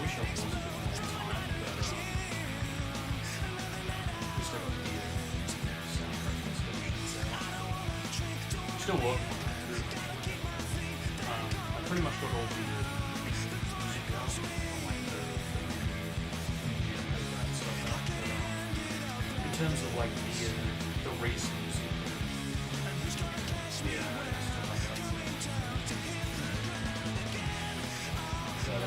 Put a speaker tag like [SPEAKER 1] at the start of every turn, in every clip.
[SPEAKER 1] wish I was a bit more time, but just got the soundtrack installations out. Still working on it. I pretty much got all the music out on like that stuff out. But, in terms of like the race music, yeah, stuff like that. But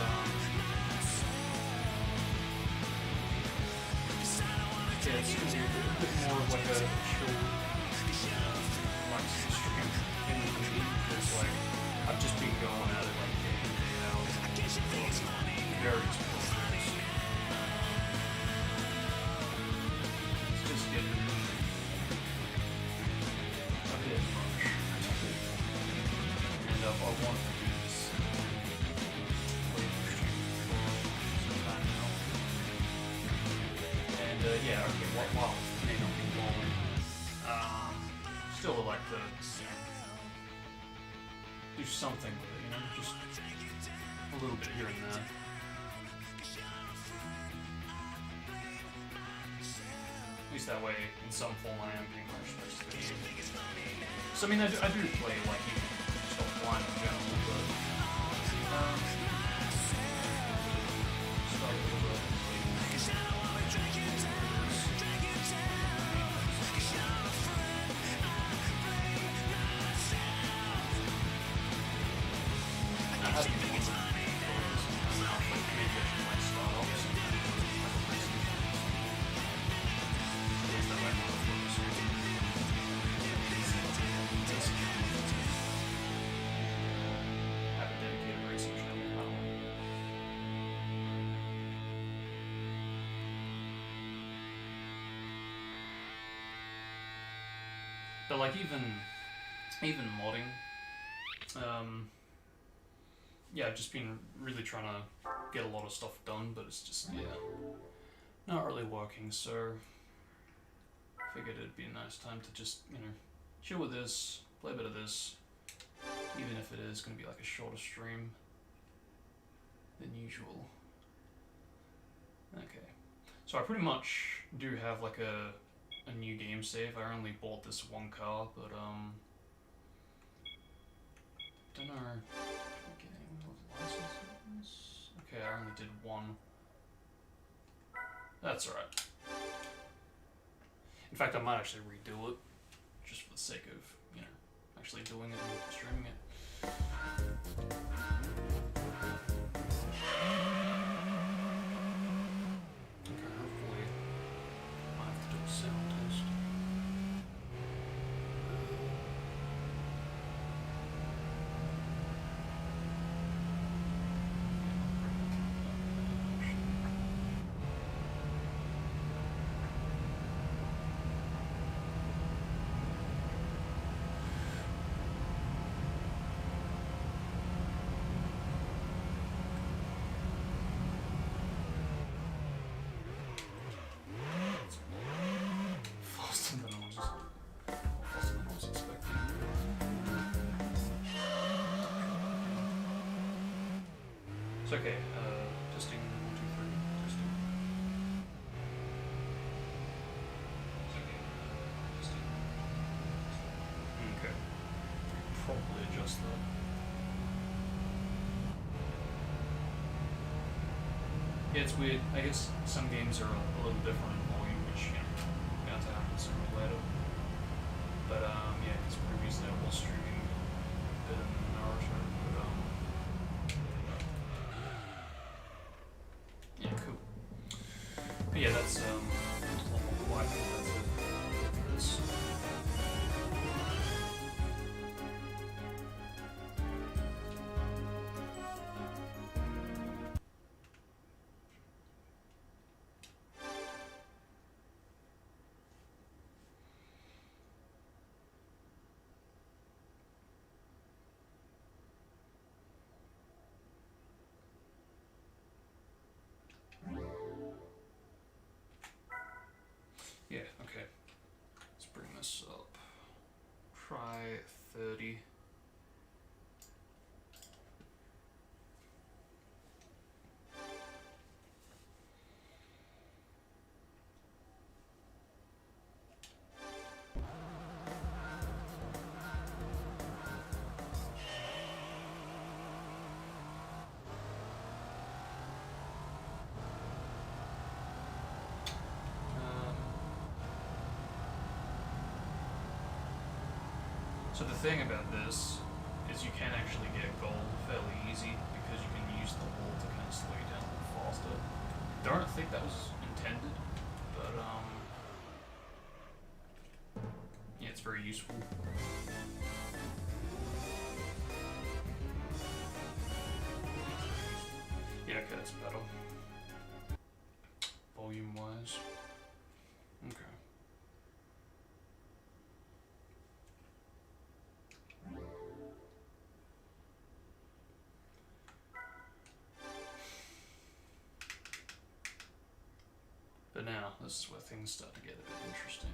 [SPEAKER 1] yeah, it's gonna be a bit more of like a chill, relaxing stream in the movie because like I've just been going at it like day in day out for various projects. It's just getting a bit much, and I want to do this later stream for some time now. And yeah, okay, while it may not be long, still would like to do something with it, you know, just a little bit here and there. At least that way, in some form, I am paying much attention to the game. So I mean, I do play like even just offline in general, but start a little bit. I have been wondering maybe I should like start off something like a racing game. Is that like one of those have a dedicated racing channel? I don't know. But like even modding, yeah, I've just been really trying to get a lot of stuff done, but it's just, yeah, not really working, so figured it'd be a nice time to just, you know, chill with this, play a bit of this, even if it is going to be like a shorter stream than usual. Okay, so I pretty much do have like a new game save. I only bought this one car, but don't know. Licenses? Okay, I only did one. That's alright. In fact, I might actually redo it, just for the sake of, you know, actually doing it and streaming it. Okay, hopefully I might have to do a sound test. It's okay, testing 1, 2, 3, testing. It's okay, testing. Okay. Probably adjust that. Yeah, it's weird. I guess some games are a little different in volume, which, you know, bound to happen sooner or later. But, yeah, because previously I was streaming a bit in Naruto, but, yeah, cool. But yeah, that's, a lot more quiet than this. Yeah, okay. Let's bring this up. Try 30. So the thing about this is you can actually get gold fairly easy because you can use the wall to kind of slow you down a little faster. Don't think that was intended, but yeah, it's very useful. Yeah, okay, that's better. Volume wise. Okay. But now, this is where things start to get a bit interesting.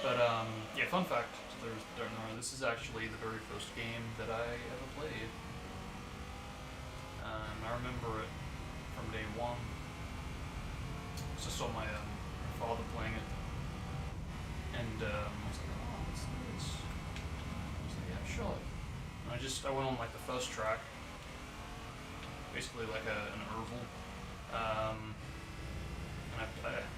[SPEAKER 1] But, yeah, fun fact to those that don't know, this is actually the very first game that I ever played. I remember it from day one. So I saw my father playing it. And I was like, oh, what's this? I was like, yeah, sure. And I went on like the first track. Basically like an oval. And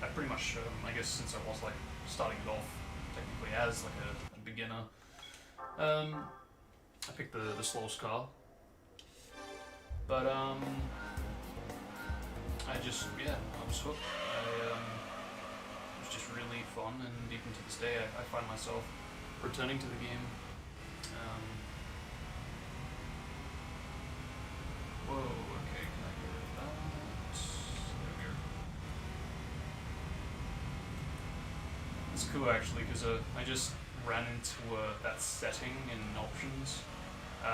[SPEAKER 1] I pretty much, I guess since I was like starting it off technically as like a beginner, I picked the slowest car. But I was hooked. It was just really fun, and even to this day I find myself returning to the game. Whoa, okay, can I get rid of that? There we go. It's cool actually, because I just ran into that setting in options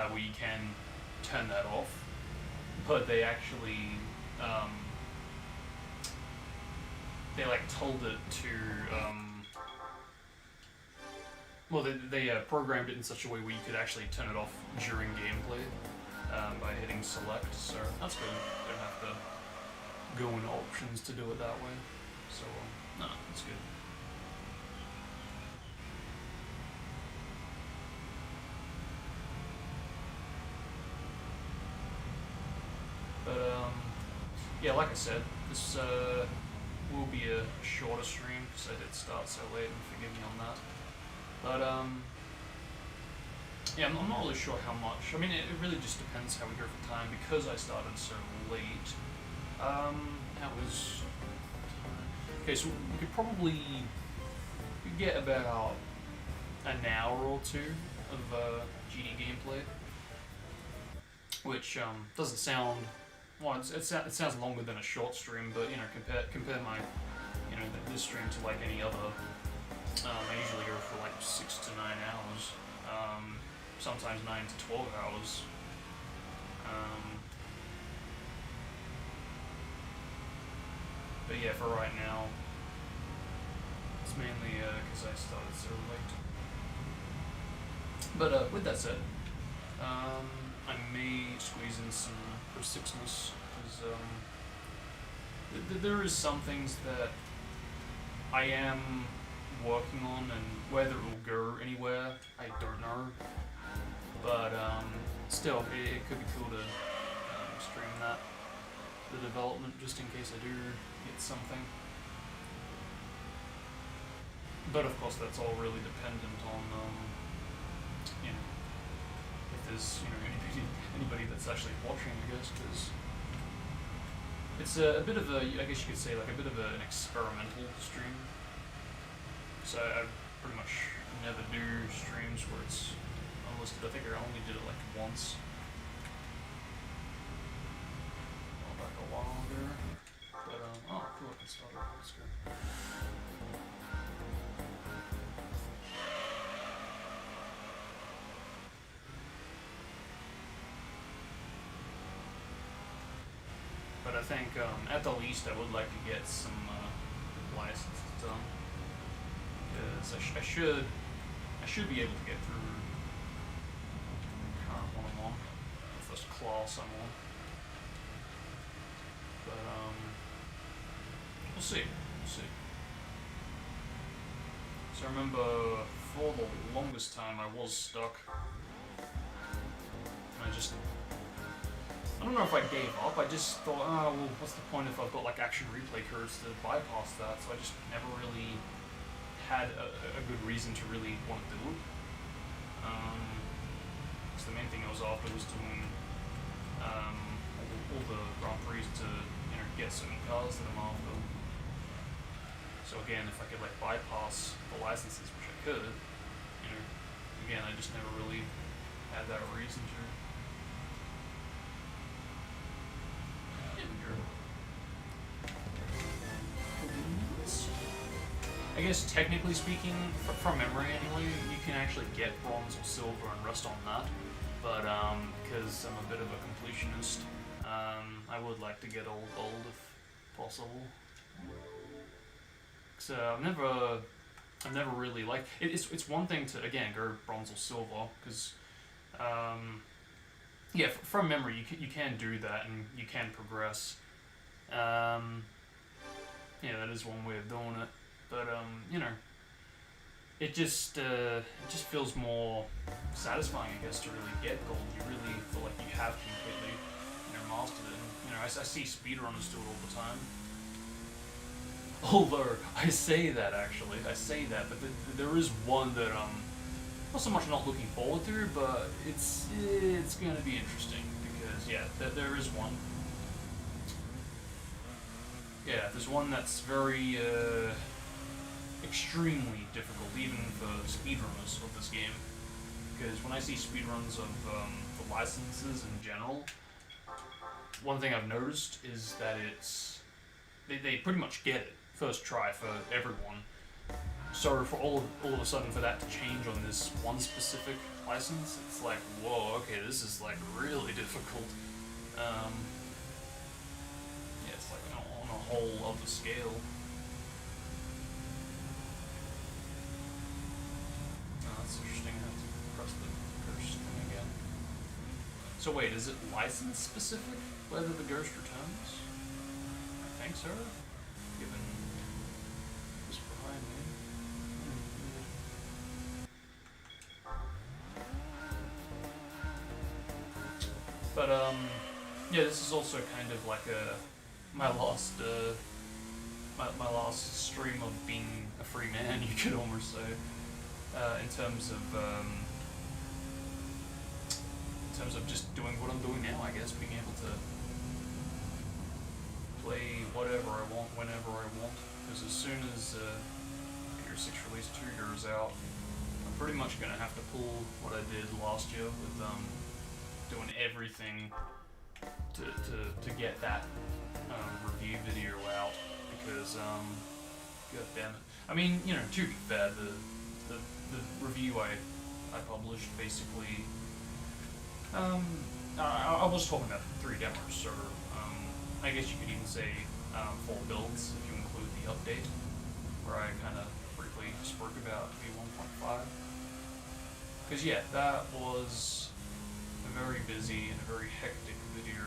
[SPEAKER 1] where you can turn that off, but they actually they like told it to well, they programmed it in such a way where you could actually turn it off during gameplay by hitting select, so that's good. You don't have to go into options to do it that way, so no, that's good. But yeah, like I said, this will be a shorter stream because I did start so late, and forgive me on that. But yeah, I'm not really sure how much. I mean, it really just depends how we go for time, because I started so late. That was okay. So we could probably get about an hour or two of GD gameplay, which doesn't sound. Well, it sounds longer than a short stream, but you know, compare my, you know, this stream to like any other. I usually go for like 6 to 9 hours, sometimes 9 to 12 hours. But yeah, for right now, it's mainly because I started so late. But with that said, I may squeeze in some Sickness, because there is some things that I am working on, and whether it will go anywhere, I don't know. But still, it could be cool to stream that, the development, just in case I do get something. But of course, that's all really dependent on you know, if there's, you know, anybody that's actually watching, I guess, because it's a bit of a, I guess you could say, like a bit of an experimental stream. So I pretty much never do streams where it's unlisted. I think I only did it like once. Going back a while ago. But oh cool, I can start it. That's good. But I think, at the least, I would like to get some licenses done, because I should be able to get through the current one I'm on, the first class I'm on. But we'll see. So I remember for the longest time I was stuck, and I don't know if I gave up. I just thought, oh, well, what's the point if I've got like action replay codes to bypass that? So I just never really had a good reason to really want to do it. Because the main thing I was after was doing all the Grand Prix to get certain cars that I'm after. So again, if I could like bypass the licenses, which I could, again, I just never really had that reason to. I guess technically speaking, from memory anyway, you can actually get bronze or silver and rest on that. But because I'm a bit of a completionist, I would like to get all gold if possible. So I've never really liked it's one thing to again go bronze or silver because yeah, from memory you can do that and you can progress. Yeah, that is one way of doing it. But it just feels more satisfying, I guess, to really get gold. You really feel like you have completely mastered it. And, I see speedrunners do it all the time. Although I say that, but there is one that not so much not looking forward to, but it's going to be interesting because yeah, there is one. Yeah, there's one that's very extremely difficult, even for speedrunners of this game. Because when I see speedruns of the licenses in general, one thing I've noticed is that they pretty much get it first try for everyone. So for all of a sudden for that to change on this one specific license, it's like, whoa, okay, this is like really difficult. Yeah, it's like on a whole other scale. Oh, that's interesting. I have to press the ghost thing again. So wait, is it license specific whether the ghost returns? I think so. Given this behind me. But yeah, this is also kind of like my last my last stream of being a free man, you could almost say, in terms of just doing what I'm doing now, I guess, being able to play whatever I want, whenever I want, because as soon as Gear 6 Release 2 goes out, I'm pretty much going to have to pull what I did last year with doing everything to get that review video out, because god damn it. I mean, to be fair, the review I published basically, I was talking about 3 demos, so I guess you could even say 4 builds if you include the update, where I kind of briefly spoke about V1.5. Because yeah, that was a very busy and a very hectic video,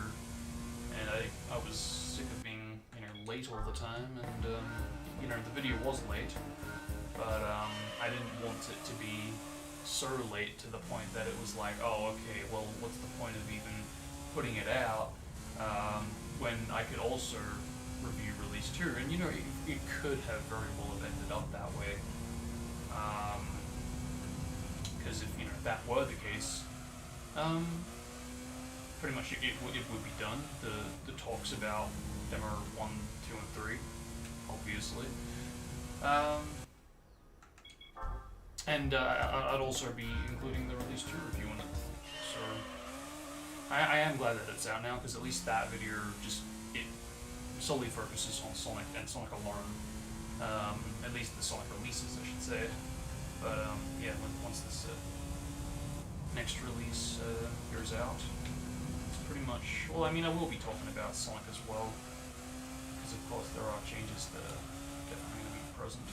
[SPEAKER 1] and I was sick of being late all the time, and the video was late, but I didn't want it to be so late to the point that it was like, oh, okay, well, what's the point of even putting it out when I could also review Release 2, and it could have very well have ended up that way, because if that were the case, pretty much it would be done. The talks about demo 1, 2, and 3, obviously. And I'd also be including the Release 2 review in it. So I am glad that it's out now, because at least that video it solely focuses on Sonic and Sonic alone. At least the Sonic releases, I should say. But yeah, once this next release goes out, it's pretty much, well, I mean, I will be talking about Sonic as well, because of course there are changes that are definitely going to be present.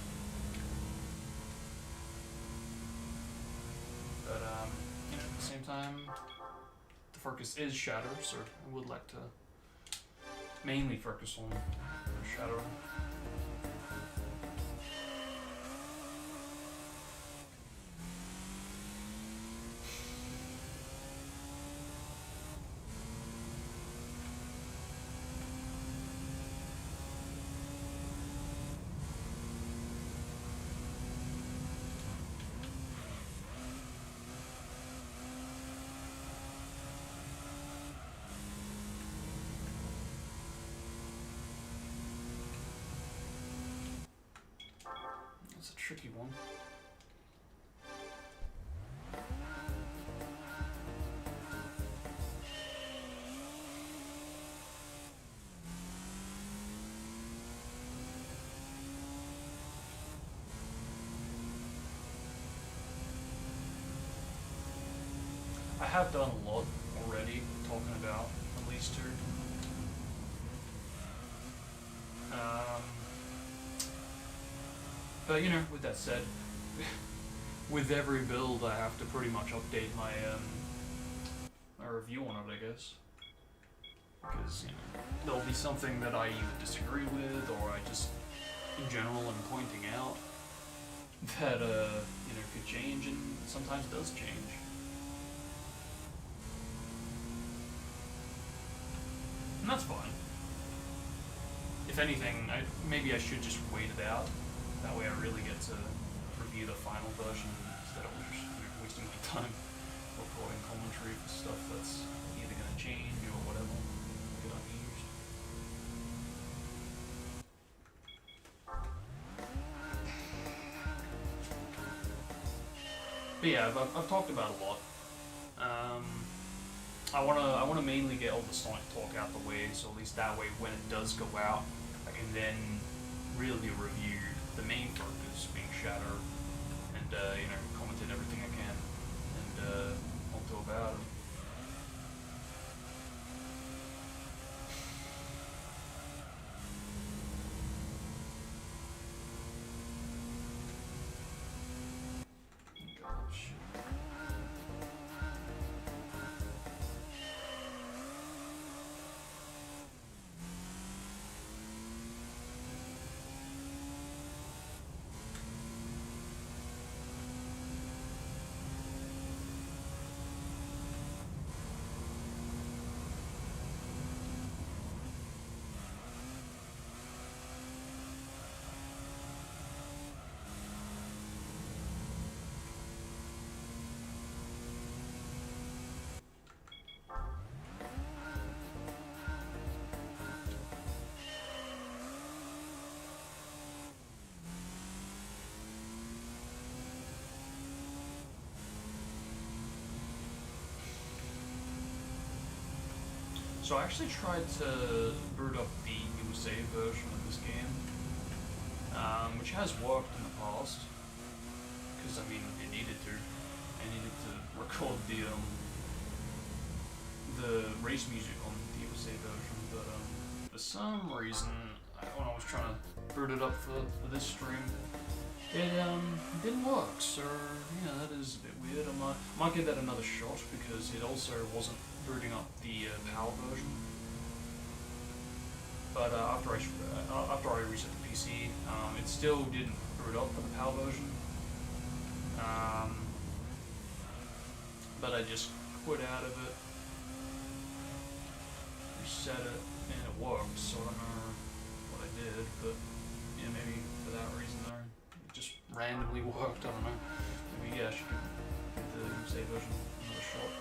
[SPEAKER 1] But at the same time, the focus is Shadow, so I would like to mainly focus on Shadow. It's a tricky one. I have done a lot already talking about at least two. But you know, with that said, with every build I have to pretty much update my review on it, I guess. Because, you know, there'll be something that I either disagree with or I just, in general, am pointing out that, you know, could change and sometimes does change. And that's fine. If anything, maybe I should just wait it out. That way I really get to review the final version instead of just, you know, wasting my time recording commentary for stuff that's either going to change or whatever. Get unused. But yeah, I've talked about a lot. I wanna mainly get all the Sonic talk out the way, so at least that way when it does go out, I can then really review the main focus being Shatter, and you know, commented everything I can, and also about it. Gosh. So I actually tried to boot up the USA version of this game, which has worked in the past, because I mean it needed to. I needed to record the race music on the USA version, but for some reason, when I was trying to boot it up for this stream, it didn't work. So yeah, that is a bit weird. I might give that another shot because it also wasn't booting up the PAL version. But after I reset the PC, it still didn't boot up for the PAL version. But I just quit out of it, reset it, and it worked. So I don't know what I did, but yeah, maybe for that reason there, it just randomly worked. I don't know. Maybe yeah, I should give the USA version another shot.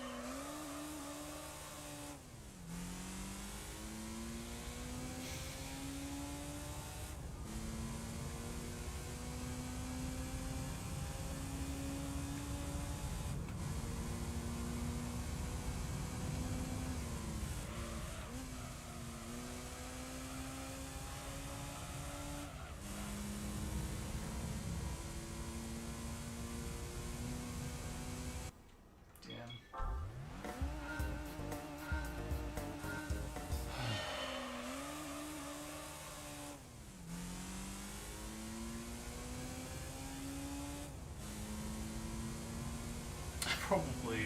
[SPEAKER 1] I probably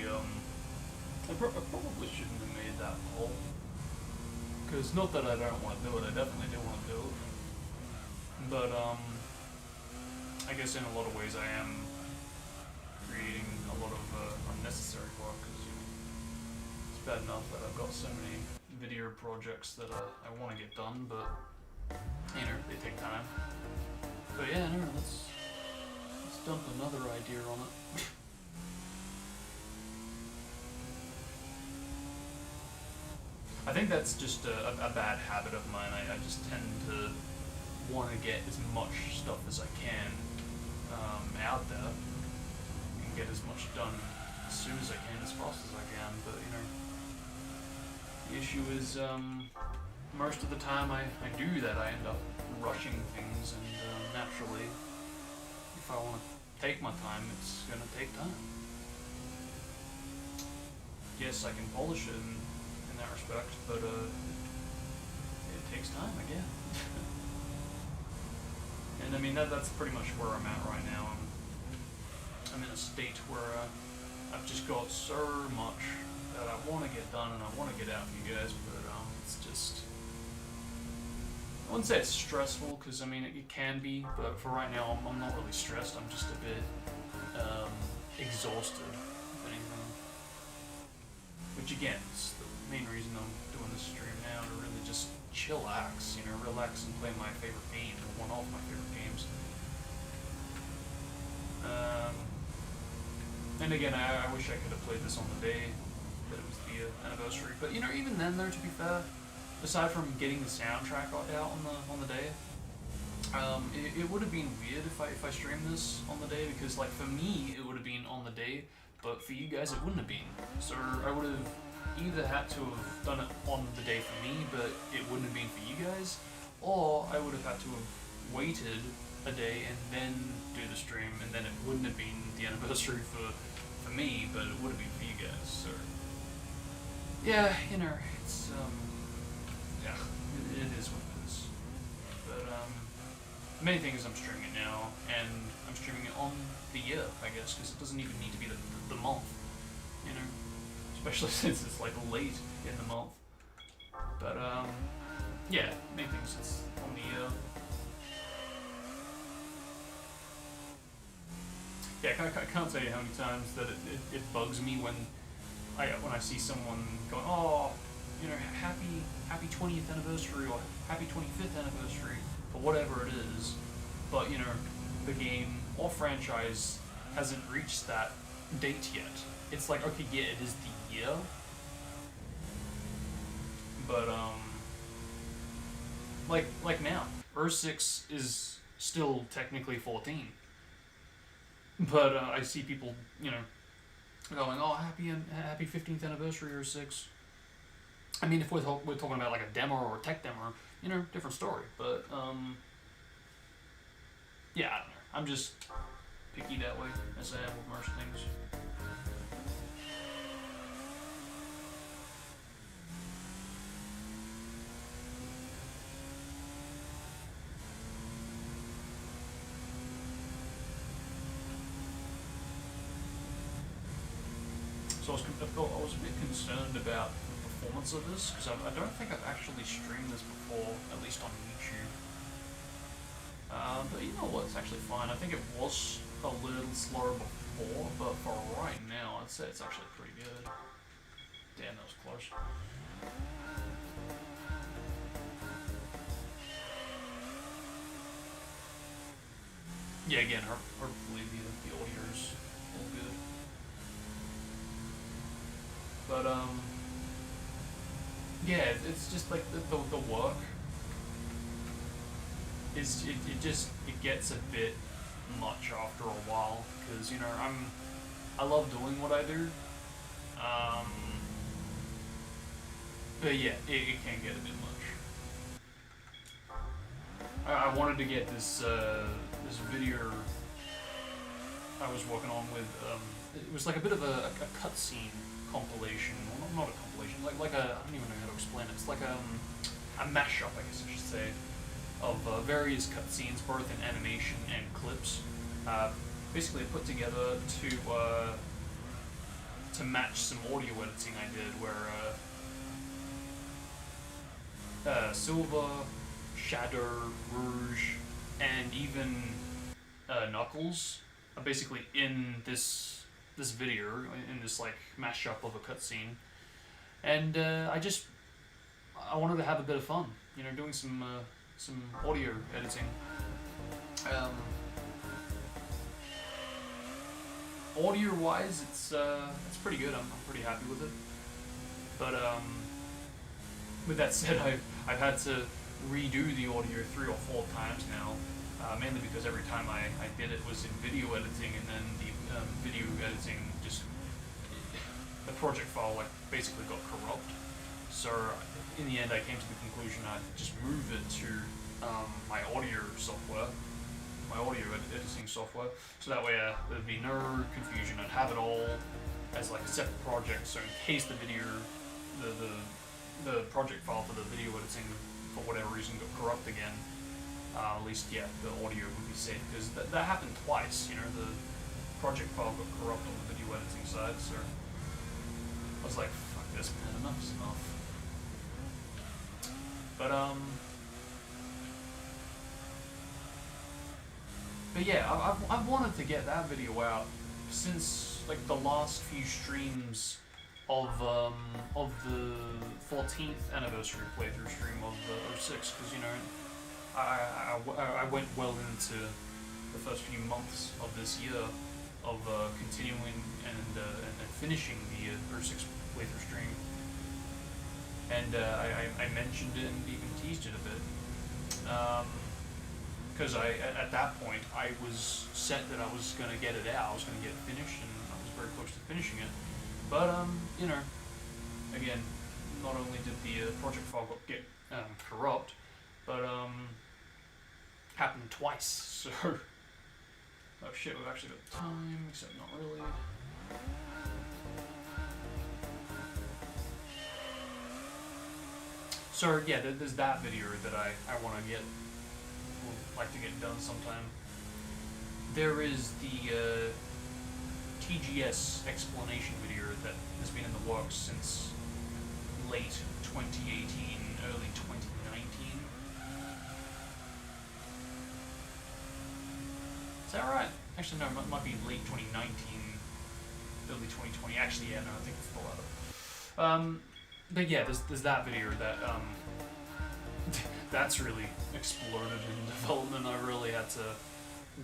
[SPEAKER 1] shouldn't have made that poll. Because not that I don't want to do it, I definitely do want to do it. But, I guess in a lot of ways I am creating a lot of unnecessary work, because, you know, it's bad enough that I've got so many video projects that I want to get done, but, you know, they take time. But yeah, no, let's dump another idea on it. I think that's just a bad habit of mine. I just tend to want to get as much stuff as I can out there and get as much done as soon as I can, as fast as I can. But you know, the issue is most of the time I do that, I end up rushing things, and naturally, if I want to take my time, it's gonna take time. Yes, I can polish it in that respect, but it takes time again. And I mean that's pretty much where I'm at right now. I'm in a state where I've just got so much that I want to get done and I want to get out for you guys, but it's just, I wouldn't say it's stressful, because I mean it can be, but for right now I'm not really stressed. I'm just a bit exhausted, if anything. Which again is the main reason I'm doing this stream now, to really just chillax, you know, relax and play my favorite game, or one of my favorite games. And again, I wish I could have played this on the day that it was the anniversary, but you know, even then though, to be fair, aside from getting the soundtrack out on the day, it would have been weird if I streamed this on the day, because like for me it would have been on the day, but for you guys it wouldn't have been. So I would have either had to have done it on the day for me, but it wouldn't have been for you guys, or I would have had to have waited a day and then do the stream, and then it wouldn't have been the anniversary for me, but it would have been for you guys. So yeah, you know, it's yeah, it is what it is. But the main thing is I'm streaming it now, and I'm streaming it on the year, I guess, because it doesn't even need to be the month, you know, especially since it's like late in the month. But yeah, main thing is it's on the year. Yeah, I can't tell you how many times that it bugs me when I see someone going, oh, you know, happy 20th anniversary or happy 25th anniversary or whatever it is, but you know, the game or franchise hasn't reached that date yet. It's like, okay, yeah, it is the year, but like now, Earth 6 is still technically 14. But I see people, you know, going, oh, happy 15th anniversary or 6. I mean, if we're talking about like a demo or a tech demo, you know, different story. But yeah, I don't know. I'm just picky that way, as I am with most things. So I was a bit concerned about the performance of this, because I don't think I've actually streamed this before, at least on YouTube. But you know what, it's actually fine. I think it was a little slower before, but for right now, I'd say it's actually pretty good. Damn, that was close. Yeah, again, hopefully the audio's all good. But yeah, it's just like the work is it gets a bit much after a while, because you know I love doing what I do, but yeah, it can get a bit much. I wanted to get this video I was working on with it was like a bit of a cutscene compilation, well, not a compilation, like a, I don't even know how to explain it. It's like a mashup, I guess I should say, of various cutscenes, both in animation and clips, basically put together to match some audio editing I did, where Silver, Shadow, Rouge, and even Knuckles are basically in this video, in this like mashup of a cutscene, and I wanted to have a bit of fun, you know, doing some audio editing. Audio wise, it's pretty good. I'm pretty happy with it. But with that said, I've had to redo the audio 3 or 4 times now, mainly because every time I did it was in video editing, and then the video editing just, the project file like basically got corrupt. So in the end I came to the conclusion I'd just move it to my audio software, my audio editing software, so that way there'd be no confusion. I'd have it all as like a separate project, so in case the video, the project file for the video editing for whatever reason got corrupt again, at least, yeah, the audio would be safe, because that happened twice, you know, the project file got corrupt on the video editing side, so I was like, fuck this, man, enough is enough. But yeah, I've wanted to get that video out since like the last few streams of the 14th anniversary playthrough stream of 06, because, you know, I went well into the first few months of this year of continuing and finishing the 06 playthrough stream, and I mentioned it and even teased it a bit, because at that point I was set that I was going to get it out, I was going to get it finished, and I was very close to finishing it. But you know, again, not only did the project file get corrupt, but happened twice. So oh shit, we've actually got time, except not really. So yeah, there's that video that I want to get, would like to get done sometime. There is the TGS explanation video that has been in the works since late 2018, early 2019. Is that right? Actually, no, it might be late 2019, early 2020. Actually, yeah, no, I think it's the latter. But yeah, there's that video that that's really exploded in development. I really had to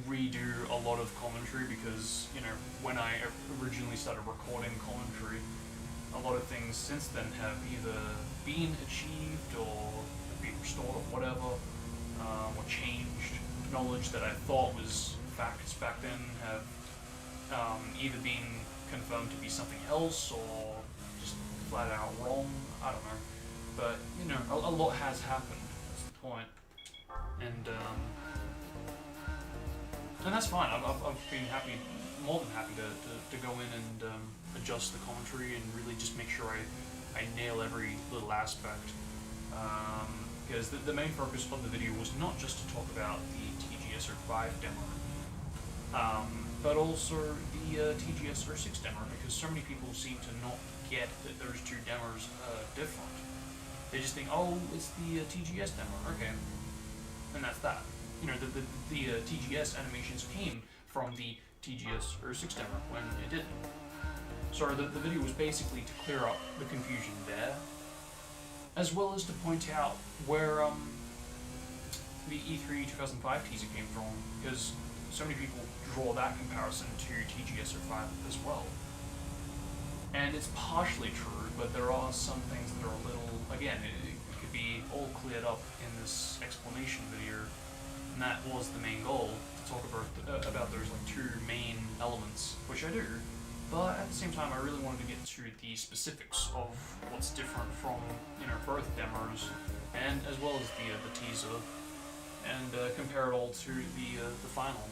[SPEAKER 1] redo a lot of commentary because, you know, when I originally started recording commentary, a lot of things since then have either been achieved or been restored or whatever, or changed. Knowledge that I thought was facts back then have either been confirmed to be something else or just flat out wrong. I don't know, but you know, a lot has happened. That's the point, and that's fine. I've been more than happy to go in and adjust the commentary and really just make sure I nail every little aspect. Because the main focus of the video was not just to talk about the TGS-05 demo, but also the TGS-06 demo, because so many people seem to not get that those two demos are different. They just think, oh, it's the TGS demo, okay, and that's that. You know, the TGS animations came from the TGS-06 demo when it didn't. So the video was basically to clear up the confusion there, as well as to point out where the E3 2005 teaser came from, because so many people draw that comparison to TGS-05 as well. And it's partially true, but there are some things that are a little, again, it could be all cleared up in this explanation video, and that was the main goal, to talk about those like two main elements, which I do. But at the same time, I really wanted to get to the specifics of what's different from, you know, both demos, and as well as the teaser, and compare it all to the final.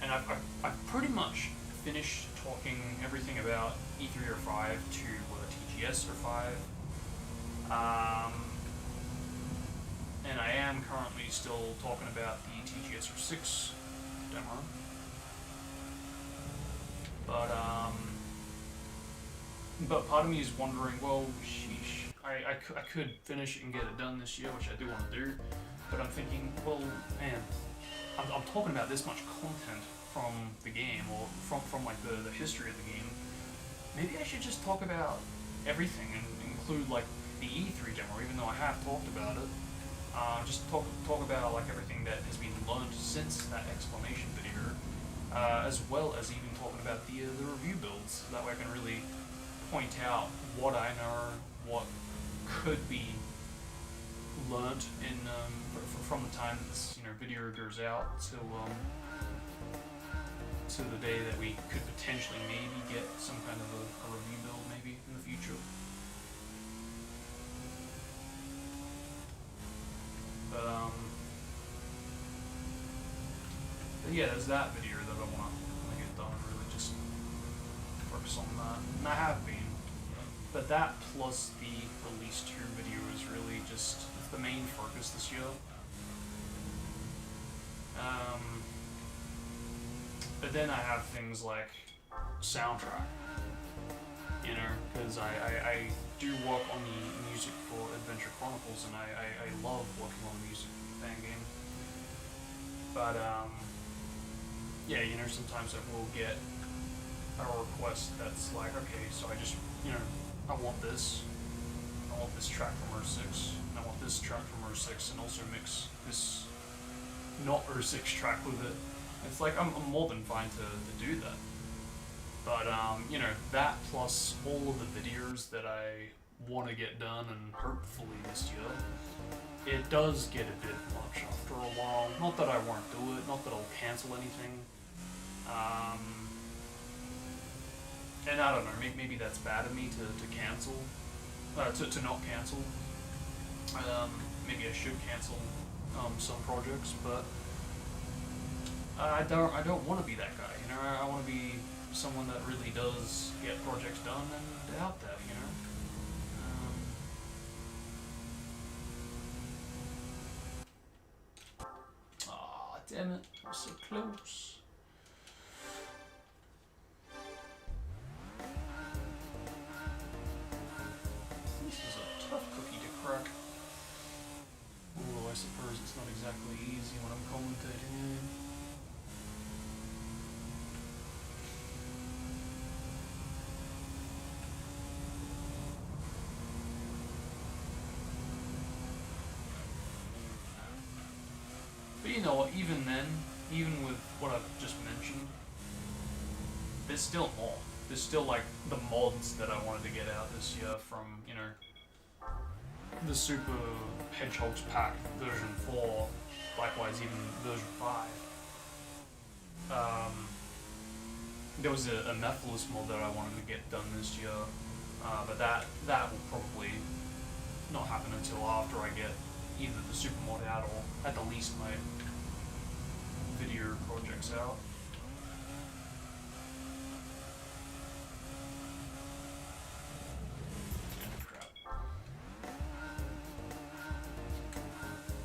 [SPEAKER 1] And I've pretty much finished talking everything about E3-05 to TGS-05, and I am currently still talking about the TGS-06 demo. But part of me is wondering, well, sheesh, I could finish it and get it done this year, which I do want to do, but I'm thinking, well, man, I'm talking about this much content from the game, or from like the history of the game. Maybe I should just talk about everything and include like the E3 demo, even though I have talked about it. Just talk about like everything that has been learned since that explanation video, as well as even talking about the review builds. That way I can really point out what I know, what could be learned in from the time this video goes out to the day that we could potentially maybe get some kind of a review build maybe in the future. But yeah, there's that video that I want to get done and really just focus on that. And I have been. But that plus the release tour video is really just the main focus this year. But then I have things like soundtrack, because I do work on the music for Adventure Chronicles, and I love working on music for that game. But yeah, sometimes I will get a request that's like, okay, so I just, I want this track from R6, and I want this track from R6, and also mix this not R6 track with it. It's like, I'm more than fine to do that. But, that plus all of the videos that I want to get done, and hopefully this year, it does get a bit much after a while. Not that I won't do it, not that I'll cancel anything. And I don't know, maybe that's bad of me to cancel, to not cancel. Maybe I should cancel some projects, but I don't want to be that guy. I want to be someone that really does get projects done and out there. Aw, damn it! I'm so close. This is a tough cookie to crack. Although I suppose it's not exactly easy when I'm commentating. But you know what, even then, even with what I've just mentioned, there's still more. There's still like the mods that I wanted to get out this year from, the Super Hedgehogs Pack version 4, likewise even version 5. There was a Mephiles mod that I wanted to get done this year, but that will probably not happen until after I get either the super mod out or at the least my video projects out.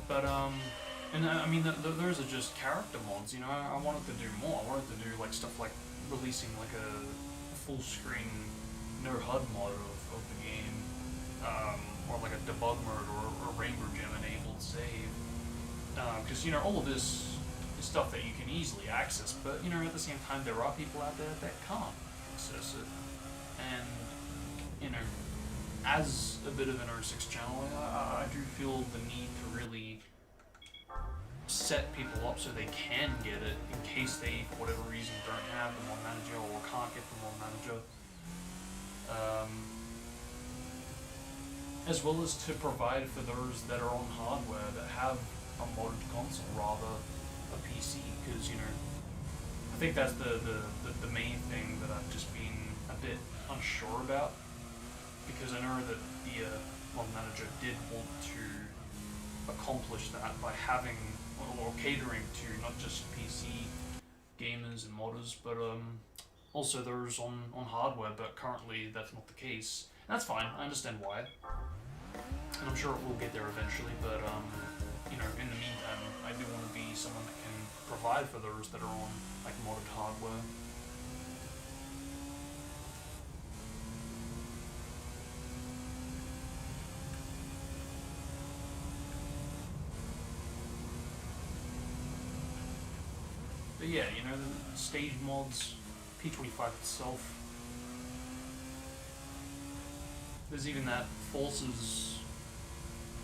[SPEAKER 1] But and I mean, those are just character mods. I wanted to do more. I wanted to do like stuff like releasing like a full screen no HUD mod of the game, or like a debug mode or a Rainbow Gem enabled save. Because all of this is stuff that you can easily access, but at the same time there are people out there that can't access it, and as a bit of an R6 channel, I do feel the need to really set people up so they can get it in case they, for whatever reason, don't have the mod manager or can't get the mod manager. As well as to provide for those that are on hardware that have a modded console rather a PC, because I think that's the main thing that I've just been a bit unsure about, because I know that the mod manager did want to accomplish that by having or catering to not just PC gamers and modders, but also those on hardware, but currently that's not the case. And that's fine, I understand why. And I'm sure it will get there eventually, but in the meantime, I do want to be someone that can provide for those that are on like modded hardware. But yeah, the stage mods, P25 itself. There's even that Forces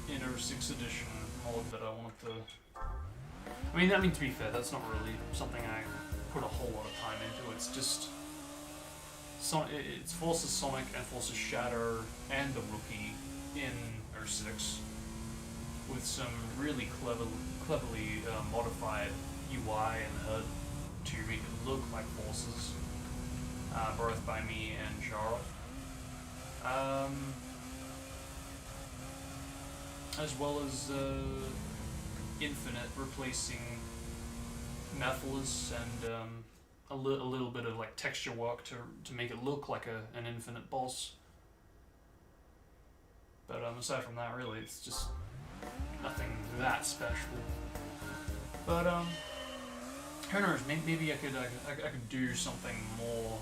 [SPEAKER 1] Inner 6th Edition mod that I wanted to... I mean, to be fair, that's not really something I put a whole lot of time into. It's just... it's Forces Sonic and Forces Shadow and the Rookie in R6. with some really cleverly modified UI and HUD to make it look like forces, both by me and Jarl. As well as Infinite replacing Mephiles and a little bit of like texture work to make it look like an Infinite boss. But aside from that, really, it's just nothing that special. But who knows? Maybe I could do something more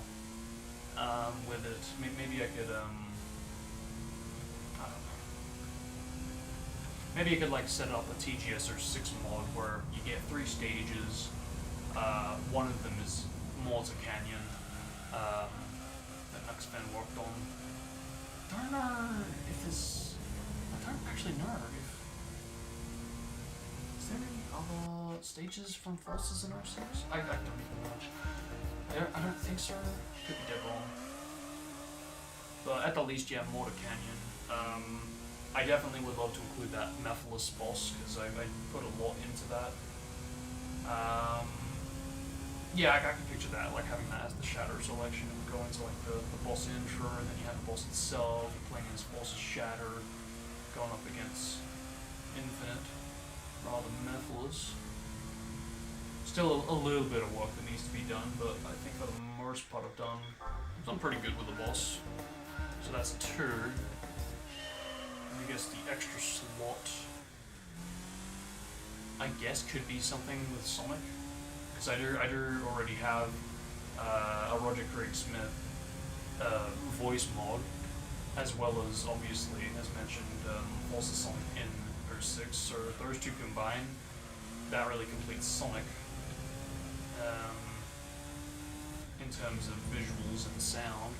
[SPEAKER 1] with it. Maybe I could I don't know. Maybe I could like set up a TGS or 6 mod where you get 3 stages. One of them is Mortar Canyon that Nuxpan worked on. I don't know if this. I don't actually know if. Is there any other stages from Forces in R6? I don't even know. I don't think so. Could be dead wrong. But at the least, yeah, Mortar Canyon. I definitely would love to include that Mephiles boss because I put a lot into that. Yeah, I can picture that, like having that as the shatter selection and go into like the boss intro, and then you have the boss itself, you're playing as boss shatter, going up against Infinite, rather than Mephiles. Still a little bit of work that needs to be done, but I think for the most part I've done pretty good with the boss. So that's 2. I guess the extra slot, I guess, could be something with Sonic. Because I do already have a Roger Craig Smith voice mod, as well as, obviously, as mentioned, also Sonic in 06. So those 2 combined, that really completes Sonic in terms of visuals and sound.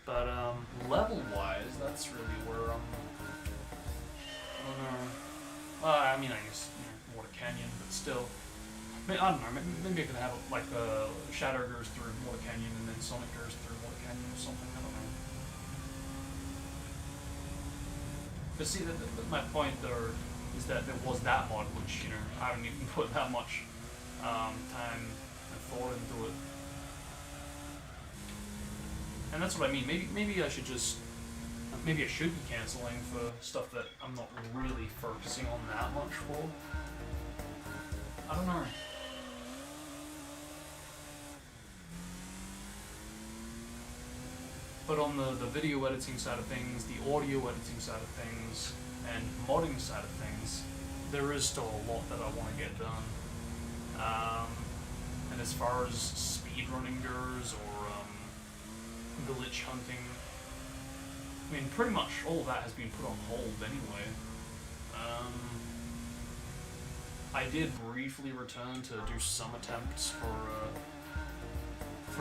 [SPEAKER 1] But level-wise, that's really where I don't know. I mean, I guess Mortar Canyon, but still, I don't know. Maybe I could have like Shadow goes through Mortar Canyon and then Sonic goes through Mortar Canyon or something. I don't know. But see, my point there is that there was that mod, which I haven't even put that much time and thought into it. And that's what I mean. Maybe I should just. Maybe I should be cancelling for stuff that I'm not really focusing on that much for. I don't know. But on the video editing side of things, the audio editing side of things, and modding side of things, there is still a lot that I want to get done. And as far as speedrunning goes, or glitch hunting, I mean, pretty much all of that has been put on hold anyway. I did briefly return to do some attempts for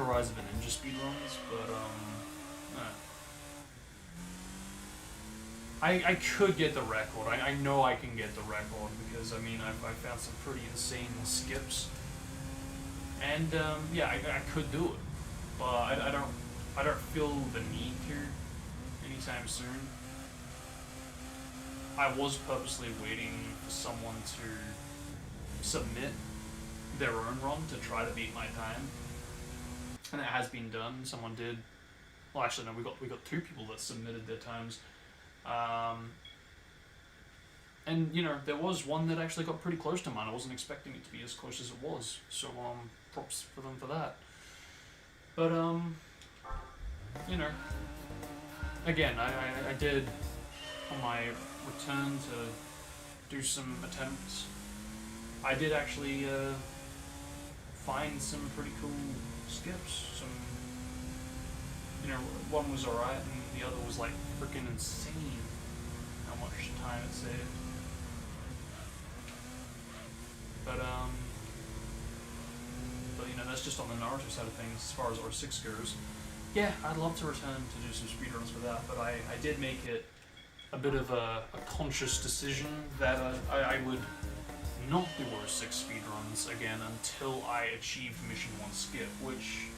[SPEAKER 1] Rise of the Ninja speedruns, but I could get the record. I know I can get the record because I mean I found some pretty insane skips, and yeah, I could do it, but I don't feel the need to anytime soon. I was purposely waiting for someone to submit their own run to try to beat my time, and it has been done. Someone did. Well, actually, no. We got 2 people that submitted their times, and there was one that actually got pretty close to mine. I wasn't expecting it to be as close as it was. So props for them for that. But again, I did on my return to do some attempts. I did actually find some pretty cool skips. Some, one was alright, and the other was like freaking insane how much time it saved. But that's just on the Naruto side of things. As far as R6 goes, yeah, I'd love to return to do some speedruns for that, but I did make it a bit of a conscious decision that I would not do R6 speedruns again until I achieved Mission 1 skip, which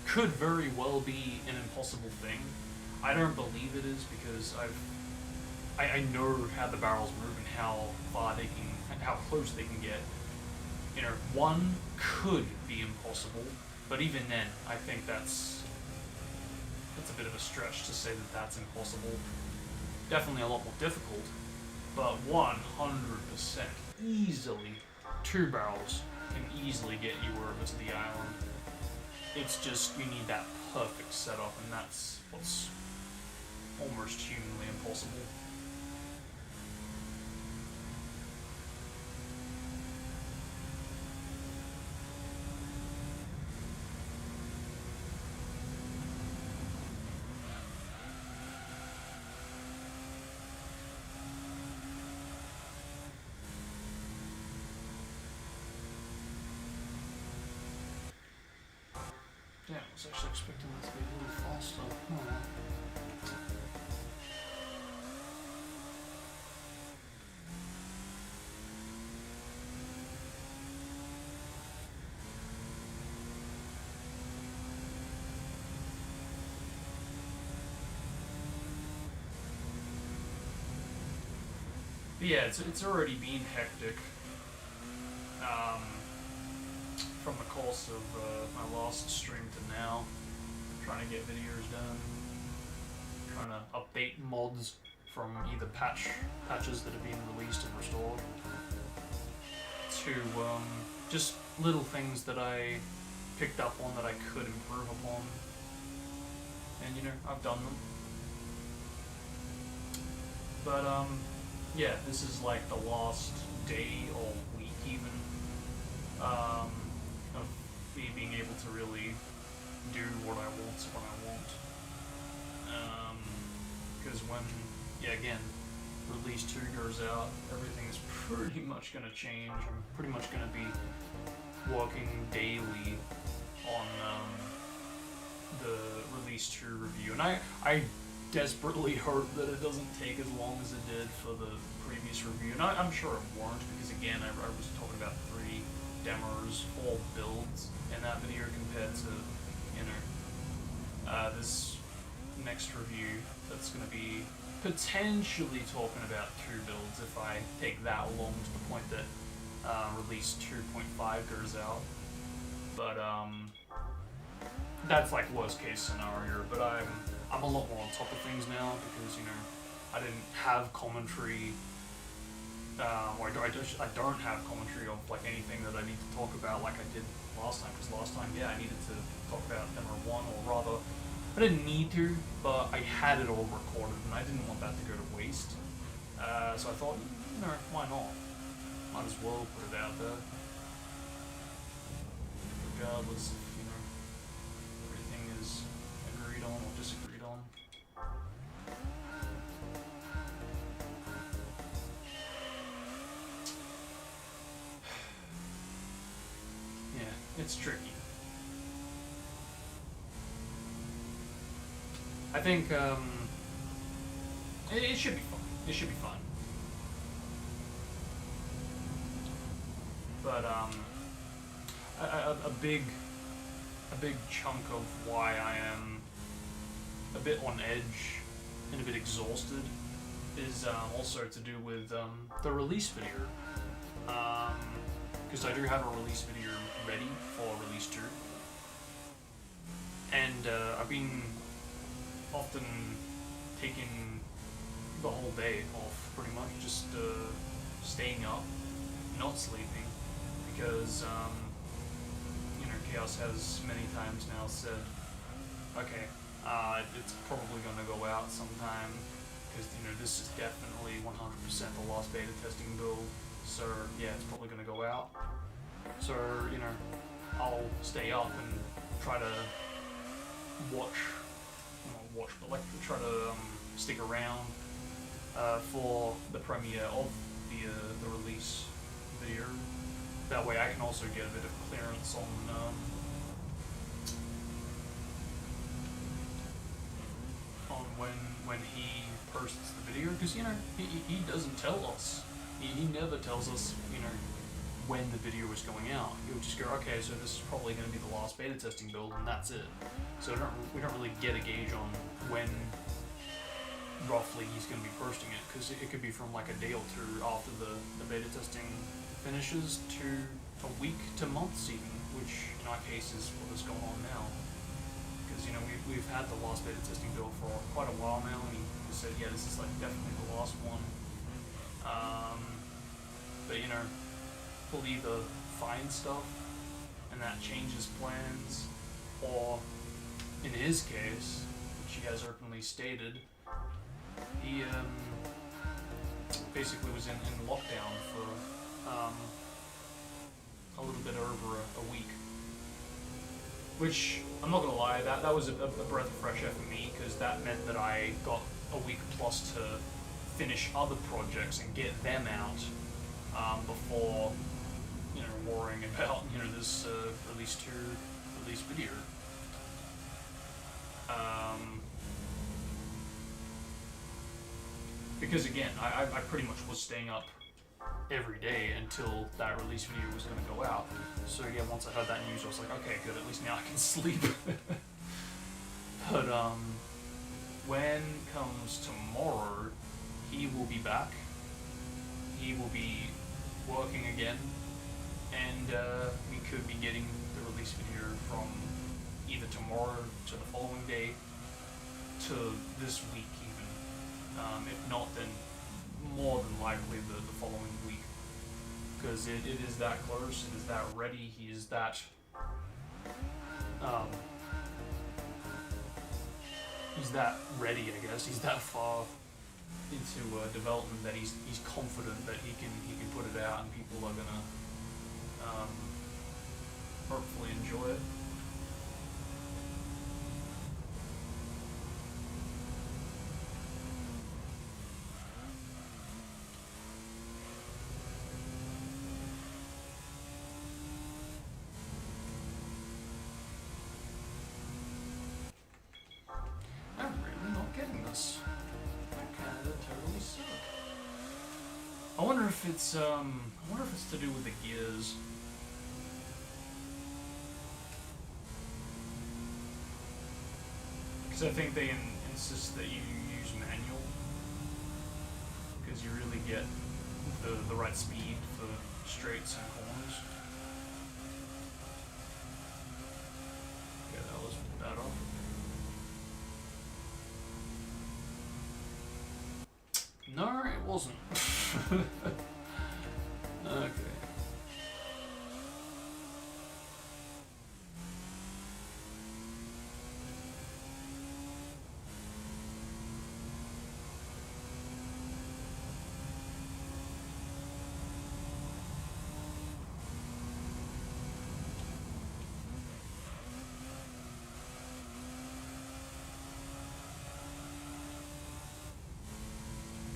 [SPEAKER 1] could very well be an impossible thing. I don't believe it is because I know how the barrels move and how far they can, how close they can get. You know, one could be impossible, but even then, I think that's a bit of a stretch to say that that's impossible. Definitely a lot more difficult, but 100% easily, 2 barrels can easily get you over to the island. It's just, you need that perfect setup, and that's what's almost humanly impossible. Yeah, I was actually expecting that to be a little faster. But yeah, it's already been hectic. From the course of my last stream to now, trying to get videos done, trying to update mods from either patches that have been released and restored, to just little things that I picked up on that I could improve upon, and you know, I've done them. But yeah, this is like the last day or week even of me being able to really do what I want when I want. Because when, yeah, again, release 2 goes out, everything is pretty much going to change. I'm pretty much going to be working daily on the release 2 review. And I desperately hope that it doesn't take as long as it did for the previous review. And I'm sure it won't, because again, I was talking about 3 demos, 4 builds in that video compared to, you know, this next review that's going to be potentially talking about 2 builds if I take that long to the point that release 2.5 goes out. But that's like worst case scenario. But I'm a lot more on top of things now because, you know, I didn't have commentary. Or I don't have commentary of like anything that I need to talk about like I did last time. Because last time, yeah, I needed to talk about demo 1, or rather, I didn't need to, but I had it all recorded and I didn't want that to go to waste. So I thought, you know, why not? Might as well put it out there. Regardless if, you know, everything is agreed on or disagreed on. Yeah, it's tricky. I think it should be fun. It should be fun. But a big chunk of why I am a bit on edge and a bit exhausted is also to do with the release video. Because I do have a release video ready for release 2. And I've been often taking the whole day off, pretty much, just staying up, not sleeping, because, you know, Chaos has many times now said, okay, it's probably going to go out sometime, because, you know, this is definitely 100% the last beta testing build, so, yeah, it's probably going to go out. So, you know, I'll stay up and try to but like try to stick around for the premiere of the release video. That way I can also get a bit of clearance on when he posts the video, because, you know, he doesn't tell us. He never tells us, you know, when the video is going out. He'll just go, okay, so this is probably going to be the last beta testing build, and that's it. So we don't really get a gauge on when roughly he's going to be posting it, because it could be from like a day or two after the beta testing finishes to a week to months even, which in our case is what is going on now. Because, you know, we've had the last beta testing build for quite a while now, and he said, yeah, this is like definitely the last one. But, you know, he'll either find stuff and that changes plans, or in his case, which he has openly stated, he basically was in lockdown for a little bit over a week. Which, I'm not gonna lie, that was a breath of fresh air for me, because that meant that I got a week plus to finish other projects and get them out before, you know, worrying about, you know, this release video. Because again, I pretty much was staying up every day until that release video was going to go out. So yeah, once I heard that news, I was like, okay, good, at least now I can sleep. But when comes tomorrow, he will be back. He will be working again, and we could be getting the release video from either tomorrow to the following day to this week even. If not, then more than likely the following week, because it is that close, it is that ready, he is that he's that ready, I guess. He's that far into development that he's confident that he can put it out and people are gonna hopefully enjoy it. I wonder if it's to do with the gears. Because I think they insist that you use manual, because you really get the right speed for straights and corners. Okay, that was better. No, it wasn't. Okay.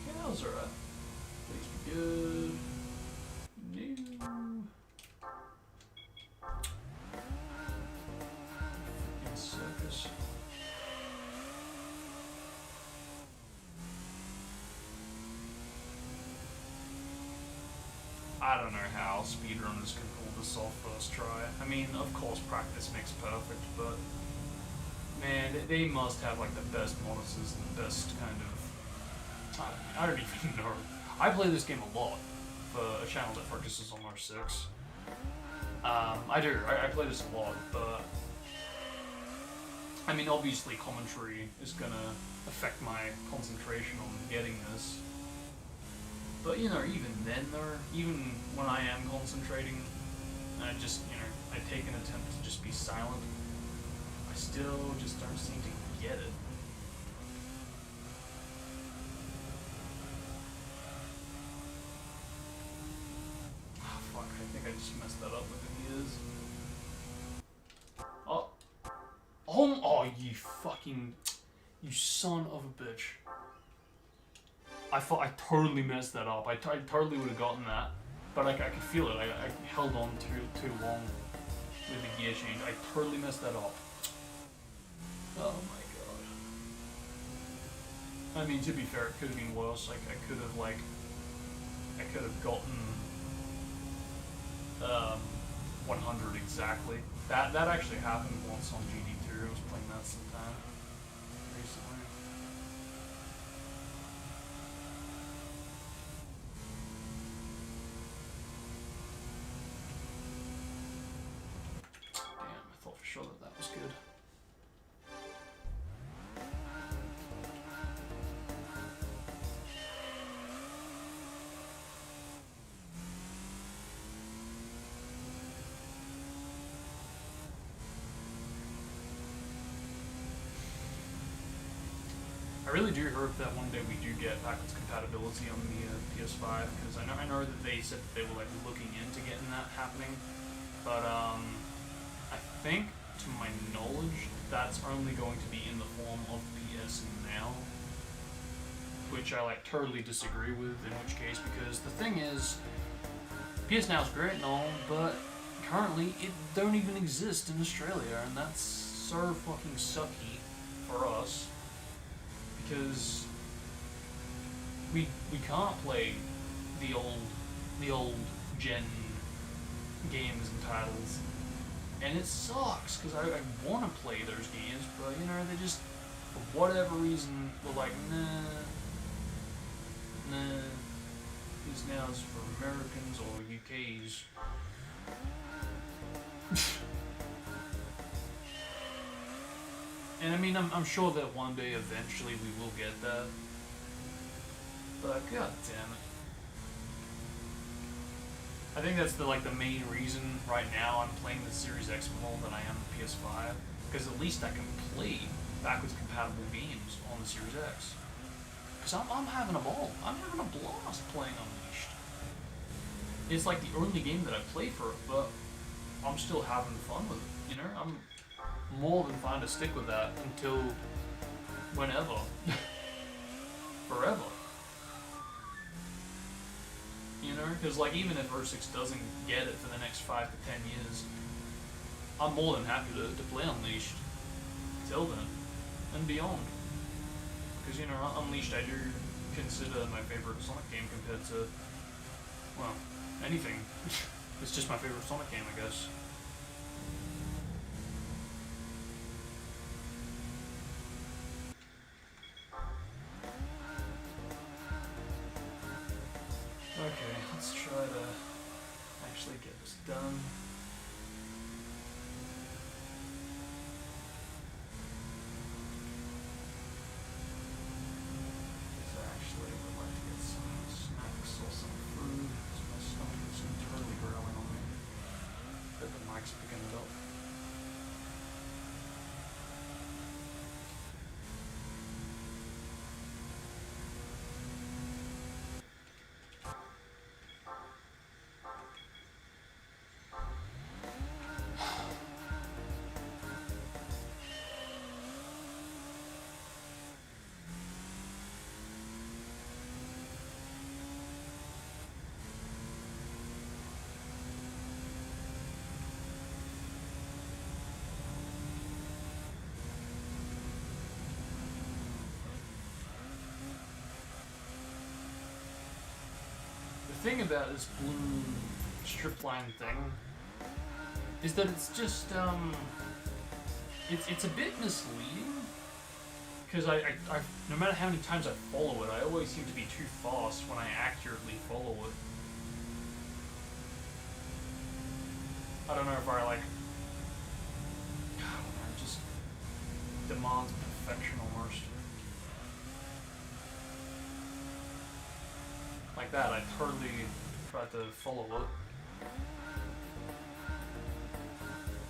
[SPEAKER 1] That was alright. Please be good. New. Freaking circus. I don't know how speedrunners can pull this off first try. I mean, of course practice makes perfect, but man, they must have like the best monitors and the best kind of, I don't even know. I play this game a lot for a channel that focuses on R6. I do. I play this a lot, but I mean, obviously commentary is gonna affect my concentration on getting this. But you know, even then, though, even when I am concentrating, I just, you know, I take an attempt to just be silent, I still just don't seem to get it. I just messed that up with the gears. Oh, you son of a bitch. I thought I totally messed that up. I totally would have gotten that, but I could feel it. I held on too long with the gear change. I totally messed that up. Oh my god. I mean, to be fair, it could have been worse. Like, I could have gotten 100 exactly. That actually happened once on GD2. I was playing that sometime recently. I really do hope that one day we do get backwards compatibility on the PS5, because I know that they said that they were like looking into getting that happening, but I think, to my knowledge, that's only going to be in the form of PS Now, which I like totally disagree with. In which case, because the thing is, PS Now is great and all, but currently it don't even exist in Australia, and that's so fucking sucky for us. Because we can't play the old gen games and titles, and it sucks because I want to play those games, but you know, they just, for whatever reason, were like, nah, these now is for Americans or UKs. And I mean, I'm sure that one day eventually we will get that, but god damn it. I think that's the main reason right now I'm playing the Series X more than I am the PS5, because at least I can play backwards compatible games on the Series X. Because I'm having a ball. I'm having a blast playing Unleashed. It's like the only game that I play for it, but I'm still having fun with it, you know? I'm more than fine to stick with that until whenever. Forever. You know, because like even if Earth 6 doesn't get it for the next 5 to 10 years, I'm more than happy to play Unleashed till then and beyond. Because you know, Unleashed I do consider my favorite Sonic game compared to, well, anything. It's just my favorite Sonic game, I guess. Okay, let's try to actually get this done. So actually, I would like to get some snacks or some food, because my stomach is totally growling on me. But the mic's picking it up. The thing about this blue strip line thing is that it's just it's a bit misleading, because I no matter how many times I follow it, I always seem to be too fast when I accurately follow it. I don't know if I like, I don't know, it just demands perfection almost. Like that, I totally tried to follow it.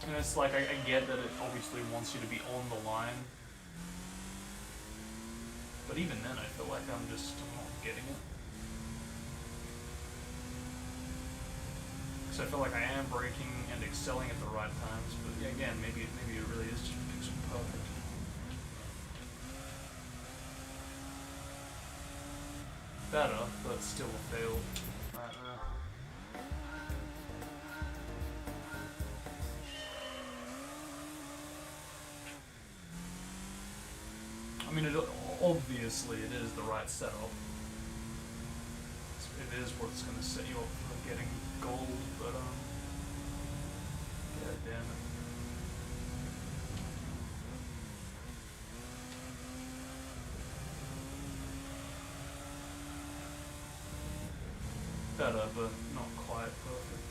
[SPEAKER 1] And it's like, I get that it obviously wants you to be on the line. But even then, I feel like I'm not getting it. Because I feel like I am braking and excelling at the right times, but yeah, again, maybe it really is just pixel perfect. Better, but still a fail right there. I mean, obviously it is the right setup. It is what's going to set you up for getting gold, but god damn it. Better, but not quite perfect.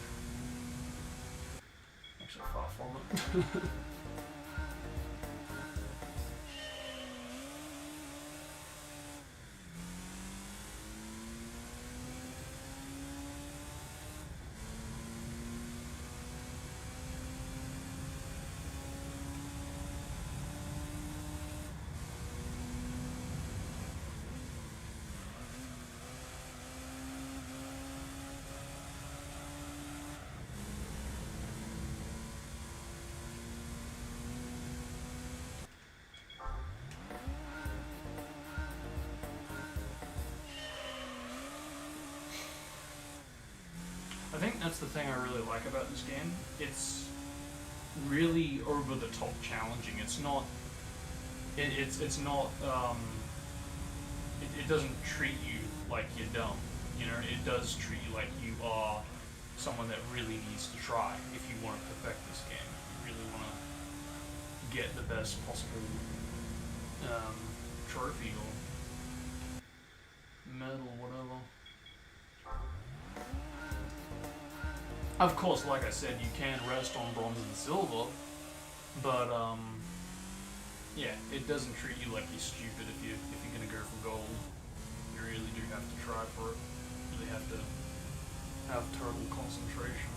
[SPEAKER 1] Actually, far from it. that's the thing I really like about this game. It's really over the top challenging. It's not. It's not. It doesn't treat you like you're dumb. You know, it does treat you like you are someone that really needs to try if you want to perfect this game. You really want to get the best possible trophy or medal, whatever. Of course, like I said, you can rest on bronze and silver, but yeah, it doesn't treat you like you're stupid if you're gonna go for gold. You really do have to try for it. You really have to have total concentration.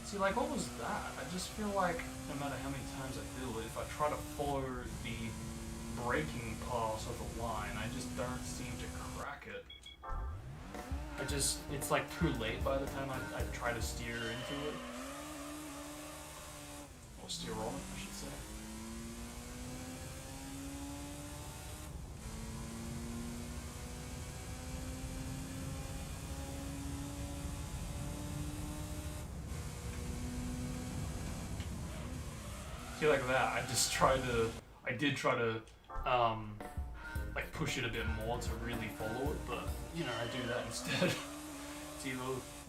[SPEAKER 1] See, like, what was that? I just feel like no matter how many times I do it, if I try to follow the braking path of the line, I just don't seem to crack it. It's like too late by the time I try to steer into it. Or steer on it, I should say. See, like that, I did try to, like push it a bit more to really follow it, but, you know, I do that instead. It's either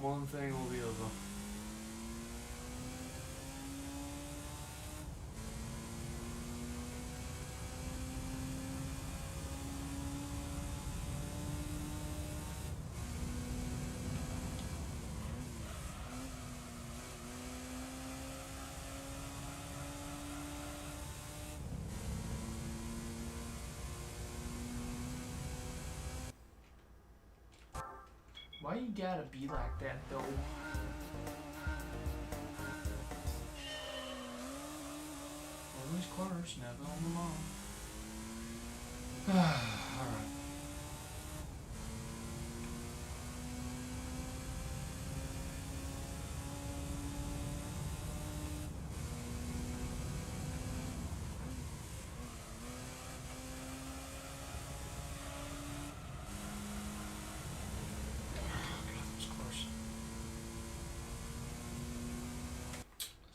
[SPEAKER 1] one thing or the other. Why you gotta be like that, though? Always close, never on the lawn. Alright.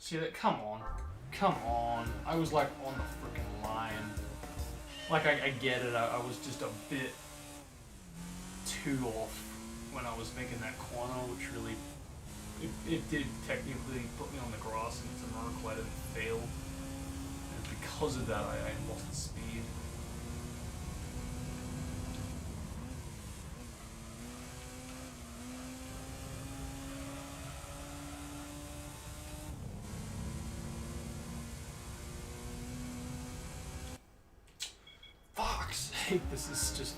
[SPEAKER 1] See that? Come on. Come on. I was like on the freaking line. Like, I get it. I was just a bit too off when I was making that corner, which really, it did technically put me on the grass into Merkle. I didn't fail. And because of that, I lost the speed. This is just,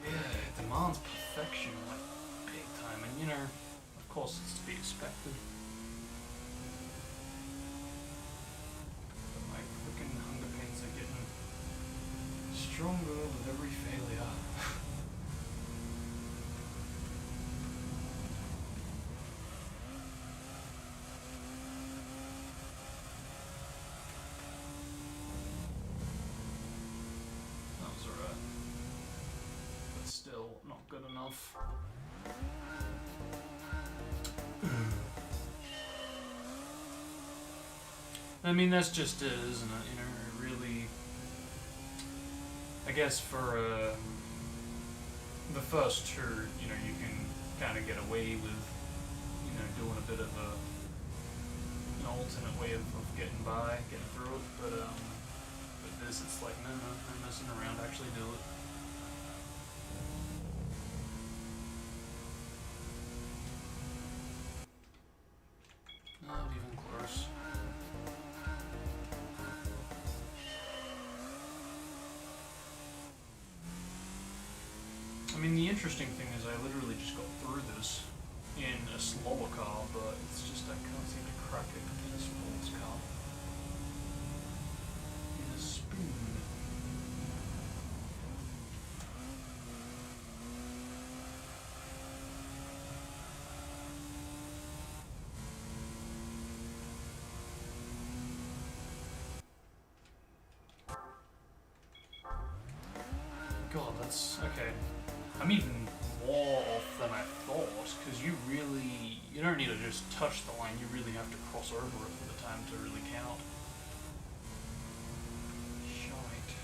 [SPEAKER 1] yeah, it demands perfection, like, big time, and you know, of course it's to be expected. But my freaking hunger pains are getting stronger with every failure. Still not good enough. I mean, that's just it, isn't it? You know, really, I guess for the first two, you know, you can kind of get away with, you know, doing a bit of an alternate way of getting by, getting through it, but this, it's like, no, messing around, actually do it. Not even close. I mean, the interesting thing is I literally just got through this in a slower car, but it's just I can't seem to crack it in a sports car. In a spoon. God, that's okay. I'm even more off than I thought, because you don't need to just touch the line, you really have to cross over it for the time to really count. Shite.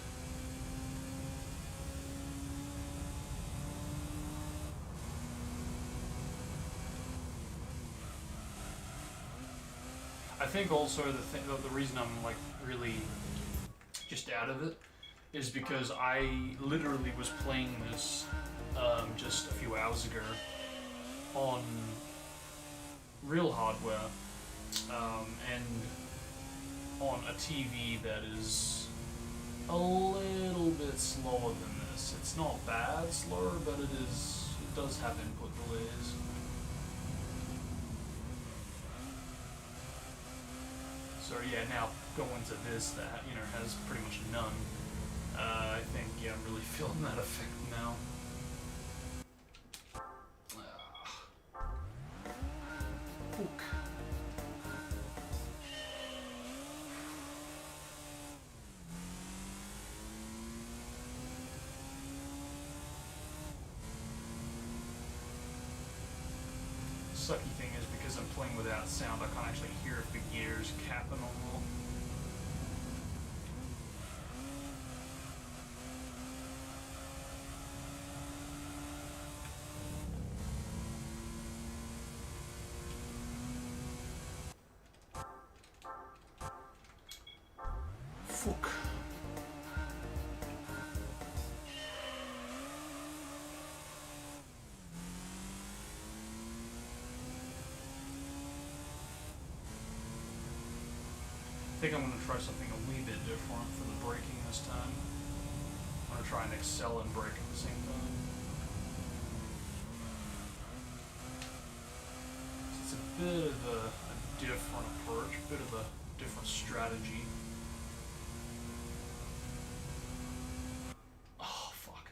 [SPEAKER 1] I think also the reason I'm like really just out of it is because I literally was playing this just a few hours ago on real hardware and on a TV that is a little bit slower than this. It's not bad slower, but it does have input delays. So yeah, now going to this that has pretty much none. I think I'm really feeling that effect now. Fuck. Sucky thing is because I'm playing without sound, I can't actually hear if the gears cap and all. Fuck. I think I'm going to try something a wee bit different for the braking this time. I'm going to try and excel and brake at the same time. It's a bit of a different approach, a bit of a different strategy. Oh, fuck.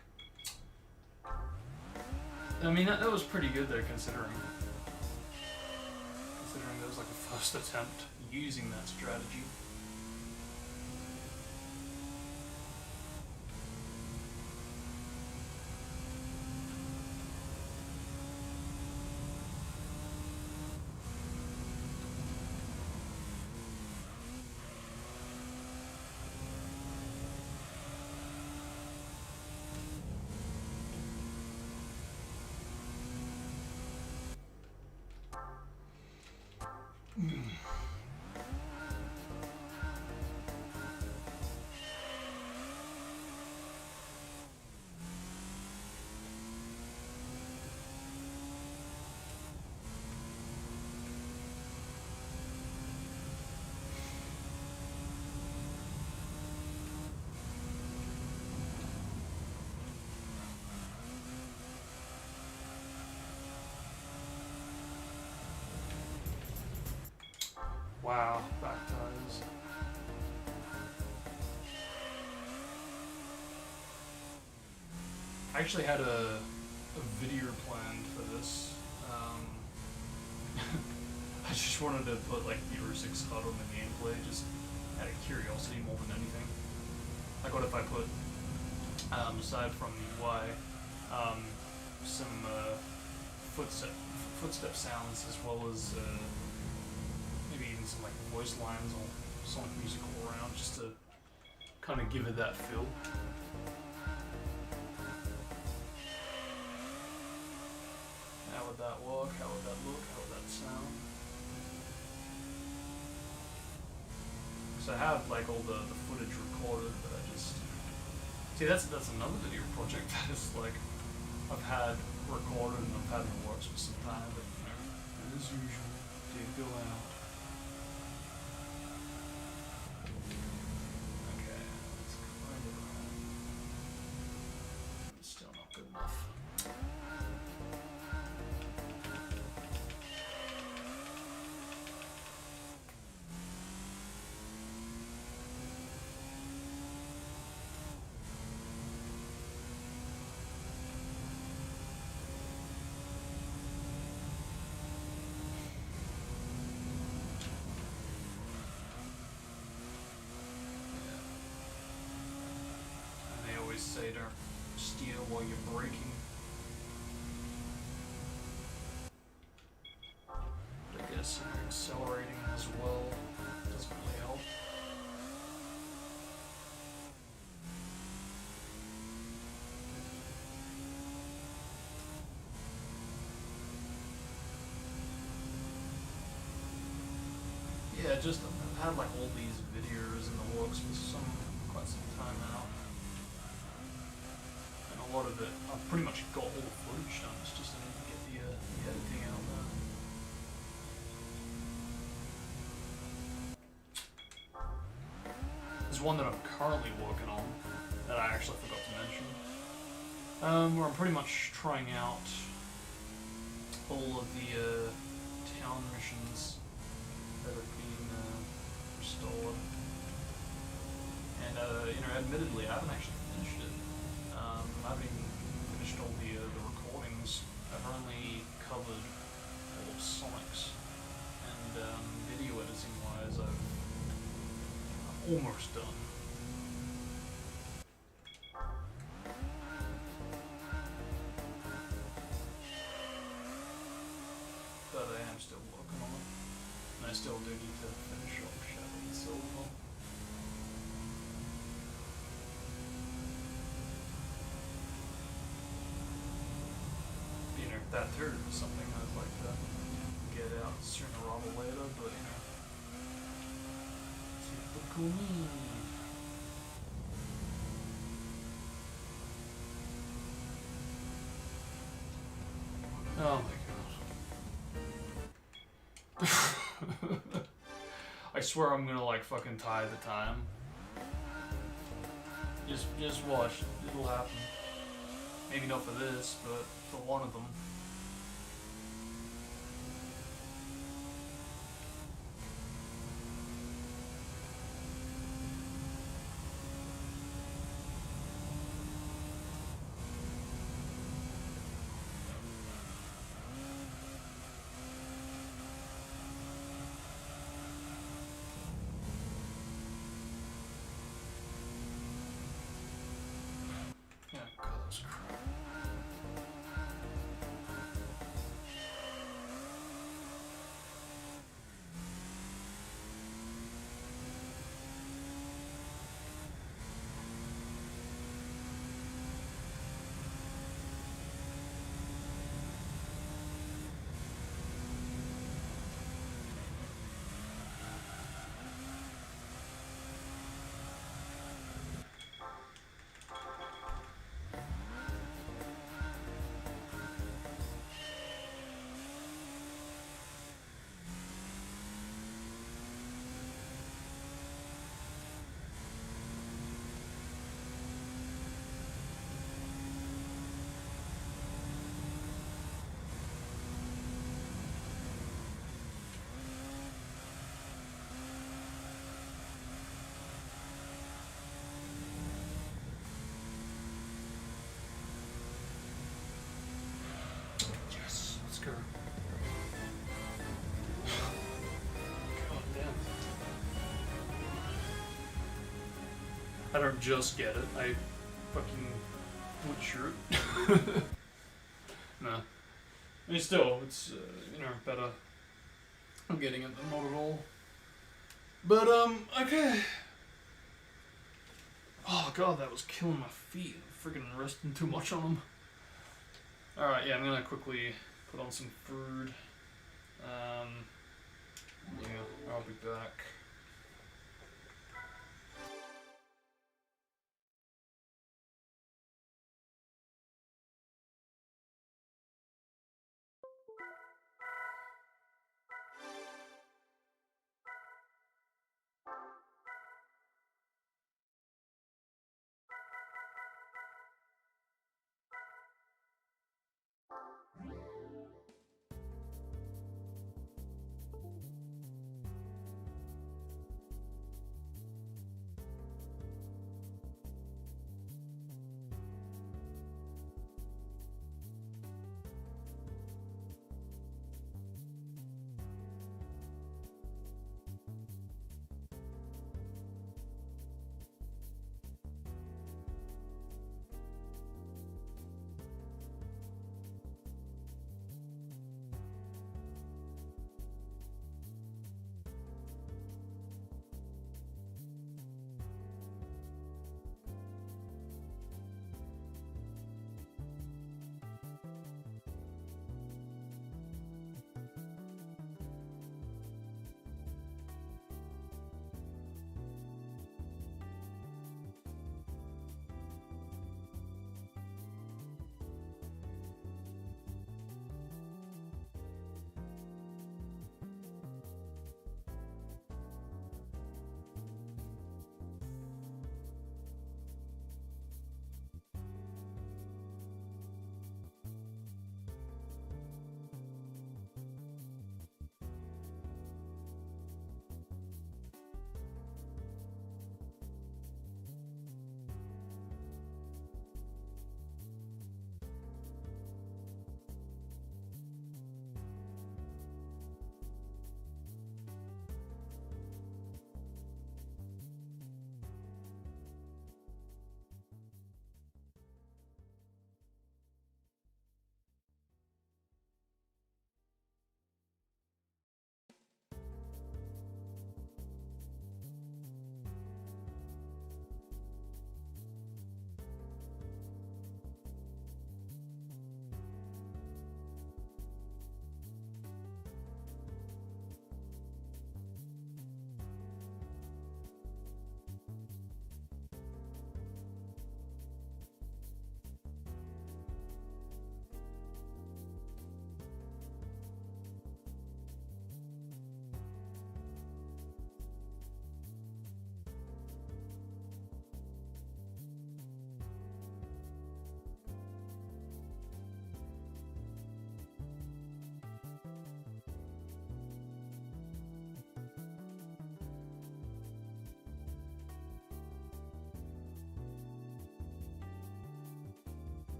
[SPEAKER 1] I mean, that was pretty good there, considering that was like a first attempt using that strategy. Wow, back tires. I actually had a video planned for this. I just wanted to put like the 6 HUD on the gameplay, just out of curiosity more than anything. Like, what if I put, aside from the UI, some footstep sounds, as well as maybe even some like voice lines or sonic music all around, just to kind of give it that feel. How would that work? How would that look? How would that sound? Because I have like all the footage recorded, but I just see that's another video project that is like I've had recorded and I've had in the works for some time, but as usual, did go out. Still not good enough. while you're braking. I guess accelerating as well doesn't really help. Yeah, just I've had like all these videos in the works for quite some time now. And a lot of it, I've pretty much got all the footage done, it's just I need to get the editing out there. There's one that I'm currently working on that I actually forgot to mention. Where I'm pretty much trying out all of the town missions that have been restored. And admittedly, I haven't actually finished it. I haven't even finished all the recordings. I've only covered all of Sonic's, and video editing wise, I'm almost done. But I am still working on it, and I still do need to finish off Shadow and Silver. That too is something I'd like to get out sooner rather than later, but typical me. Oh my god. I swear I'm gonna like fucking tie the time. Just watch, it'll happen. Maybe not for this, but for one of them. Yeah, God, that's crap. Let's go. God damn. I don't just get it, I fucking would shoot. No. I mean, still, it's, better. I'm getting it than not at all. But, okay. Oh god, that was killing my feet. I'm freaking resting too much on them. Alright, yeah, I'm gonna quickly put on some food. Yeah, I'll be back.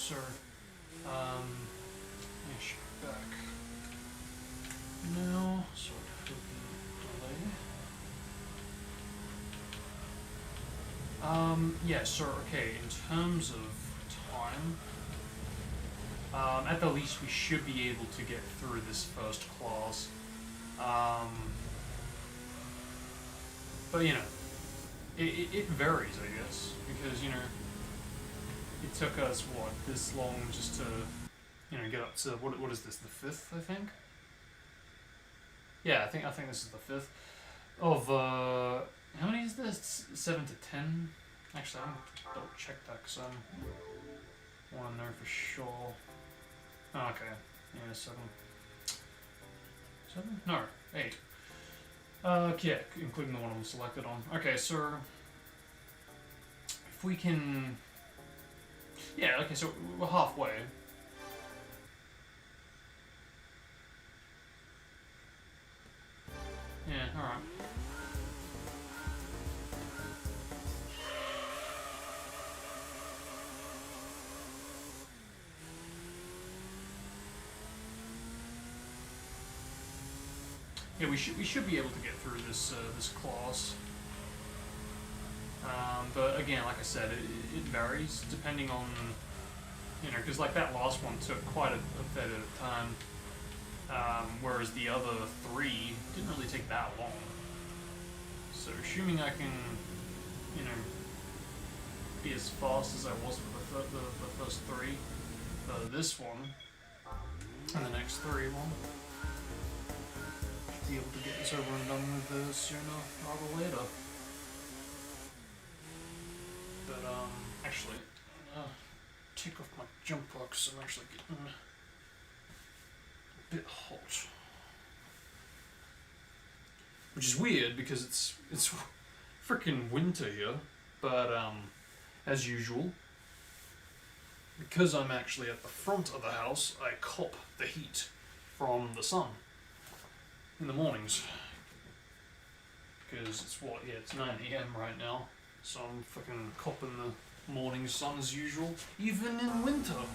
[SPEAKER 1] sir. Ish back. Now, so it could be delay. Yeah, sir, okay, in terms of time, at the least we should be able to get through this first class. But, you know, it varies, I guess, because, you know, it took us, what, this long just to, you know, get up to, what is this, the 5th, I think? Yeah, I think this is the 5th of, how many is this? 7 to 10? Actually, I'm gonna double check that, because I want to know for sure. Oh, okay, yeah, 7. 7? No, 8. Yeah, including the one I'm selected on. Okay, so if we can, yeah, okay, so we're halfway. Yeah, alright. Yeah, we should be able to get through this this class. But again, like I said, it varies depending on, you know, because like that last one took quite a fair bit of time, whereas the other 3 didn't really take that long. So assuming I can, you know, be as fast as I was for the first 3, this one and the next 3 will be able to get this over and done with sooner rather later. But actually, take off my jumper because I'm actually getting a bit hot, which is weird because it's freaking winter here. But as usual, because I'm actually at the front of the house, I cop the heat from the sun in the mornings, because it's what, yeah, it's 9 AM right now, so I'm fucking copping the morning sun as usual, even in winter.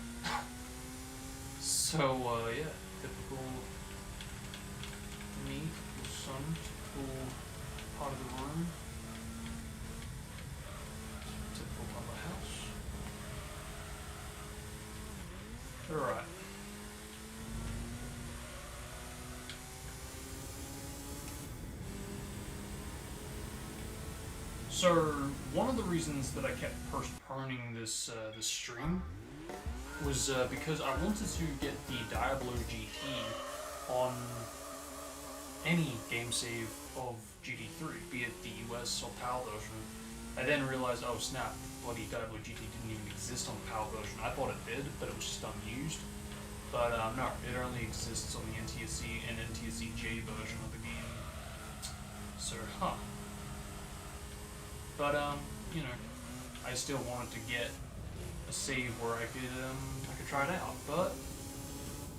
[SPEAKER 1] So yeah, typical me, typical sun, typical part of the room, typical part of the house. Alright. So one of the reasons that I kept postponing this this stream was because I wanted to get the Diablo GT on any game save of GT3, be it the US or PAL version. I then realized, oh snap, bloody Diablo GT didn't even exist on the PAL version. I thought it did, but it was just unused. But no, it only exists on the NTSC and NTSC-J version of the game. So, But, you know, I still wanted to get a save where I could try it out, but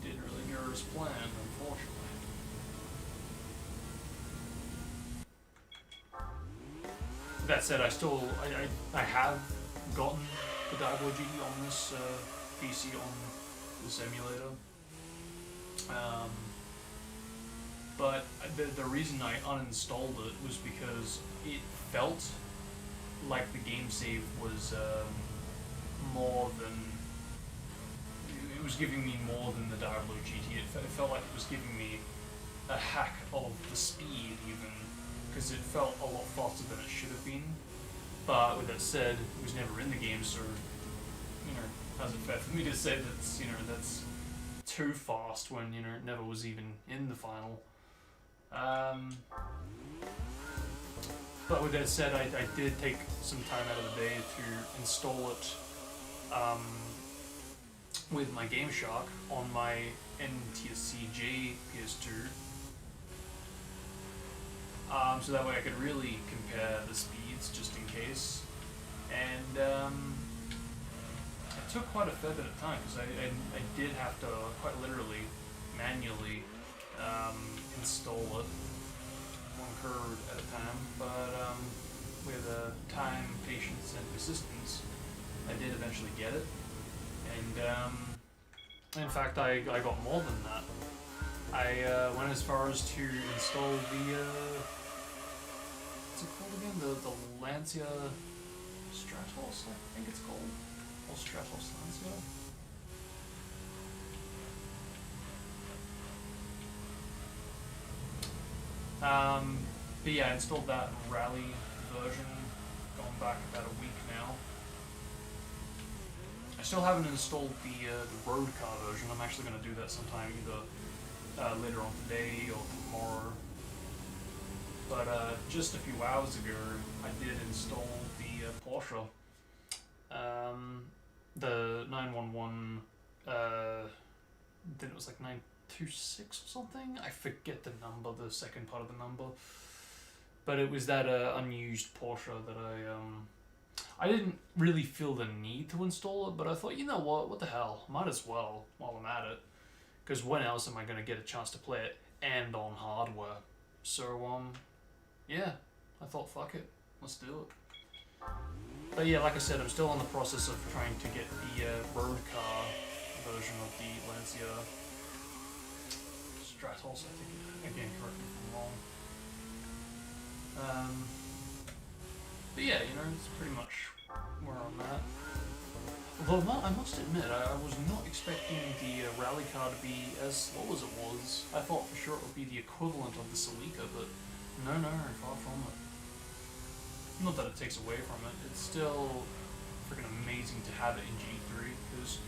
[SPEAKER 1] didn't really go as planned, unfortunately. That said, I have gotten the Diablo GT on this PC on this emulator. But the reason I uninstalled it was because it felt like the game save was more than, it was giving me more than the Diablo GT. It felt like it was giving me a hack of the speed even, because it felt a lot faster than it should have been. But with that said, it was never in the game, so, you know, how's it fair for me to say that's, you know, that's too fast when, you know, it never was even in the final. But with that said, I did take some time out of the day to install it with my GameShark on my NTSC-J PS2. So that way I could really compare the speeds just in case. And it took quite a fair bit of time because I did have to quite literally manually install it one curve at a time, but with time, patience, and persistence, I did eventually get it, And in fact, I got more than that. I went as far as to install the what's it called again? The Lancia Stratos, I think it's called, or Stratos Lancia. But yeah, I installed that rally version, going back about a week now. I still haven't installed the road car version. I'm actually going to do that sometime, either later on today or tomorrow. But just a few hours ago, I did install the Porsche, the 911. Then it was like 926 or something. I forget the number, the second part of the number. But it was that unused Porsche that I didn't really feel the need to install it, but I thought, you know what the hell, might as well while I'm at it, because when else am I going to get a chance to play it and on hardware? So yeah, I thought, fuck it, let's do it. But yeah, like I said, I'm still in the process of trying to get the road car version of the Lancia Stratos, I think. Again, correct me if I'm wrong. But yeah, it's pretty much where I'm at. Although I must admit, I was not expecting the rally car to be as slow as it was. I thought for sure it would be the equivalent of the Celica, but no, far from it. Not that it takes away from it, it's still freaking amazing to have it in GT3, because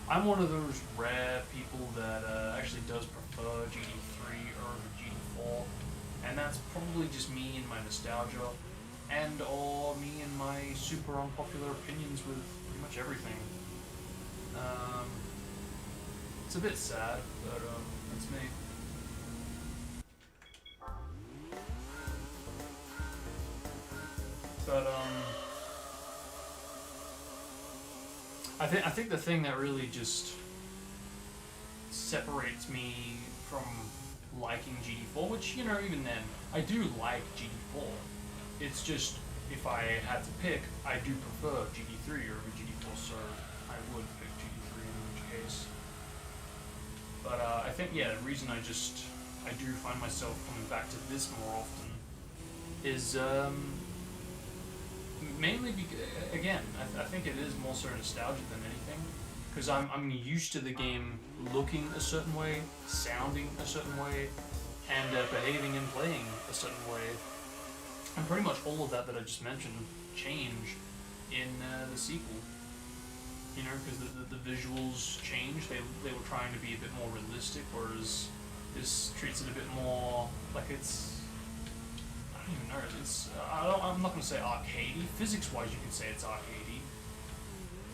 [SPEAKER 1] I'm one of those rare people that actually does prefer GT3 over GT4, and that's probably just me and my nostalgia, and or me and my super unpopular opinions with pretty much everything. It's a bit sad, but that's me. But I think the thing that really just separates me from liking GT4, which even then I do like GT4. It's just if I had to pick, I do prefer GT3 over GT4, so I would pick GT3 in which case. But I think the reason I do find myself coming back to this more often is mainly because, again, I think it is more so nostalgia than anything, because I'm used to the game looking a certain way, sounding a certain way, and behaving and playing a certain way. And pretty much all of that I just mentioned changed in the sequel. Because the visuals changed. They were trying to be a bit more realistic, whereas this treats it a bit more like it's. I don't even know. It's. I'm not going to say arcadey. Physics-wise, you could say it's arcadey.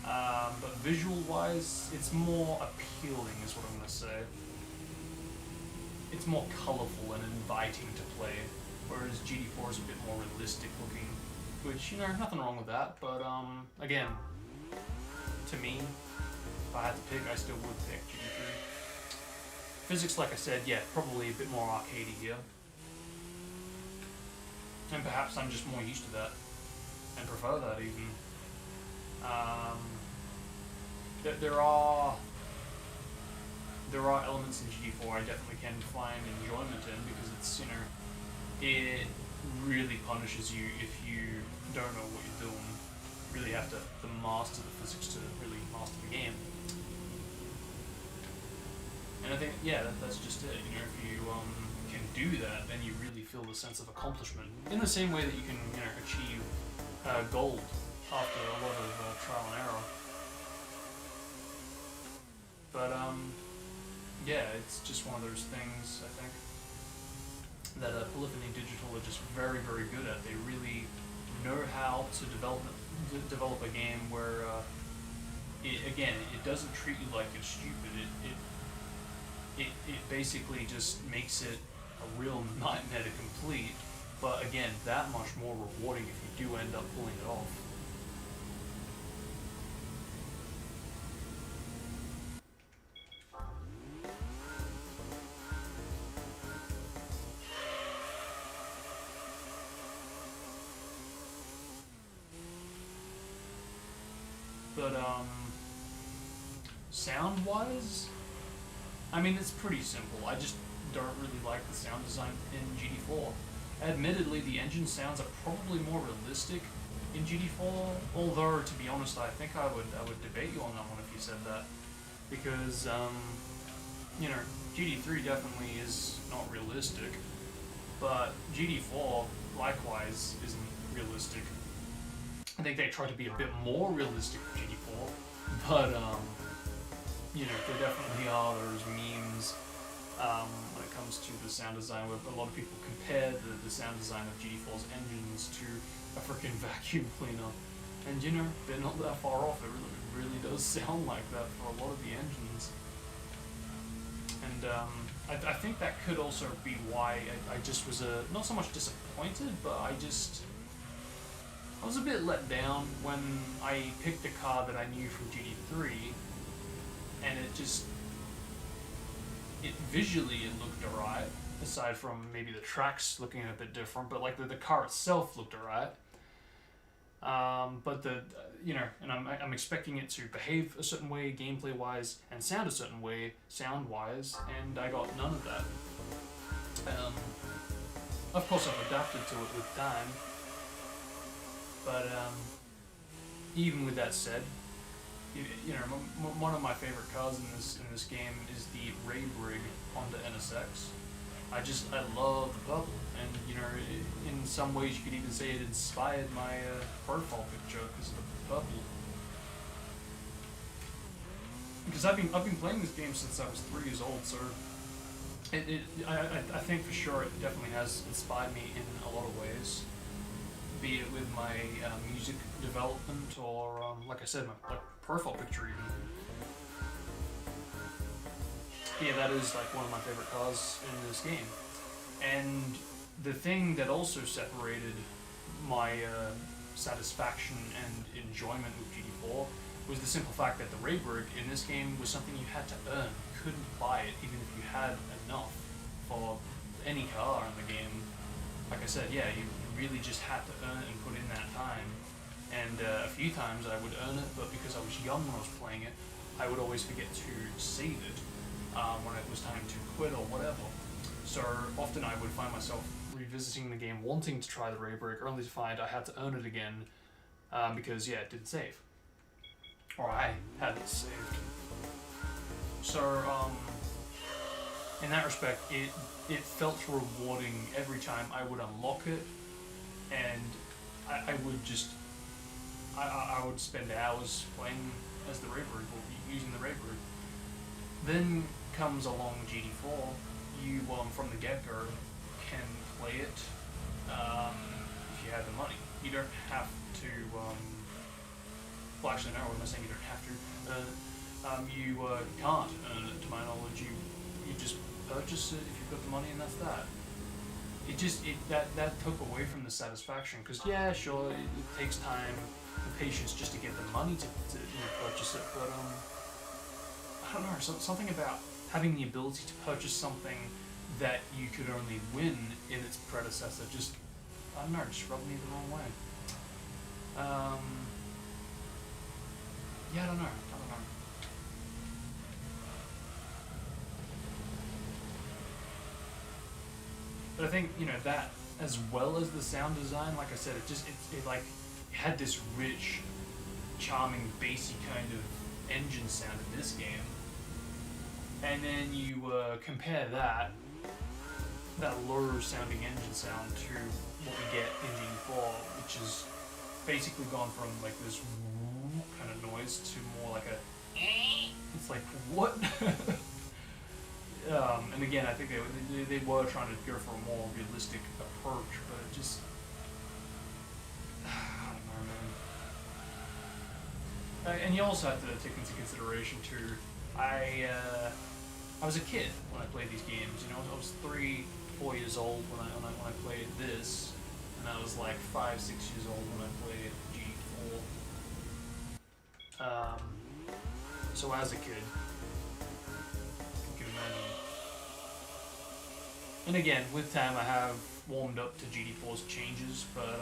[SPEAKER 1] But visual-wise, it's more appealing, is what I'm going to say. It's more colorful and inviting to play, whereas GT4 is a bit more realistic looking, which, nothing wrong with that, but again, to me, if I had to pick, I still would pick GT3. Physics, like I said, probably a bit more arcadey here. And perhaps I'm just more used to that, and prefer that even. There are elements in GT4 I definitely can find enjoyment in, because it's, it really punishes you if you don't know what you're doing. You really have to master the physics to really master the game. And I think, that's just it. If you can do that, then you really feel the sense of accomplishment. In the same way that you can, achieve gold after a lot of trial and error. But it's just one of those things, I think, that Polyphony Digital are just very, very good at. They really know how to develop a game where, it doesn't treat you like it's stupid. It basically just makes it a real nightmare to complete, but again, that much more rewarding if you do end up pulling it off. But sound-wise, I mean, it's pretty simple. I just don't really like the sound design in GT4. Admittedly, the engine sounds are probably more realistic in GT4, although, to be honest, I think I would debate you on that one if you said that. Because, you know, GT3 definitely is not realistic, but GT4, likewise, isn't realistic. I think they try to be a bit more realistic with GT4, but, you know, there definitely are those memes when it comes to the sound design, where a lot of people compare the sound design of GT4's engines to a freaking vacuum cleaner. And, you know, they're not that far off. It really does sound like that for a lot of the engines. And I think that could also be why I just was not so much disappointed, but I was a bit let down when I picked a car that I knew from GT3, and visually it looked alright, aside from maybe the tracks looking a bit different, but like the car itself looked alright. But you know, and I'm expecting it to behave a certain way, gameplay wise, and sound a certain way, sound wise, and I got none of that. Of course, I've adapted to it with time, but even with that said, you know, one of my favorite cars in this game is the Raid Rig Honda NSX. I love the purple, and you know, in some ways you could even say it inspired my profile picture because of the purple. Because I've been playing this game since I was 3 years old, so I think for sure it definitely has inspired me in a lot of ways, be it with my music development or like I said, my profile picture even. Yeah, that is like one of my favorite cars in this game. And the thing that also separated my satisfaction and enjoyment with GT4 was the simple fact that the Raid Rig in this game was something you had to earn. You couldn't buy it even if you had enough for any car in the game. Like I said, yeah, you really just had to earn it and put in that time. And a few times I would earn it, but because I was young when I was playing it, I would always forget to save it when it was time to quit or whatever. So often I would find myself revisiting the game, wanting to try the Raid Rig, only to find I had to earn it again because, yeah, it didn't save. Or I hadn't saved. So, in that respect, it felt rewarding every time I would unlock it, and I would just, I would spend hours playing as the Raid Rig, or using the Raid Rig. Then comes along GT4, you, from the get-go, can play it if you have the money. You don't have to, well actually no, I'm not saying you don't have to, you can't earn it to my knowledge, you just purchase it if you've got the money and that's that. That took away from the satisfaction, because yeah, sure, it takes time and patience just to get the money to purchase it, but I don't know, something about having the ability to purchase something that you could only win in its predecessor just, I don't know, just rubbed me the wrong way. Yeah, I don't know. But I think, you know, that as well as the sound design, like I said, it had this rich, charming, bassy kind of engine sound in this game. And then you compare that low sounding engine sound to what we get in GT4, which is basically gone from like this kind of noise to more like a, it's like, what? And again, I think they were trying to go for a more realistic approach, but it just, I don't know, man. And you also have to take into consideration too, I was a kid when I played these games. You know, I was 3-4 years old when I played this, and I was like 5-6 years old when I played GT4. So as a kid, you can imagine. And again, with time, I have warmed up to GT4's changes, but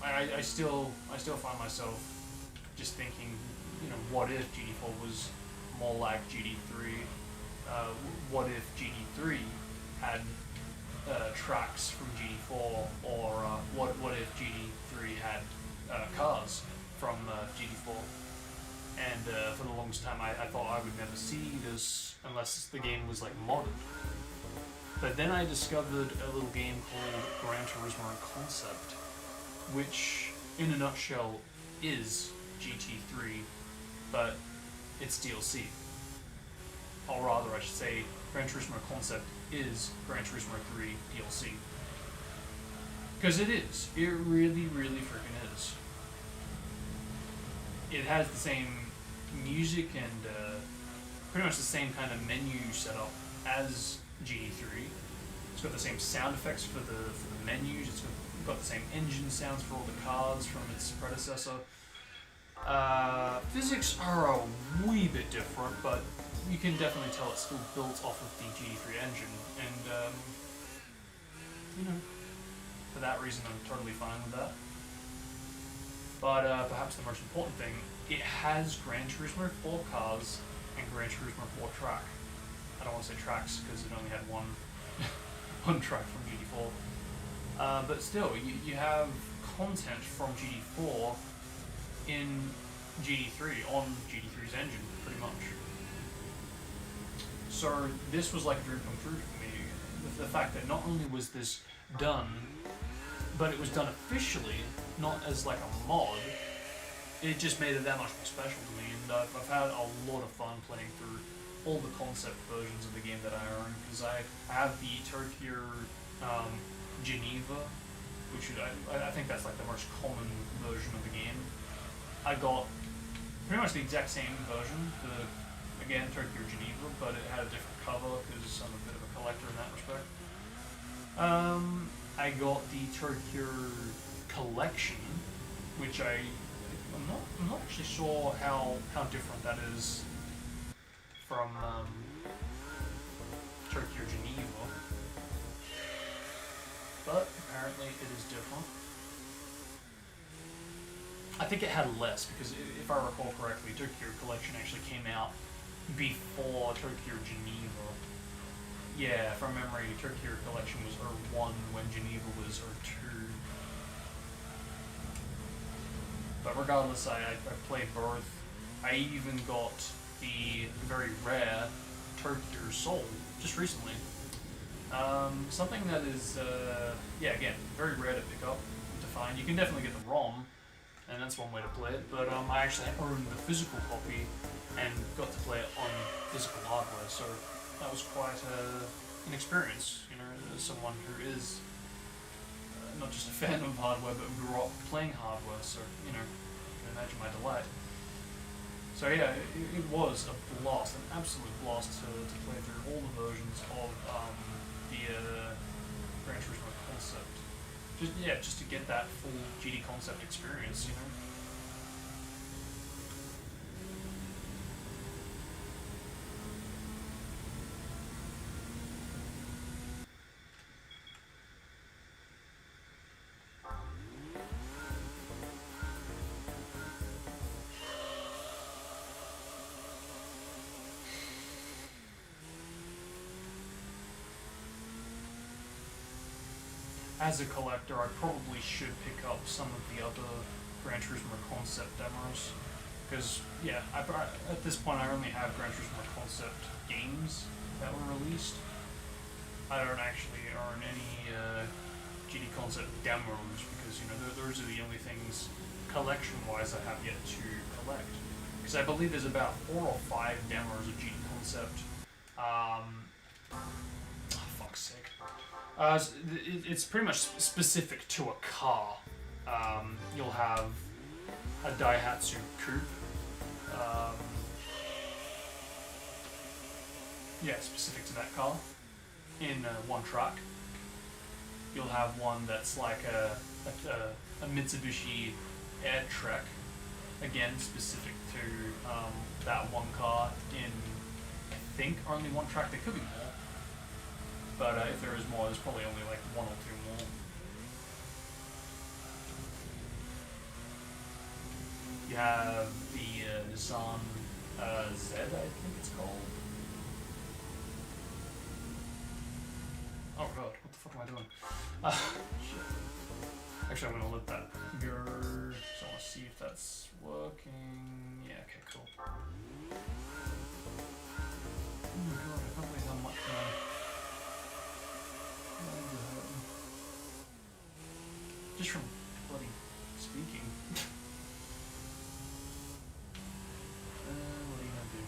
[SPEAKER 1] I still find myself just thinking, you know, what if GT4 was more like GT3. What if GT3 had tracks from GT4, or what if GT3 had cars from GT4? And for the longest time, I thought I would never see this unless the game was like modded. But then I discovered a little game called Gran Turismo Concept, which, in a nutshell, is GT3, but it's DLC. Or rather, I should say, Gran Turismo Concept is Gran Turismo 3 DLC. Because it is. It really, really freaking is. It has the same music and pretty much the same kind of menu setup as GT3. It's got the same sound effects for the menus. It's got the same engine sounds for all the cars from its predecessor. Physics are a wee bit different, but you can definitely tell it's still built off of the GT3 engine, and you know, for that reason I'm totally fine with that. But perhaps the most important thing, it has Gran Turismo 4 cars and Gran Turismo 4 track. I don't want to say tracks because it only had one one track from GT4. But still, you have content from GT4 in GT3 on GT3's engine, pretty much. So this was like a dream come true for me. The fact that not only was this done, but it was done officially, not as like a mod, it just made it that much more special to me. And I've had a lot of fun playing through all the concept versions of the game that I own, because I have the Tokyo Geneva, which I think that's like the most common version of the game. I got pretty much the exact same version, again, Tokyo Geneva, but it had a different cover because I'm a bit of a collector in that respect. I got the Tokyo Collection, which I'm not actually sure how different that is from Tokyo Geneva, but apparently it is different. I think it had less, because if I recall correctly, Tokyo Collection actually came out before Tokyo Geneva. Yeah, from memory, Tokyo Collection was R1 when Geneva was R2. But regardless, I played both. I even got the very rare Tokyo Soul just recently. Something that is, yeah, again, very rare to pick up, to find. You can definitely get the ROM, and that's one way to play it, but I actually owned the physical copy and got to play it on physical hardware, so that was quite an experience, you know, as someone who is not just a fan of hardware, but grew up playing hardware, so, you know, you can imagine my delight. So yeah, it was a blast, an absolute blast to play through all the versions of the Gran Turismo Concept. Just to get that full GT Concept experience, you know. As a collector, I probably should pick up some of the other Gran Turismo Concept demos, because, yeah, at this point I only have Gran Turismo Concept games that were released. I don't actually own any GT Concept demos, because, you know, those are the only things, collection-wise, I have yet to collect. Because I believe there's about 4 or 5 demos of GT Concept. Oh, fuck's sake. It's pretty much specific to a car. You'll have a Daihatsu Coupe. Yeah, specific to that car in one track. You'll have one that's like a Mitsubishi Air Trek, again specific to that one car in, I think, only one track. There could be more. But if there is more, there's probably only like 1 or 2 more. You have the Nissan Z, I think it's called. Oh god, what the fuck am I doing? Shit. Actually, I'm gonna let that mirror, so I wanna see if that's working. Yeah, okay, cool. Oh my god, I can't believe how much just from bloody speaking. What are you gonna do?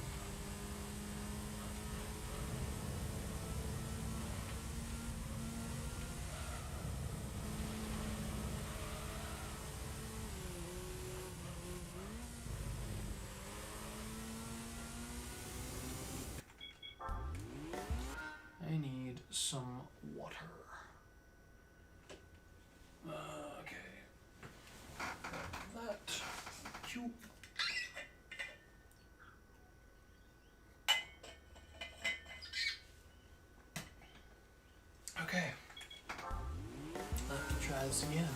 [SPEAKER 1] I need some water. Okay. That. Cute. Okay. I'll have to try this again.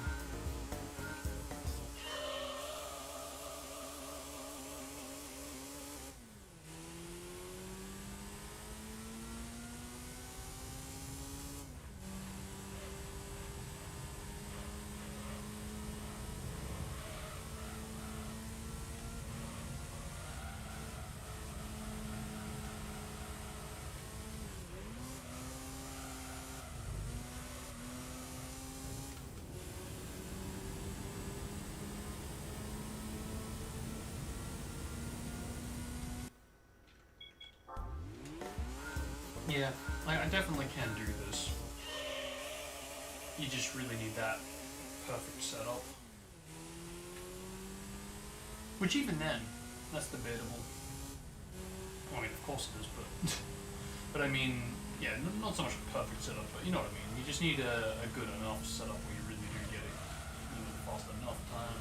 [SPEAKER 1] Yeah, I definitely can do this. You just really need that perfect setup. Which even then, that's debatable. I mean, of course it is, but but I mean, yeah, not so much a perfect setup, but you know what I mean. You just need a good enough setup where you really do get it fast enough time.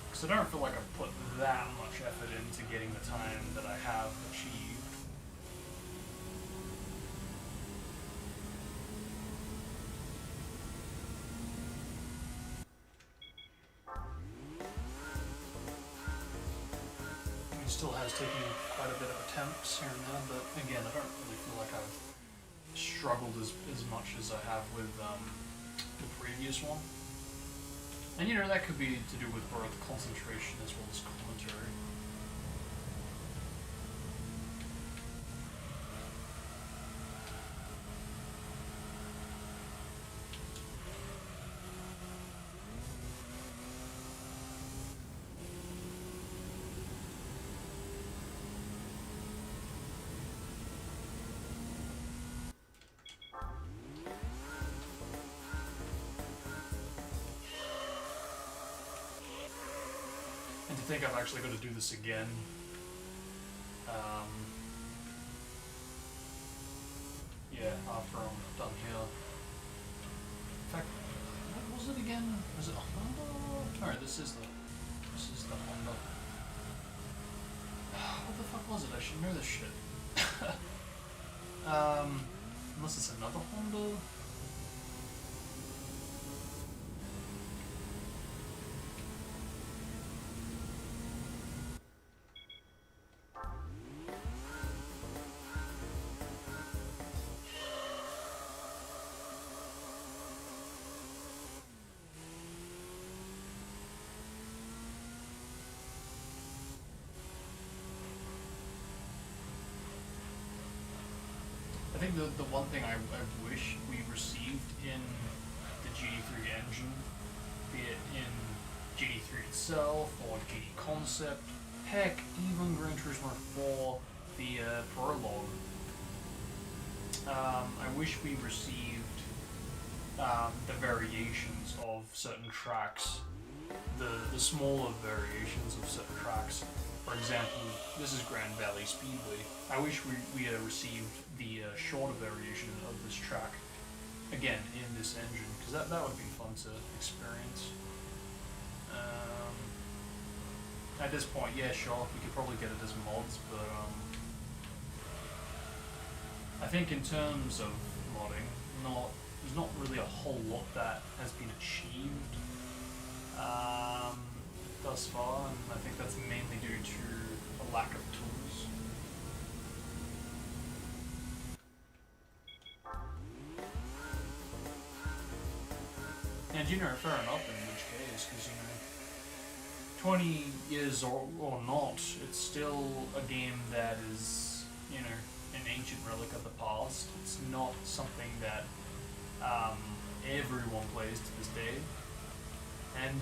[SPEAKER 1] Because I don't feel like I've put that much effort into getting the time that I have achieved. Still has taken quite a bit of attempts here and there, but again, I don't really feel like I've struggled as much as I have with the previous one. And you know, that could be to do with both concentration as well as commentary. And to think I've actually got to do this again. Yeah, after I'm done here. In fact, what was it again? Was it a Honda? Alright, this is the Honda. What the fuck was it? I should know this shit. Unless it's another Honda. I think the one thing I wish we received in the GT3 engine, be it in GT3 itself or GT Concept, heck, even Gran Turismo 4, the prologue, I wish we received the variations of certain tracks, the smaller variations of certain tracks. For example, this is Grand Valley Speedway. I wish we had received the shorter variation of this track, again, in this engine, because that would be fun to experience. At this point, yeah, sure, we could probably get it as mods, but I think in terms of modding, there's not really a whole lot that has been achieved thus far, and I think that's mainly due to lack of tools. And you know, fair enough in which case, because you know, 20 years or not, it's still a game that is, you know, an ancient relic of the past. It's not something that everyone plays to this day. And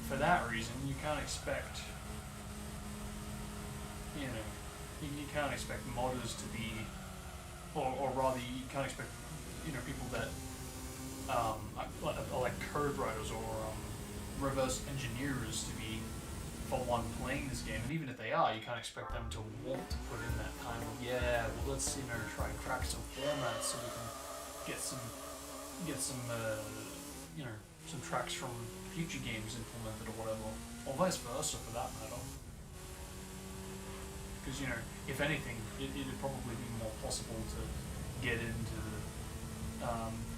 [SPEAKER 1] for that reason, you can't expect, you know, you can't expect modders to be, or rather, you can't expect, you know, people that like code writers or reverse engineers to be, for one, playing this game. And even if they are, you can't expect them to want to put in that time of, yeah, well, let's, you know, try and crack some formats so we can get some, you know, some tracks from future games implemented or whatever, or vice versa for that matter. Because, you know, if anything, it'd probably be more possible to get into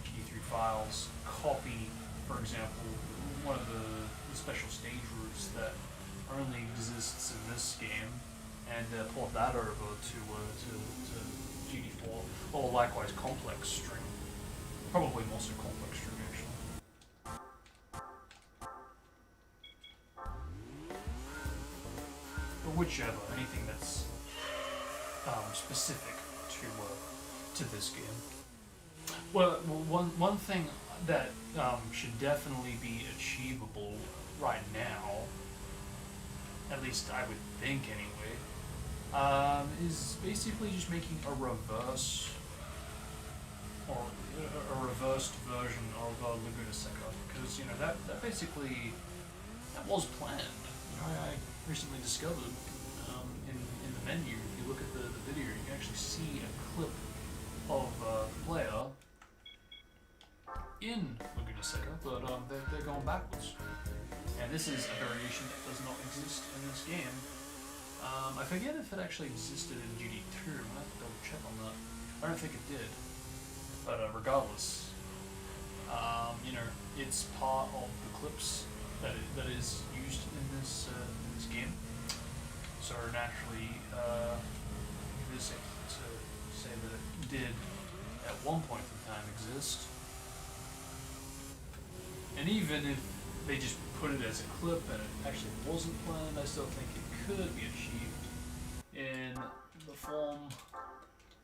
[SPEAKER 1] key3 files, copy, for example, one of the special stage routes that only exists in this game, and port that over to GD4, or likewise complex string. Probably more so complex string, actually. But whichever, anything that's specific to this game. Well, one thing that should definitely be achievable right now, at least I would think anyway, is basically just making a reverse, or a reversed version of Laguna Seca, because, you know, that basically, that was planned. You know, I recently discovered in the menu, if you look at the video, you can actually see a clip of the player in Laguna Seca, but they're going backwards. And this is a variation that does not exist in this game. I forget if it actually existed in GD2. I'm gonna have to double check on that. I don't think it did. But regardless, you know, it's part of the clips that is used in this game. So naturally, it is safe to say that it did at one point in time exist. And even if they just put it as a clip and it actually wasn't planned, I still think it could be achieved in the form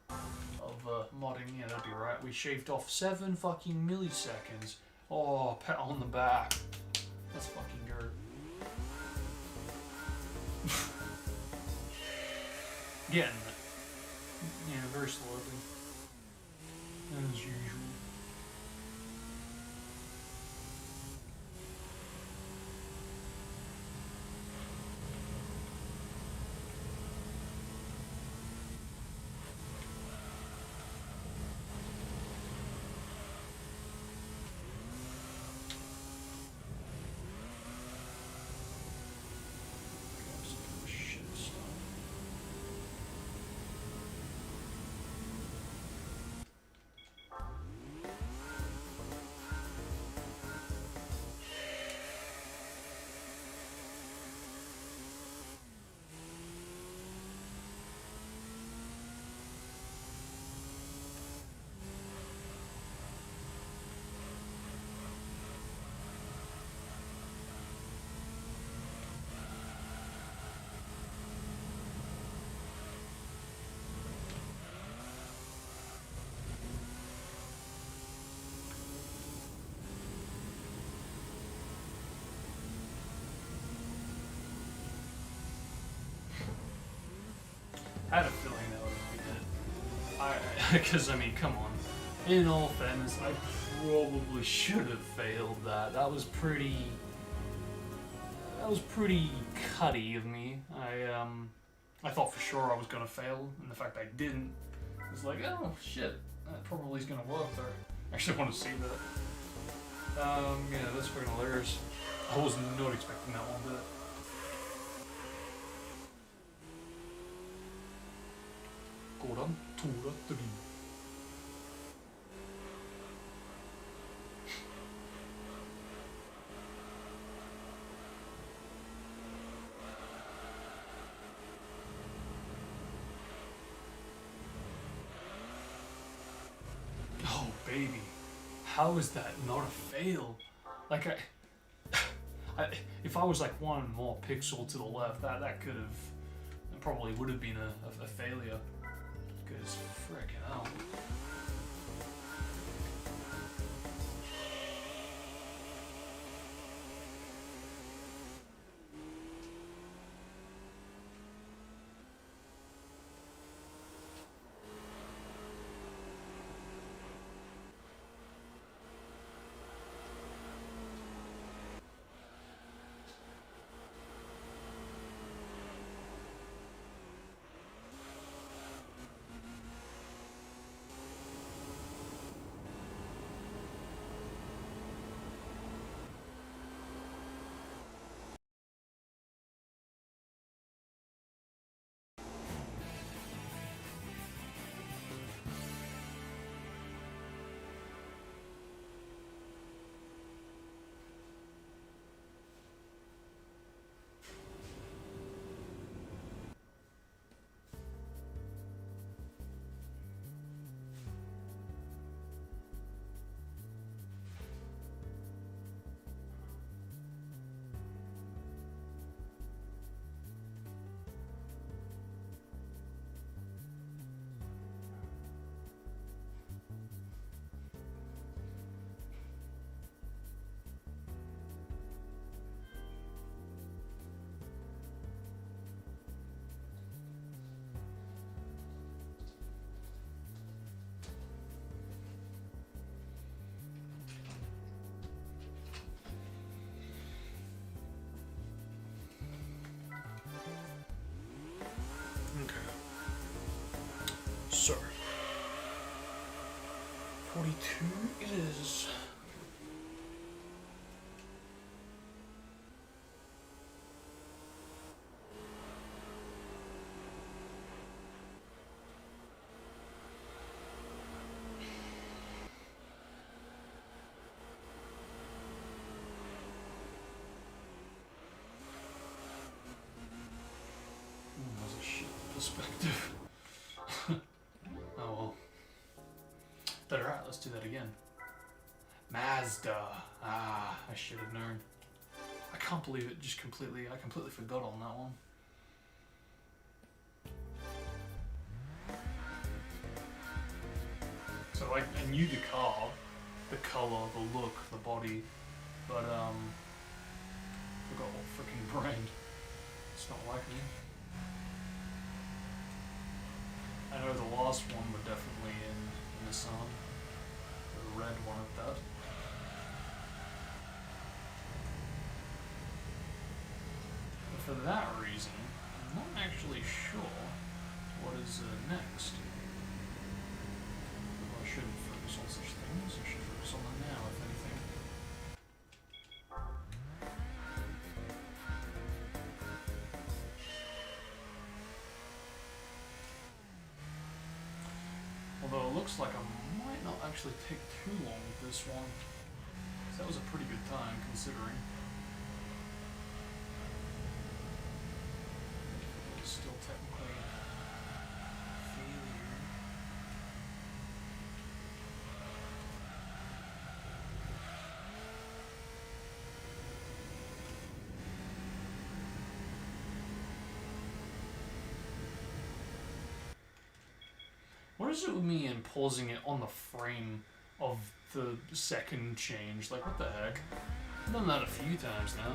[SPEAKER 1] of modding. Yeah, that'd be right. We shaved off 7 fucking milliseconds. Oh, pat on the back. That's fucking good. Getting it. Yeah, very slowly. As usual. I had a feeling that would have been it. Because, I mean, come on. In all fairness, I probably should have failed that. That was pretty cutty of me. I thought for sure I was gonna fail, and the fact I didn't was like, oh shit, that probably is gonna work there. I actually want to see that. Yeah, that's fucking hilarious. I was not expecting that one bit. Gran, Turismo. baby. How is that not a fail? Like if I was like one more pixel to the left, that could have, that probably would have been a failure. Because frickin' hell. So, 42 it is. That's a shit perspective. Oh well. Alright, let's do that again. Mazda. Ah, I should have known. I can't believe it just completely, I completely forgot on that one. So like, I knew the car, the colour, the look, the body, but forgot what freaking brand. It's not like me. I know the last one were definitely in Nissan. The red one at that. But for that reason, I'm not actually sure what is next. Well, I shouldn't focus on such things. I should focus on them now, if anything. Although it looks like I might not actually take too long with this one. So that was a pretty good time, considering. It's still technically a failure. What is it with me and pausing it on the frame of the second change? Like, what the heck? I've done that a few times now.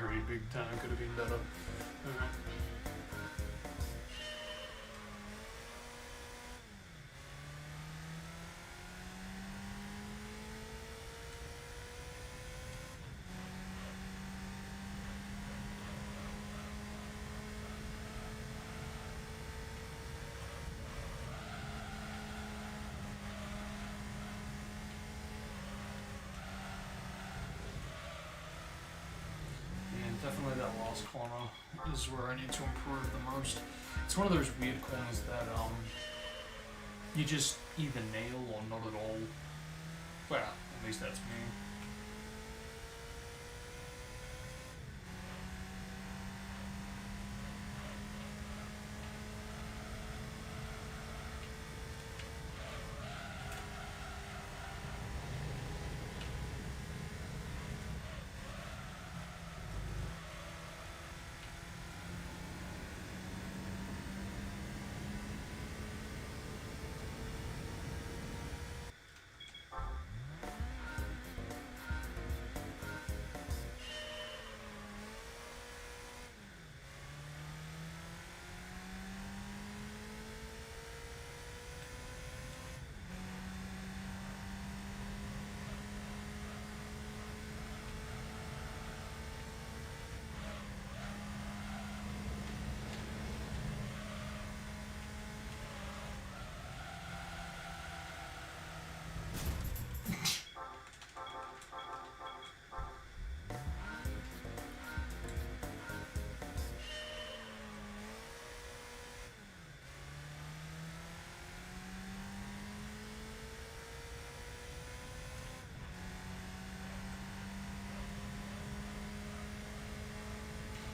[SPEAKER 1] Very big time, could have been better. Alright. last corner is where I need to improve the most. It's one of those weird corners that you just either nail or not at all. Well, at least that's me.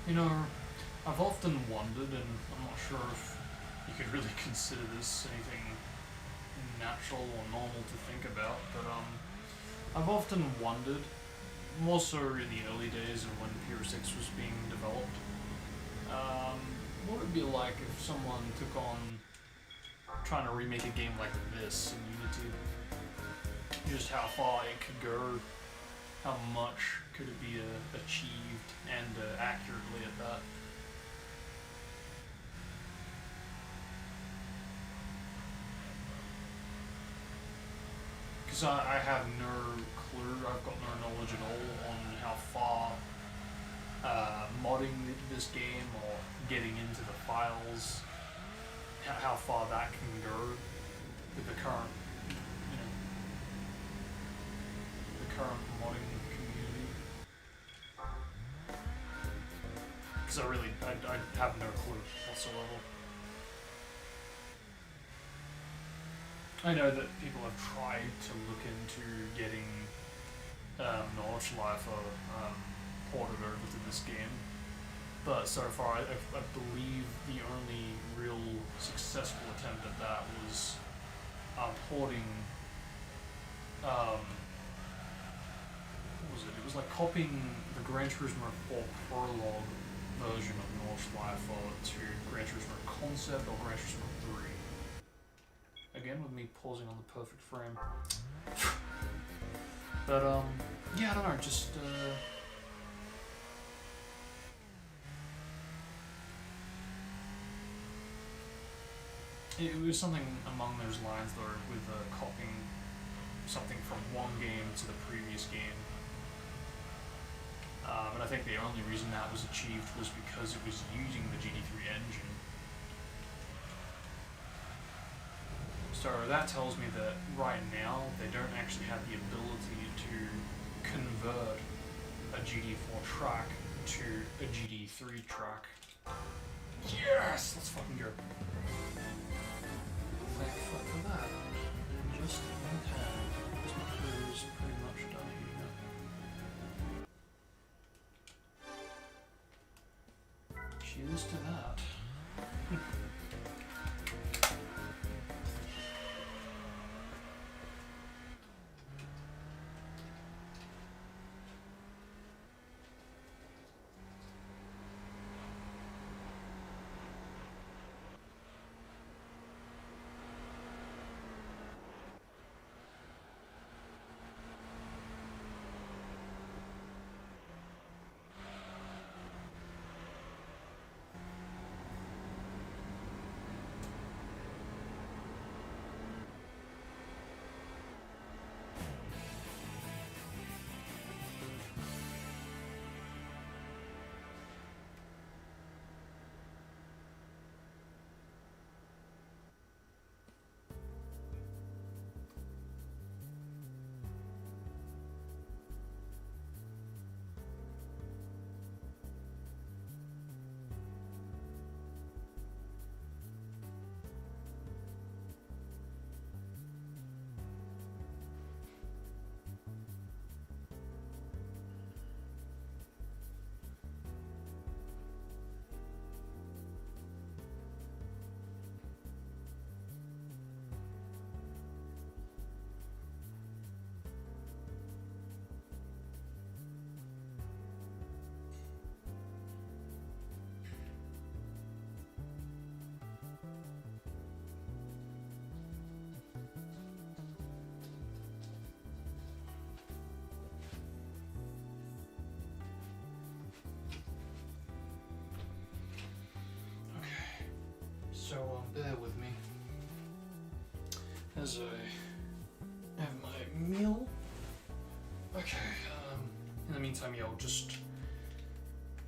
[SPEAKER 1] You know, I've often wondered, and I'm not sure if you could really consider this anything natural or normal to think about, but I've often wondered, more so in the early days of when Pure 6 was being developed, what would it be like if someone took on trying to remake a game like this in Unity? Just how far it could go, how much could it be achieved, and accurately at that. Because I have no clue, I've got no knowledge at all on how far modding this game or getting into the files, how far that can go with the current, you know, the current modding community. Because I have no clue whatsoever. I know that people have tried to look into getting Knowledge Life ported over to this game, but so far I believe the only real successful attempt at that was porting, what was it? It was like copying the Gran Turismo 4 Prologue version of Knowledge Life to Gran Turismo Concept or Gran Turismo 3. Again, with me pausing on the perfect frame. But, yeah, I don't know, just, it was something among those lines, though, with copying something from one game to the previous game. And I think the only reason that was achieved was because it was using the GT3 engine. So that tells me that right now they don't actually have the ability to convert a GT4 track to a GT3 track. Yes! Let's fucking go. Thank fuck for that. Just in time. This much is pretty much done here. Cheers to that. as I have my meal. Okay, in the meantime, yeah,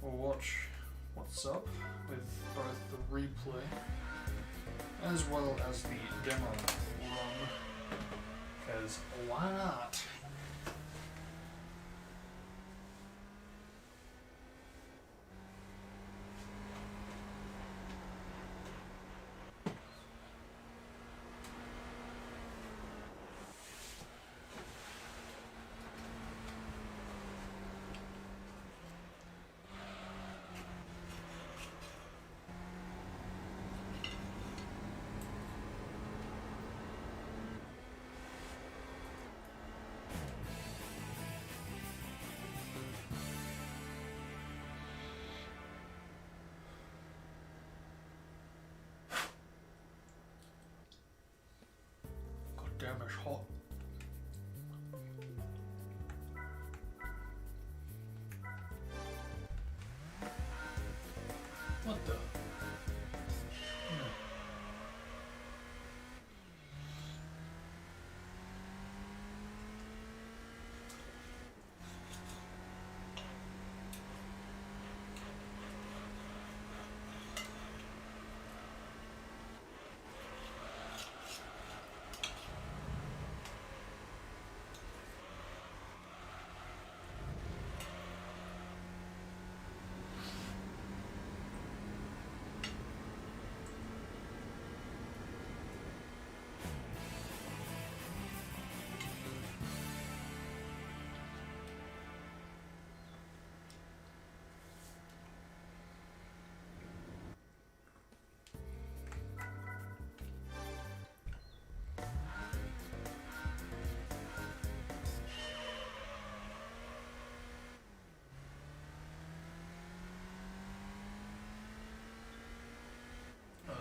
[SPEAKER 1] we'll watch what's up with both the replay as well as the demo run, because why not? Damn, it's hot. What the?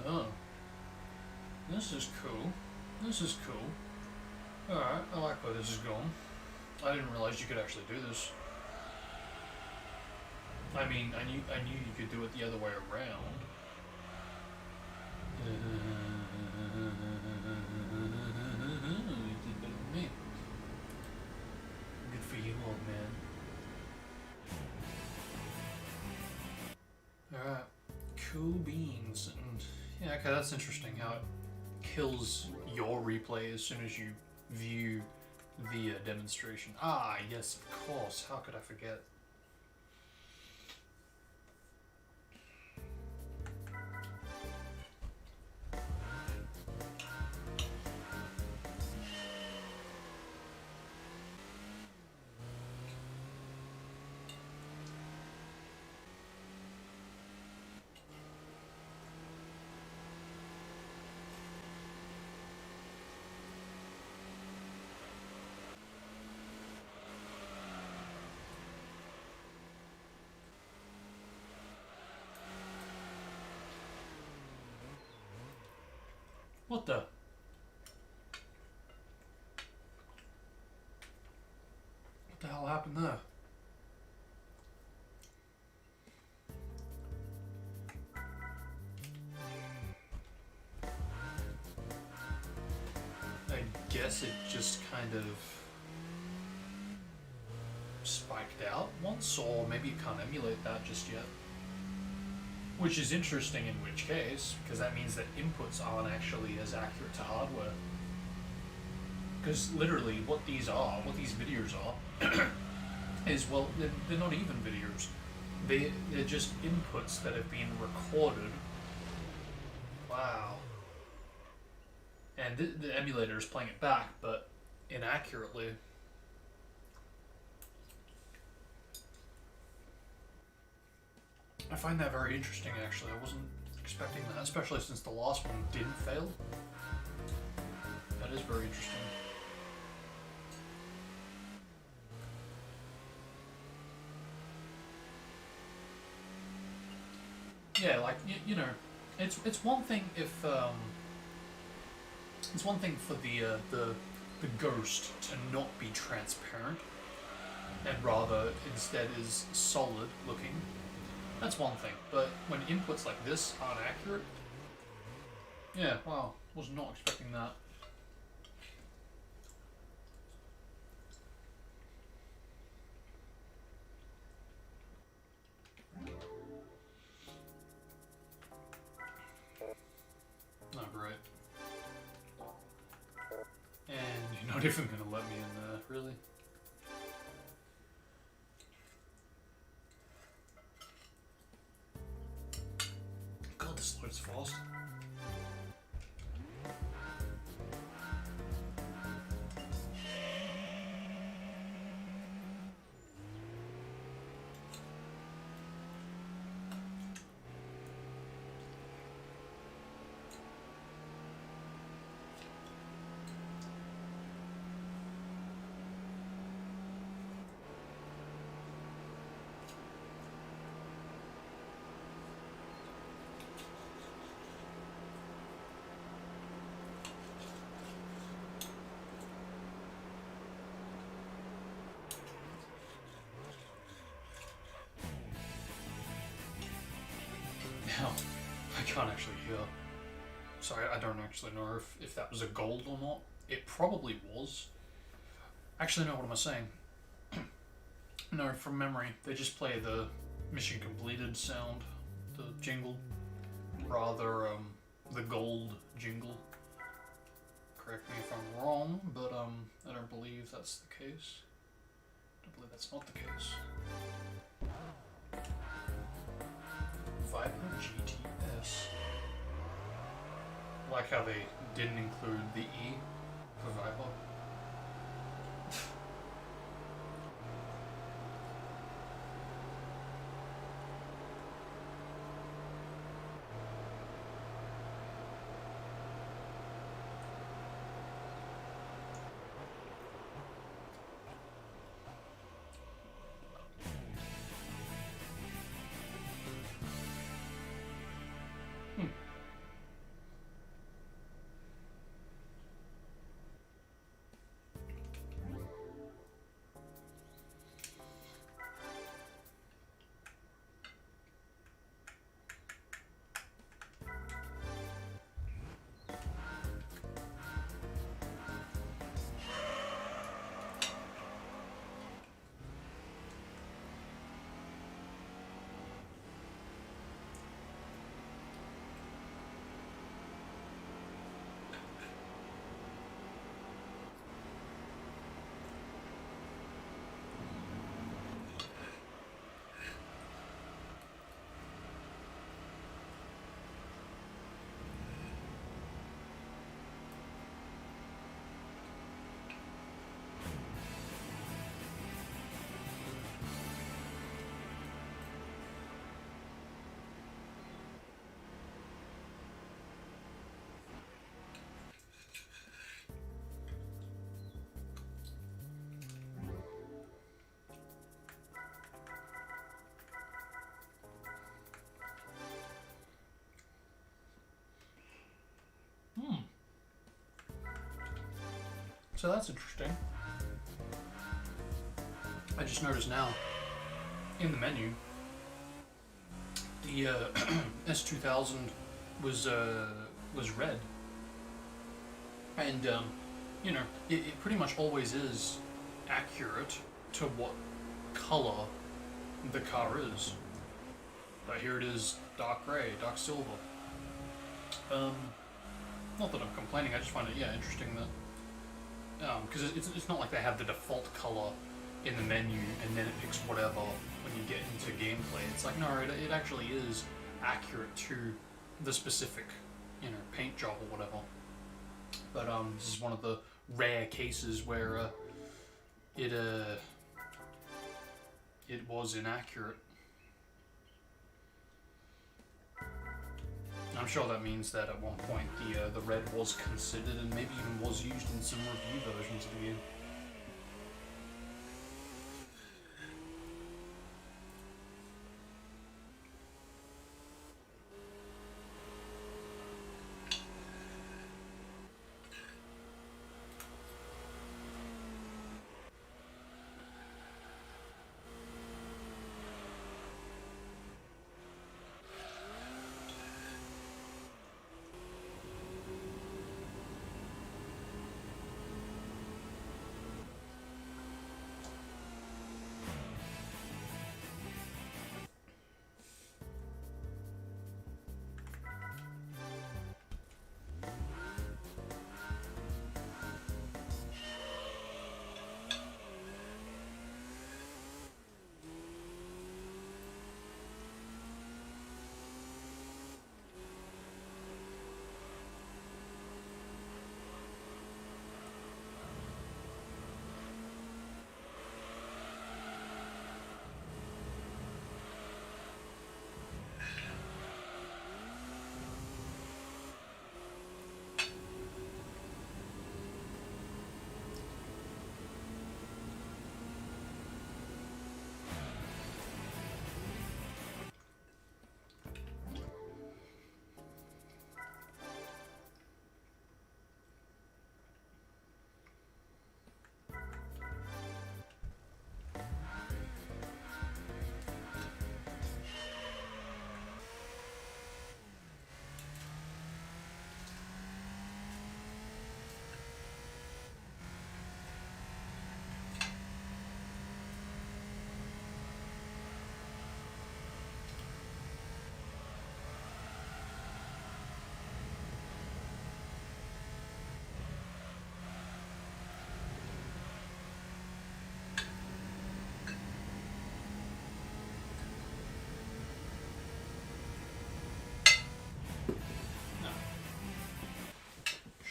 [SPEAKER 1] Oh, this is cool. This is cool. Alright, I like where this is going. I didn't realize you could actually do this. I mean, I knew you could do it the other way around. You did better than me. Good for you, old man. Alright, cool beans. And yeah, okay, that's interesting how it kills your replay as soon as you view the demonstration. Ah, yes, of course. How could I forget? What the? What the hell happened there? I guess it just kind of spiked out once, or maybe you can't emulate that just yet. Which is interesting in which case, because that means that inputs aren't actually as accurate to hardware. Because literally what these videos are, is, well, they're not even videos. They're just inputs that have been recorded. Wow. And the emulator is playing it back, but inaccurately. I find that very interesting, actually. I wasn't expecting that, especially since the last one didn't fail. That is very interesting. Yeah, like, you know, it's one thing if it's one thing for the ghost to not be transparent and rather instead is solid looking. That's one thing, but when inputs like this aren't accurate, yeah, wow, was not expecting that. not even gonna let me in there, really. God, this loads fast. Now, I can't actually hear. Sorry, I don't actually know if that was a gold or not. It probably was. Actually, no, what am I saying? No, from memory, they just play the mission completed sound, the jingle, rather the gold jingle. Correct me if I'm wrong, but I don't believe that's the case. I believe that's not the case. Viper GTS. I like how they didn't include the E for Viper. So that's interesting. I just noticed now, in the menu, the S2000 was red, and you know, it pretty much always is accurate to what color the car is. But here it is, dark grey, dark silver. Not that I'm complaining. I just find it interesting that. Because it's not like they have the default color in the menu and then it picks whatever when you get into gameplay. It's like, no, it actually is accurate to the specific, paint job or whatever. But this is one of the rare cases where it was inaccurate. I'm sure that means that at one point the red was considered and maybe even was used in some review versions of the game.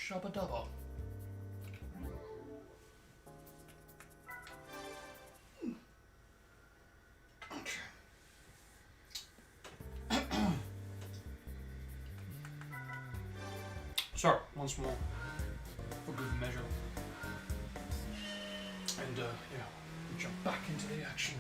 [SPEAKER 1] Shabba dubba. So, once more, for good measure. And, yeah, we jump back into the action.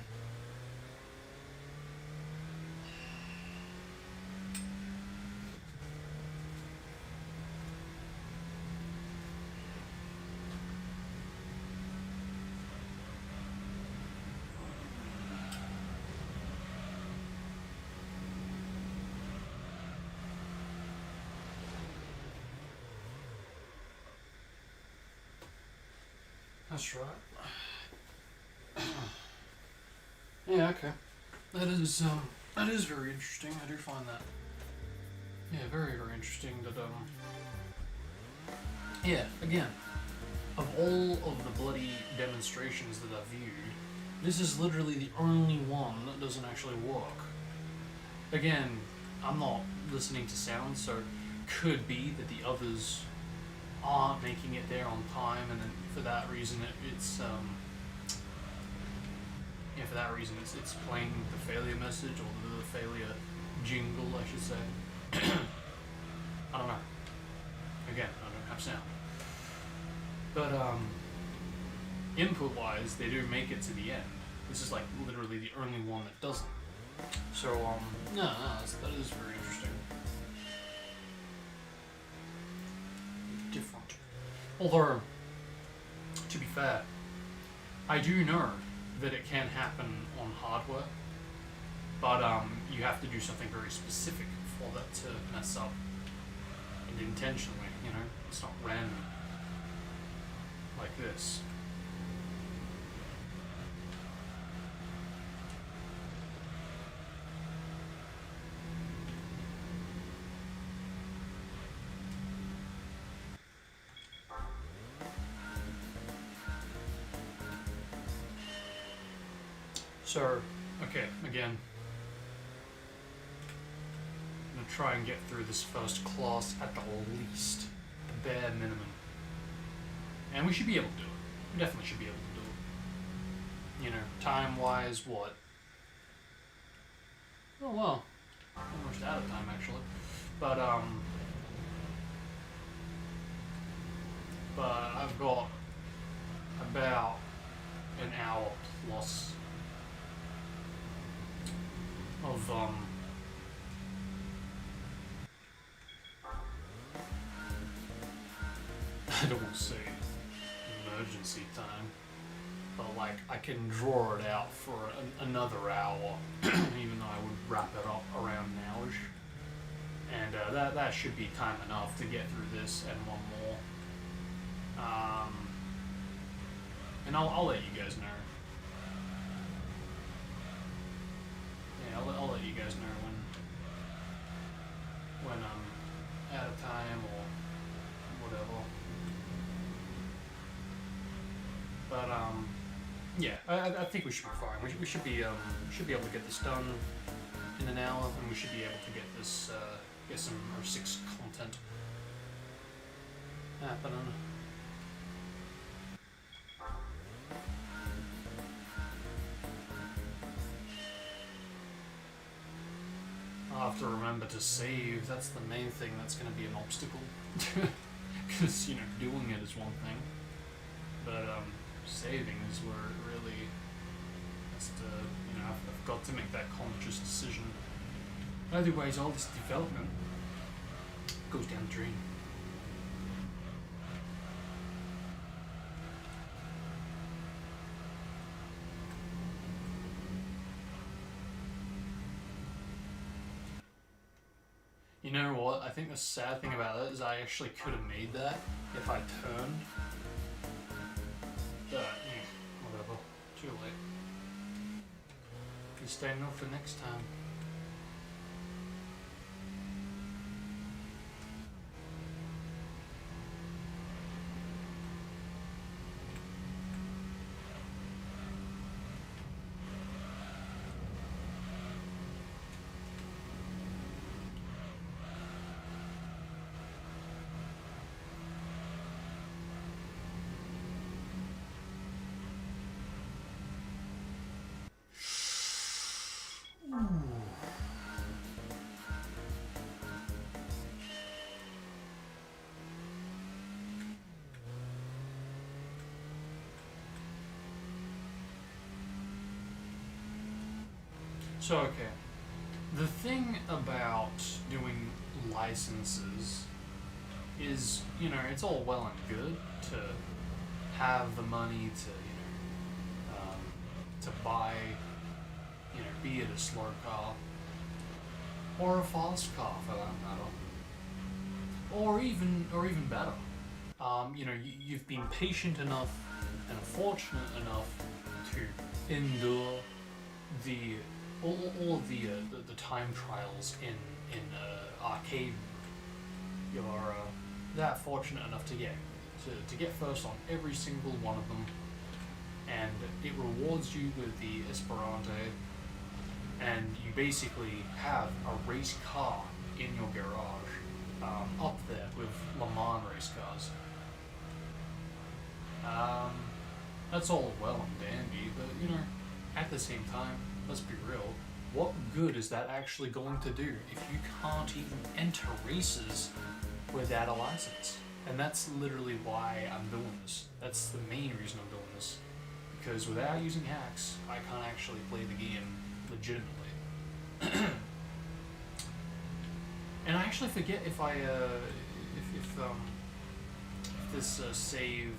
[SPEAKER 1] That's right. Yeah, okay. That is very interesting. I do find that. Yeah, very, very interesting that, yeah, again, of all of the bloody demonstrations that I've viewed, this is literally the only one that doesn't actually work. Again, I'm not listening to sound, so could be that the others aren't making it there on time, and then for that reason it's playing the failure message or the failure jingle, I should say. I don't know. Again, I don't have sound. But input wise, they do make it to the end. This is like literally the only one that doesn't. So no, that is very interesting. Different. Although, to be fair, I do know that it can happen on hardware, but you have to do something very specific for that to mess up, and intentionally, you know, it's not random, like this. So, okay, again, I'm going to try and get through this first class at the least, the bare minimum. And we should be able to do it. We definitely should be able to do it. You know, time-wise, what? Oh, well, almost out of time, actually. But I've got about an hour plus of I don't want to say emergency time, but like I can draw it out for another hour, even though I would wrap it up around nowish, and that should be time enough to get through this and one more. And I'll let you guys know. Yeah, I'll let you guys know when I'm out of time or whatever. But yeah, I think we should be fine. We should be able to get this done in an hour, and we should be able to get this get some R6 content happening. I'll have to remember to save. That's the main thing that's going to be an obstacle. Because, you know, doing it is one thing, but saving is where it really has to, you know, I've got to make that conscious decision. Otherwise, all this development goes down the drain. You know what? I think the sad thing about that is I actually could have made that if I turned. But, whatever. Too late. You stay no for next time. So, okay. The thing about doing licenses is, it's all well and good to have the money to, to buy, be it a slow car or a fast car for that matter, or even better. You've been patient enough and fortunate enough to endure the all of the time trials in arcade. You're that fortunate enough to get first on every single one of them, and it rewards you with the Esperante, and you basically have a race car in your garage, up there with Le Mans race cars. That's all well and dandy, but at the same time, let's be real, what good is that actually going to do if you can't even enter races without a license? And that's literally why I'm doing this. That's the main reason I'm doing this. Because without using hacks, I can't actually play the game legitimately. And I actually forget if if this save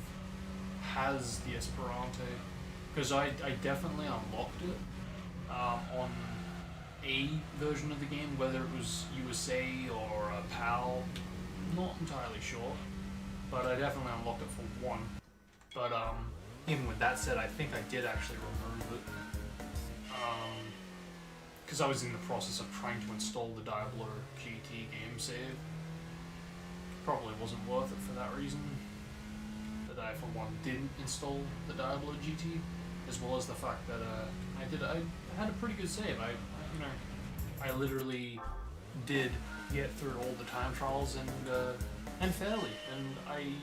[SPEAKER 1] has the Esperante, because I definitely unlocked it on a version of the game, whether it was USA or PAL, not entirely sure, but I definitely unlocked it for one. But even with that said, I think I did actually remove it, because I was in the process of trying to install the Diablo GT game save. Probably wasn't worth it for that reason, that I for one didn't install the Diablo GT, as well as the fact that I had a pretty good save. I literally did get through all the time trials and fairly, and I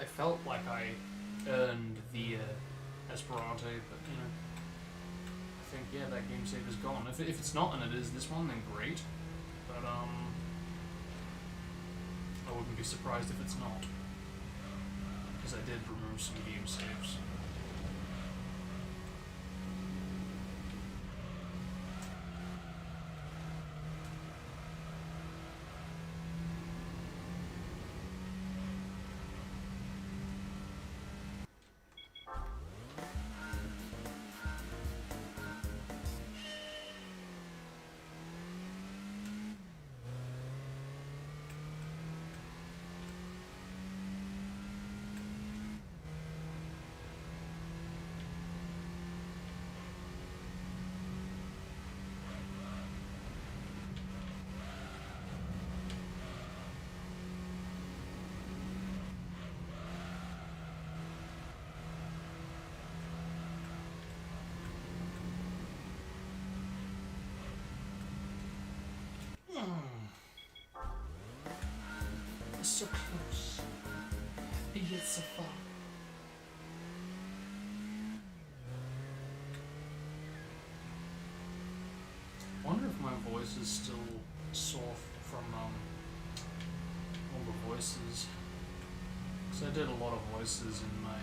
[SPEAKER 1] felt like I earned the Esperante, but I think that game save is gone. If it's not and it is this one, then great, but I wouldn't be surprised if it's not, because I did remove some game saves. It's so close, and yet so far. I wonder if my voice is still sore from all the voices. Because I did a lot of voices in my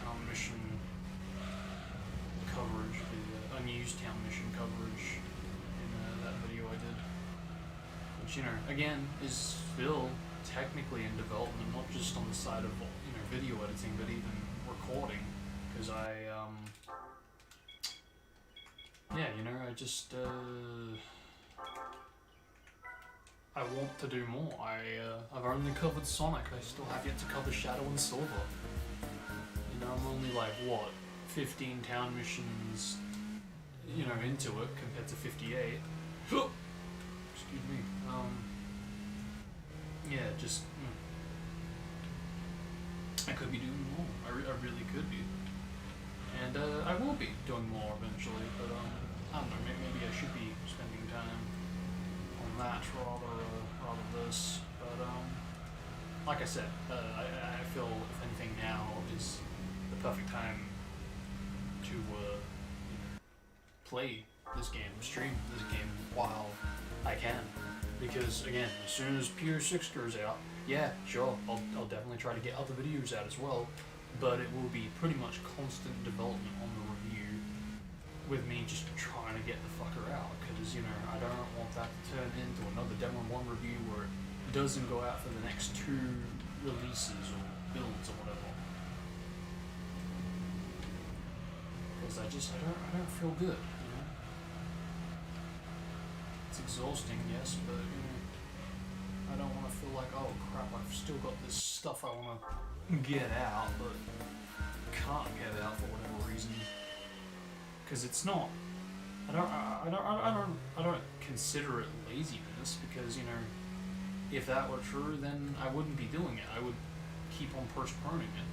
[SPEAKER 1] town mission coverage, the unused town mission coverage in that video I did. Which, again, is still technically in development, not just on the side of video editing, but even recording. Because I just I want to do more. I've only covered Sonic. I still have yet to cover Shadow and Silver. I'm only like 15 town missions, into it compared to 58. Excuse me. I could be doing more. I really could be, and I will be doing more eventually. But I don't know. Maybe I should be spending time on that rather this. But like I said, I feel if anything now is the perfect time to play this game, stream this game while I can. Because again, as soon as PR6 goes out, yeah, sure, I'll definitely try to get other videos out as well, but it will be pretty much constant development on the review, with me just trying to get the fucker out, because, you know, I don't want that to turn into another Demo 1 review where it doesn't go out for the next 2 releases or builds or whatever. Because I don't feel good, you know. It's exhausting, yes, but, you know, I don't want to feel like, oh crap, I've still got this stuff I want to get out, but can't get out for whatever reason. Because it's not. I don't consider it laziness, because, you know, if that were true, then I wouldn't be doing it. I would keep on postponing it.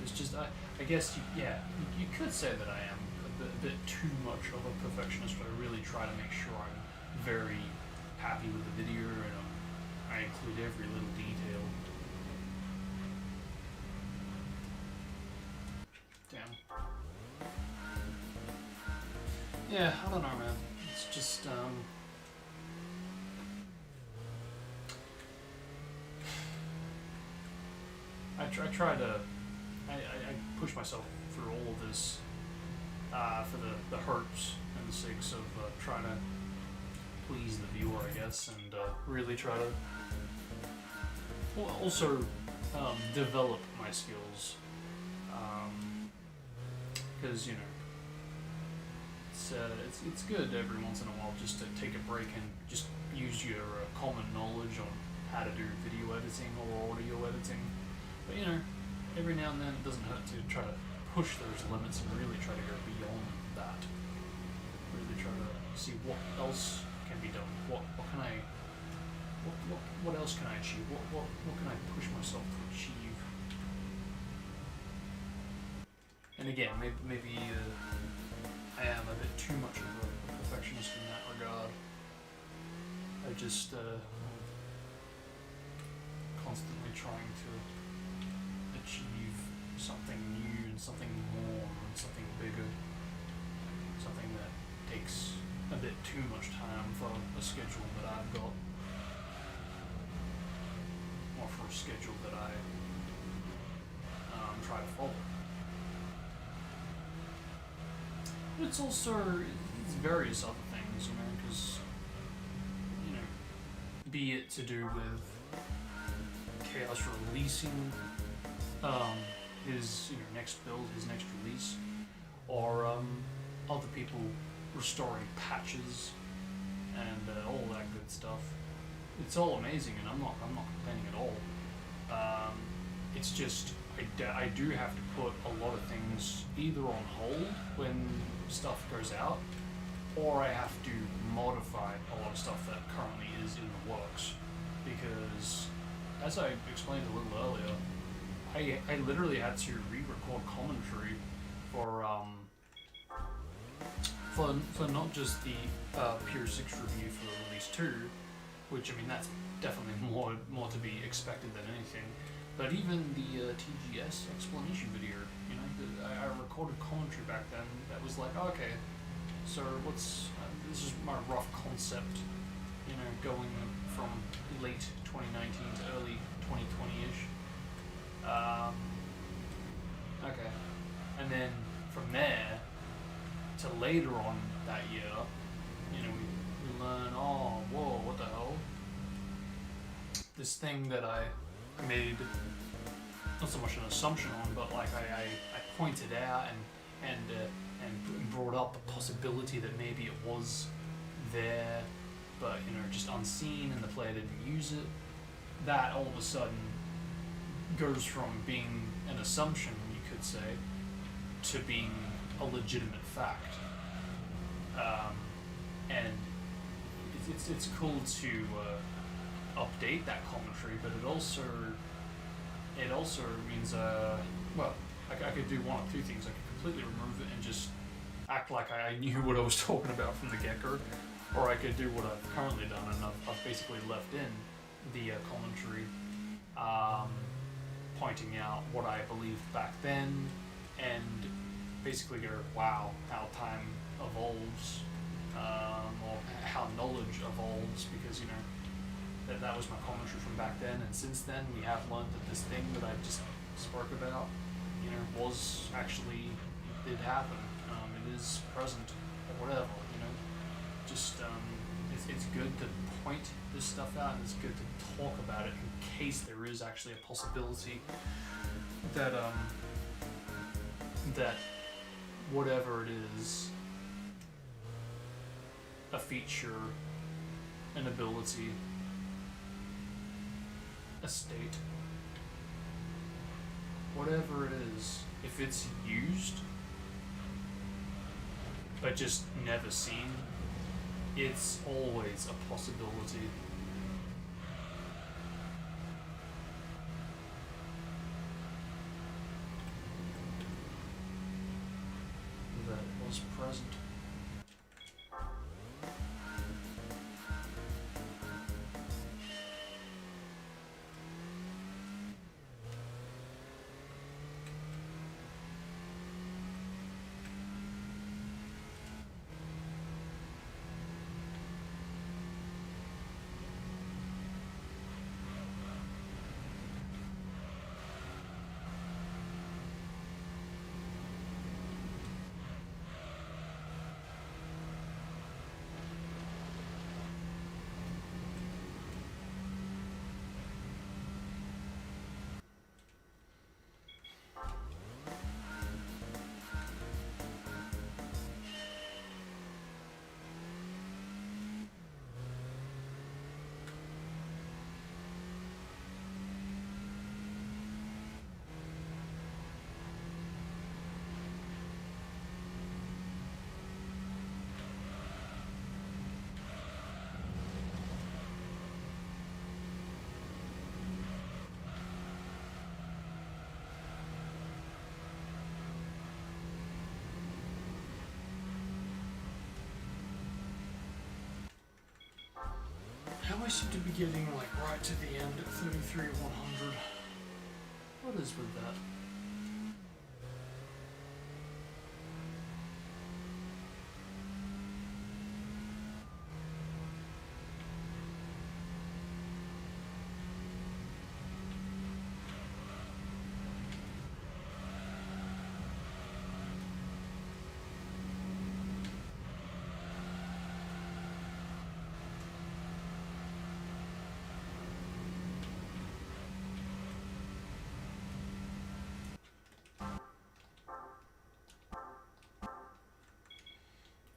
[SPEAKER 1] It's just, I guess, you could say that I am a bit too much of a perfectionist, but I really try to make sure I'm very happy with the video, and I include every little detail. Damn. Yeah, I don't know, man. It's just, I push myself through all of this for the hurts and the sakes of trying to please the viewer, I guess, and really try to also develop my skills, because, you know, it's good every once in a while just to take a break and just use your common knowledge on how to do video editing or audio editing. But, you know, every now and then it doesn't hurt to try to push those limits and really try to go beyond that. Really try to see what else can be done. What else can I achieve? What can I push myself to achieve? And again, maybe I am a bit too much of a perfectionist in that regard. I just constantly trying to achieve something new and something more and something bigger, something that takes a bit too much time for a schedule that I've got, or for a schedule that I try to follow. But it's also various other things, you know, because, you know, be it to do with Chaos releasing his next build, his next release, or other people restoring patches and all that good stuff. It's all amazing, and I'm not complaining at all. It's just I do have to put a lot of things either on hold when stuff goes out, or I have to modify a lot of stuff that currently is in the works, because, as I explained a little earlier, I literally had to re-record commentary for not just the Pure 6 review for Release 2, which, I mean, that's definitely more to be expected than anything, but even the TGS explanation video, you know, I recorded commentary back then that was like, okay, so this is my rough concept, you know, going from late 2019 to early 2020-ish. Okay, and then from there to later on that year, you know, we learn, oh, whoa, what the hell? This thing that I made not so much an assumption on, but like I pointed out and brought up the possibility that maybe it was there, but, you know, just unseen, and the player didn't use it. That all of a sudden goes from being an assumption, you could say, to being a legitimate fact. And it's cool to update that commentary, but it also means well, I could do one of two things. I could completely remove it and just act like I knew what I was talking about from the get-go, or I could do what I've currently done, and I've basically left in the commentary, pointing out what I believed back then, and basically go, wow, how time evolves, or how knowledge evolves, because, you know, that was my commentary from back then, and since then we have learned that this thing that I just spoke about, was actually, it did happen. It is present, or whatever, Just, it's good to point this stuff out, and it's good to talk about it in case there is actually a possibility that, that whatever it is, a feature, an ability, a state, whatever it is, if it's used but just never seen, it's always a possibility. That was present. How I seem to be getting right to the end at 33,100. What is with that?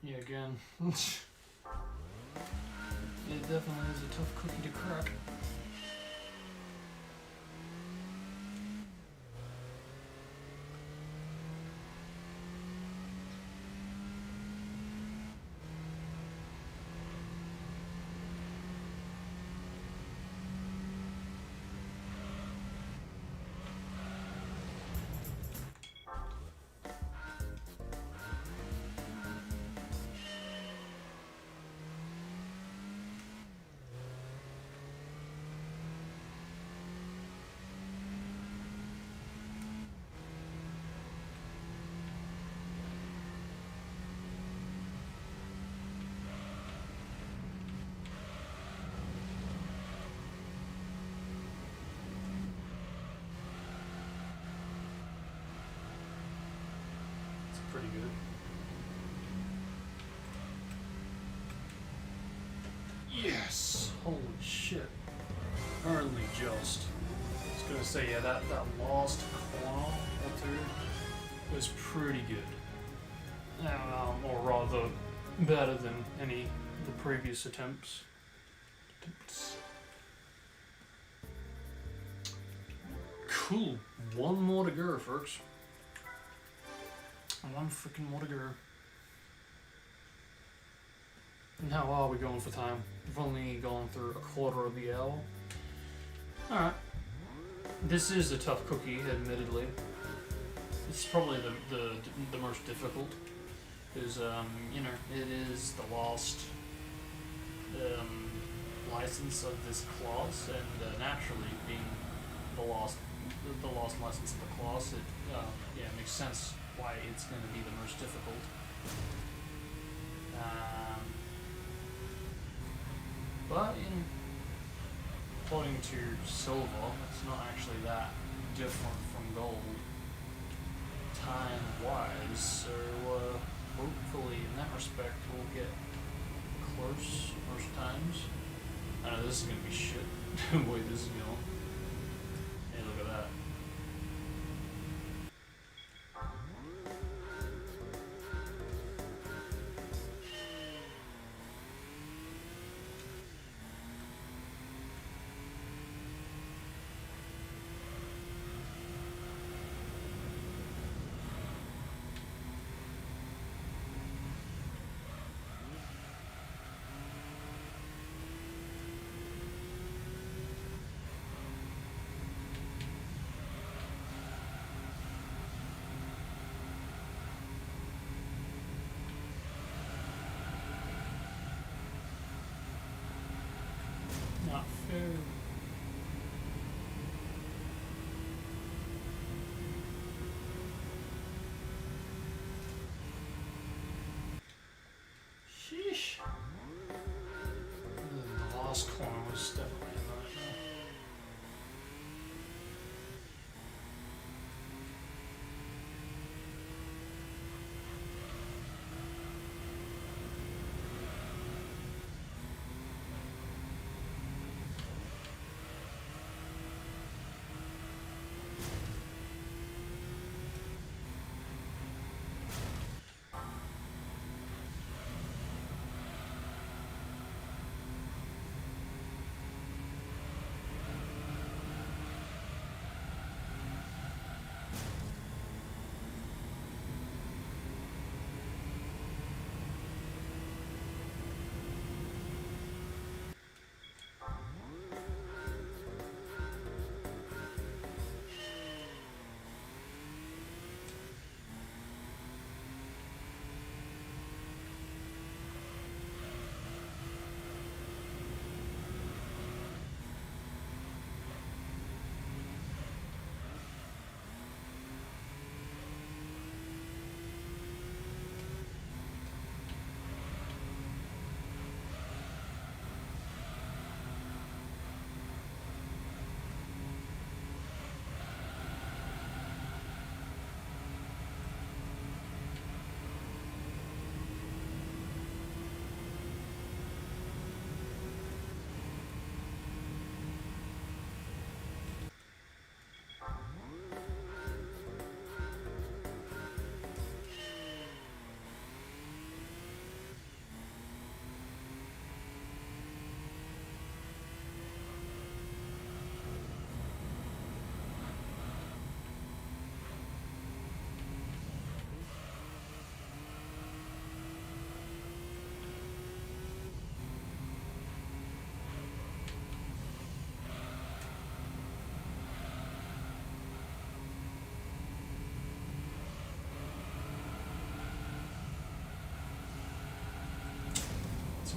[SPEAKER 1] Yeah, again, it definitely is a tough cookie to crack. Pretty good. Yes! Holy shit. Only just. I was gonna say, yeah, that last corner or two was pretty good. Or rather, better than any of the previous attempts. Cool. One more to go, folks. One freaking more to go. And how are we going for time? We've only gone through a quarter of the hour. Alright. This is a tough cookie, admittedly. It's probably the most difficult. Because, it is the last license of this class, and naturally, being the last license of the class, it makes sense why it's going to be the most difficult. But, according to Silver, it's not actually that different from gold time-wise, so hopefully in that respect we'll get close most times. I know this is gonna be shit. The way this is going. Hey, look at that. Not fair. Sheesh. The last corner was definitely a nightmare.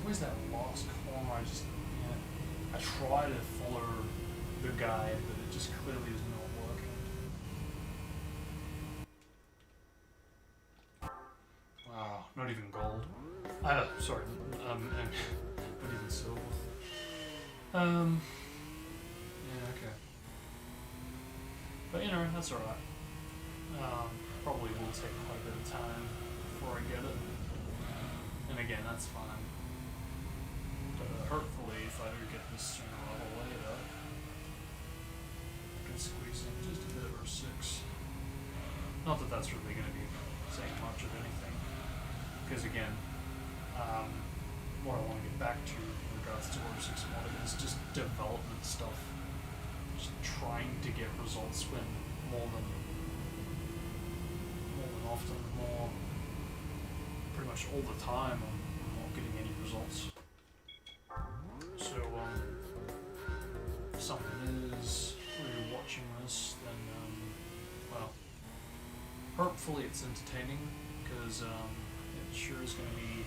[SPEAKER 1] Always that lost corner. I try to follow the guide, but it just clearly is not working. Wow, not even gold. Sorry, not even silver. Yeah, okay. But you know, that's alright. Probably will take quite a bit of time before I get it. And again, that's fine. Hopefully, if I do get this sooner or later, I can squeeze in just a bit of a 6. Not that that's really going to be saying much of anything, because again, what I want to get back to in regards to 06 mod is just development stuff. Just trying to get results when more than often, pretty much all the time, I'm not getting any results. So, if someone is really watching this, then, well, hopefully it's entertaining, because it sure is going to be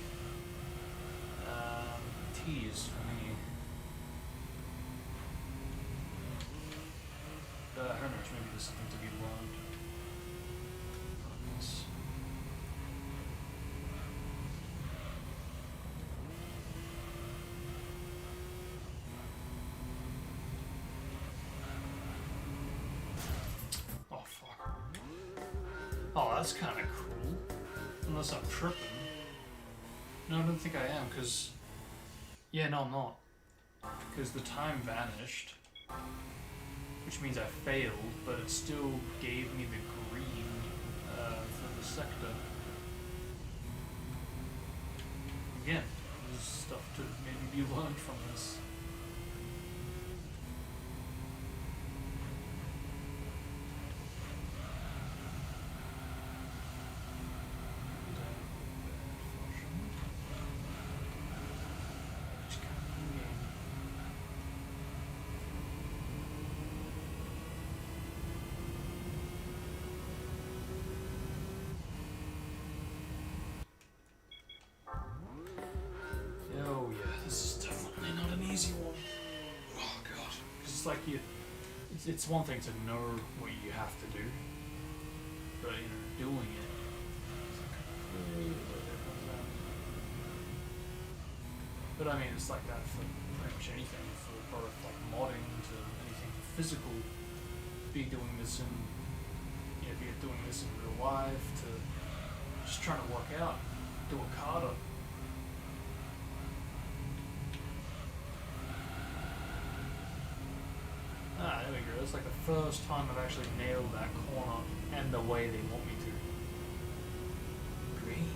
[SPEAKER 1] teased for me. Who knows, maybe there's something to be learned from this. Oh, fuck. that's kind of cool. Unless I'm tripping. No, I don't think I am, because... Yeah, no, I'm not. Because the time vanished. Which means I failed, but it still gave me the green for the sector. Again, there's stuff to maybe be learned from this. It's like it's one thing to know what you have to do, but doing it. But I mean, it's like that for pretty much anything, for both like modding to anything physical. Be doing this in, be doing this in real life, to just trying to work out, do a kata. Ah, there we go. It's like the first time I've actually nailed that corner and the way they want me to. Great.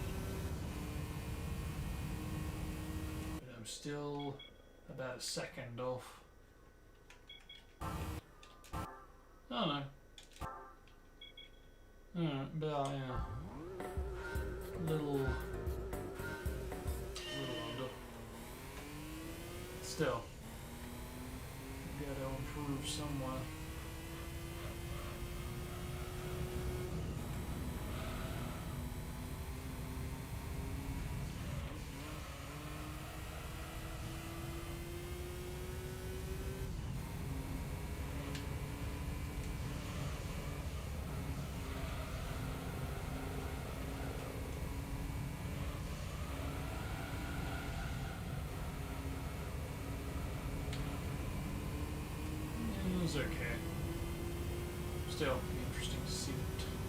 [SPEAKER 1] But I'm still about a second off. Oh no. But yeah. Little under. Still. Gotta improve somewhere. It was okay. Still, be interesting to see the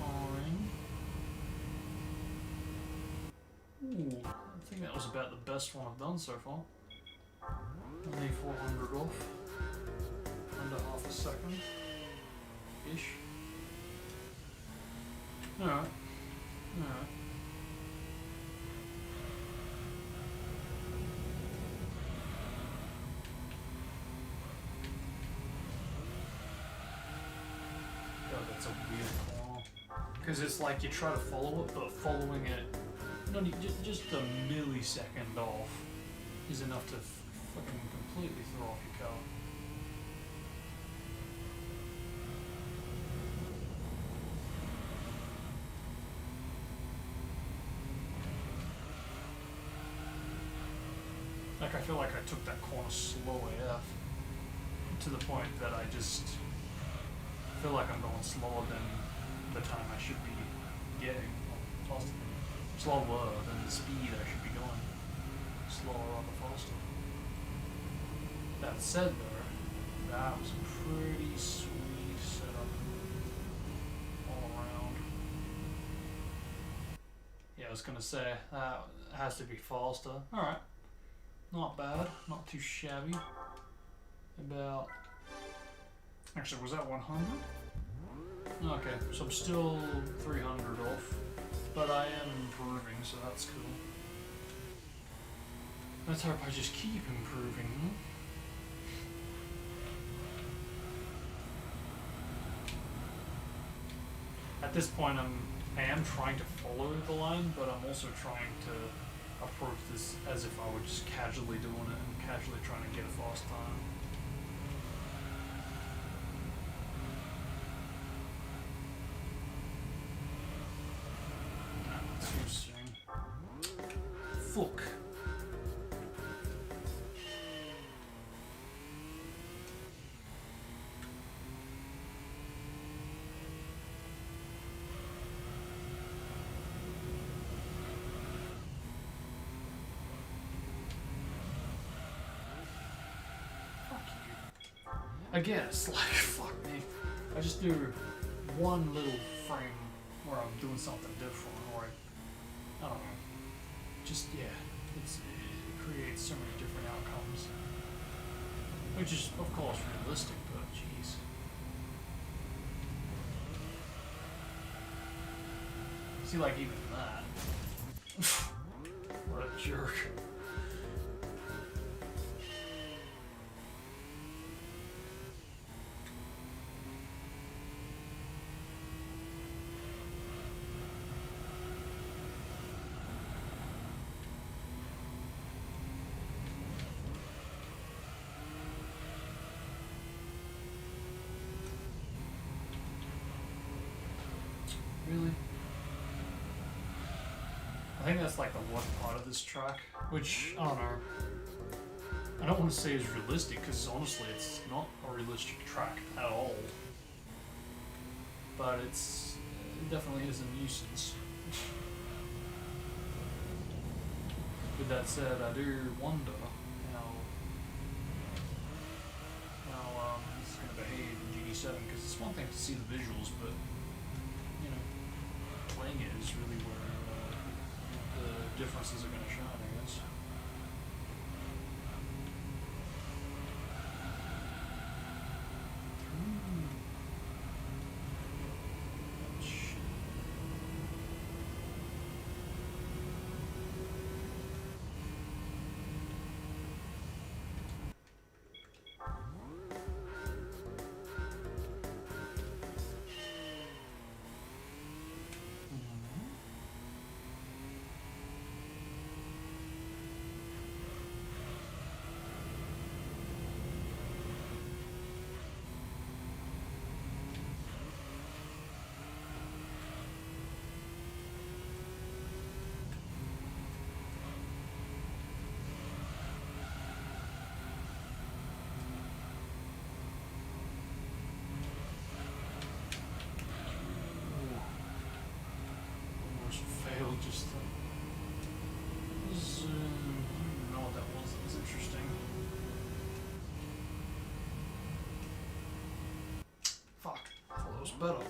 [SPEAKER 1] time. Ooh, I think that was about the best one I've done so far. Only 400 off. Under half a second. Ish. Alright. Alright. That's a weird corner. Because it's like you try to follow it, but following it just a millisecond off is enough to fucking completely throw off your car. Like, I feel like I took that corner slow AF to the point that I just feel like I'm going slower than the time I should be getting, slower than the speed I should be going, slower on the faster. That said though, that was a pretty sweet setup all around. Yeah, I was gonna say, that has to be faster. Alright, not bad, not too shabby. About, actually was that 100? Okay, so I'm still 300 off, but I am improving, so that's cool. Let's hope I just keep improving, huh? At this point, I am trying to follow the line, but I'm also trying to approach this as if I were just casually doing it and casually trying to get a fast time. Too soon. Fuck. I guess, like, fuck me. I just do one little frame where I'm doing something different, or I don't know. Just yeah, it creates so many different outcomes, which is of course realistic, but jeez. See, like even that. What a jerk. Really? I think that's like the worst part of this track, which, I don't know, I don't want to say is realistic, because honestly it's not a realistic track at all. But it definitely is a nuisance. With that said, I do wonder how this is going to behave in GD7, because it's one thing to see the visuals, but you know, playing it is really where the differences are going to shine, I guess. Just was, I don't even know what that was. That was interesting. Fuck, I thought it was better.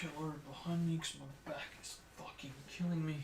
[SPEAKER 1] Pillar behind me because my back is fucking killing me.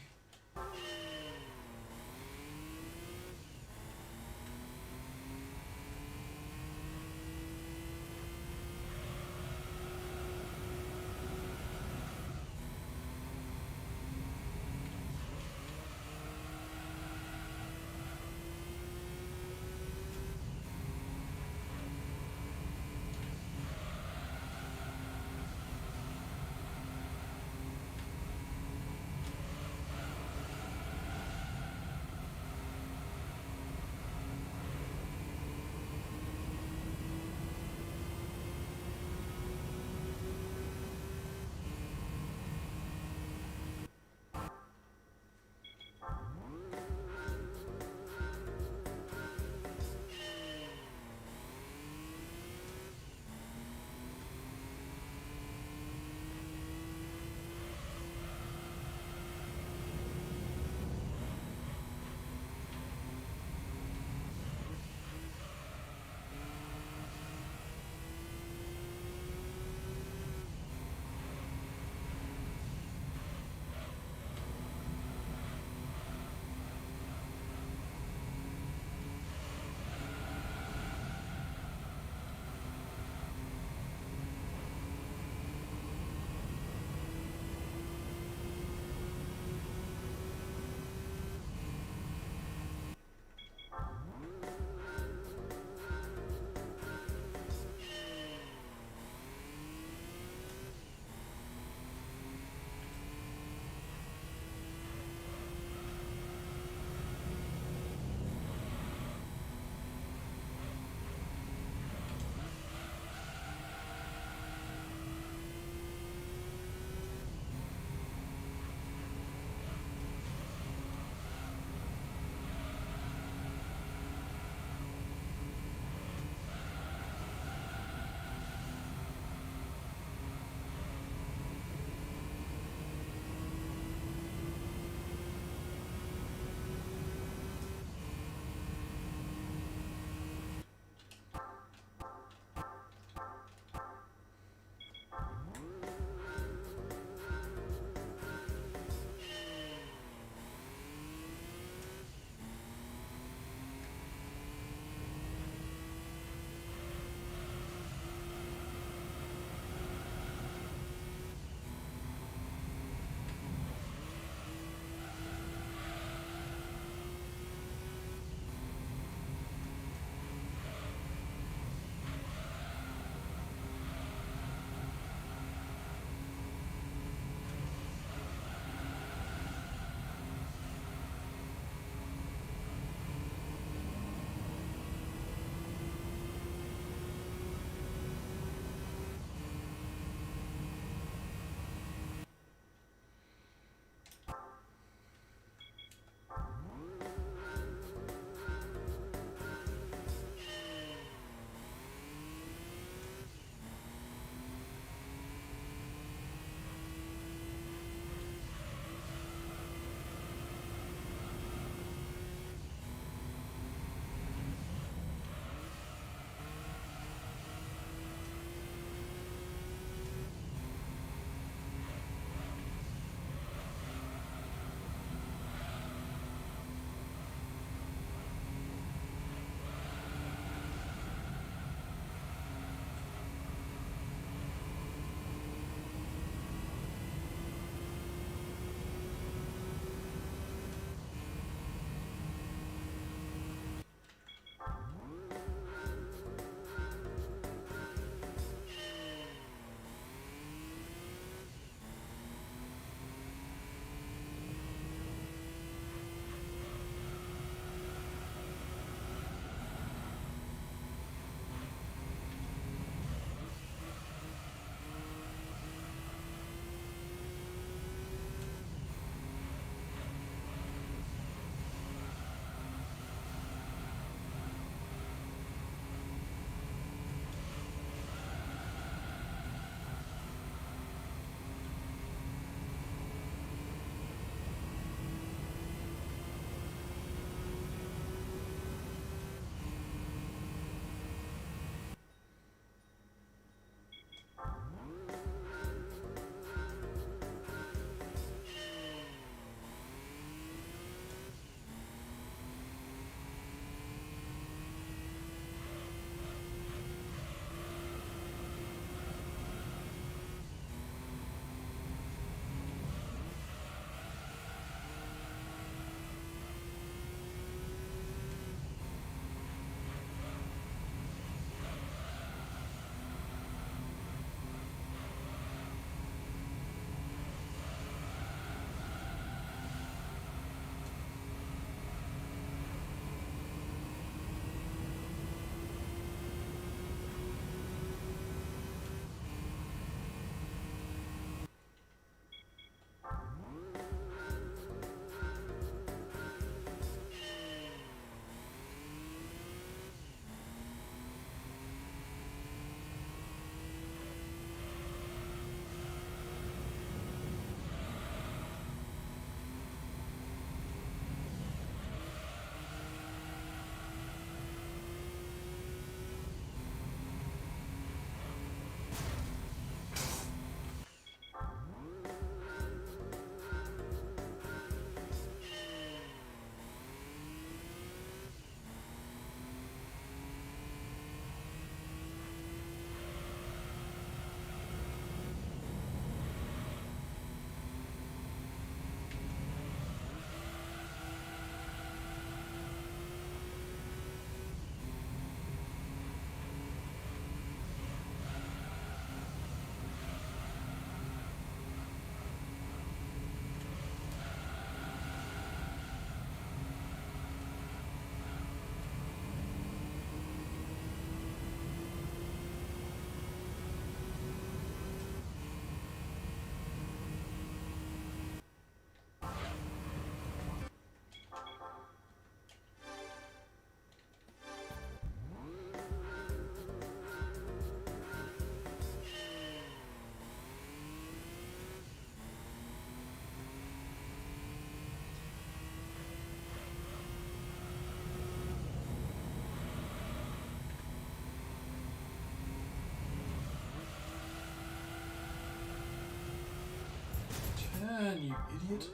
[SPEAKER 1] turn, you idiot.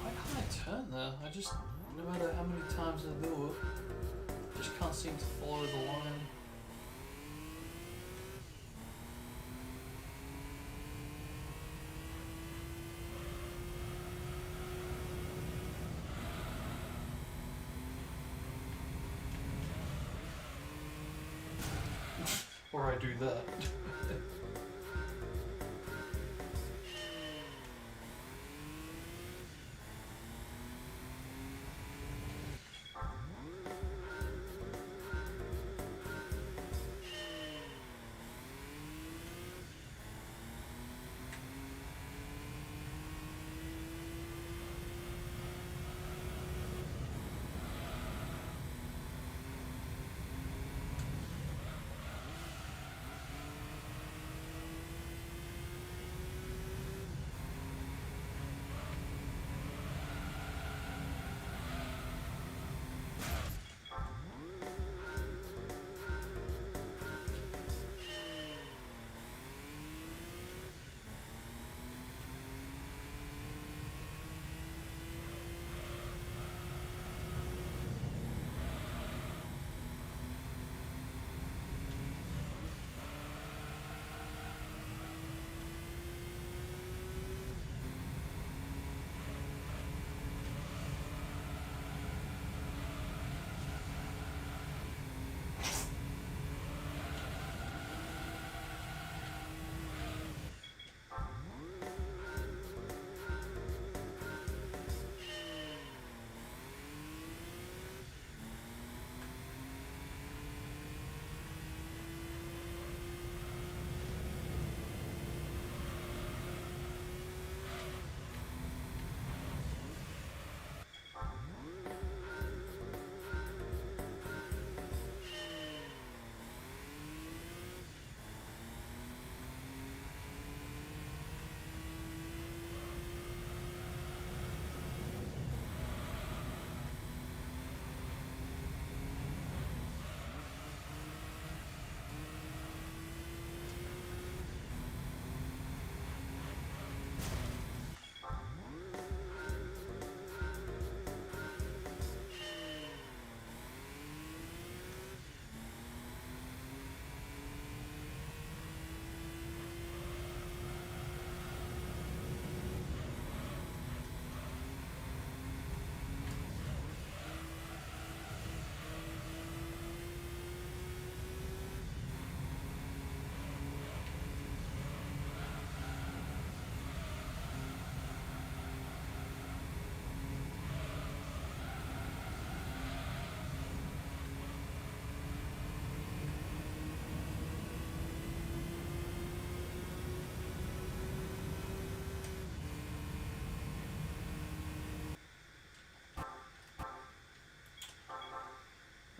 [SPEAKER 1] Why can't I turn there? I just, no matter how many times I do it, just can't seem to follow the line. Or I do that.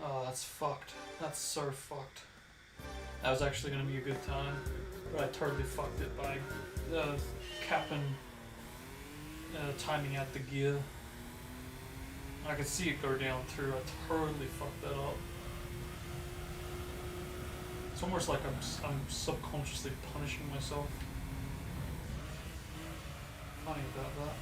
[SPEAKER 1] Oh, that's fucked. That's so fucked. That was actually gonna be a good time, but I totally fucked it by capping, timing out the gear. I could see it go down through. I totally fucked that up. It's almost like I'm subconsciously punishing myself. Funny about that.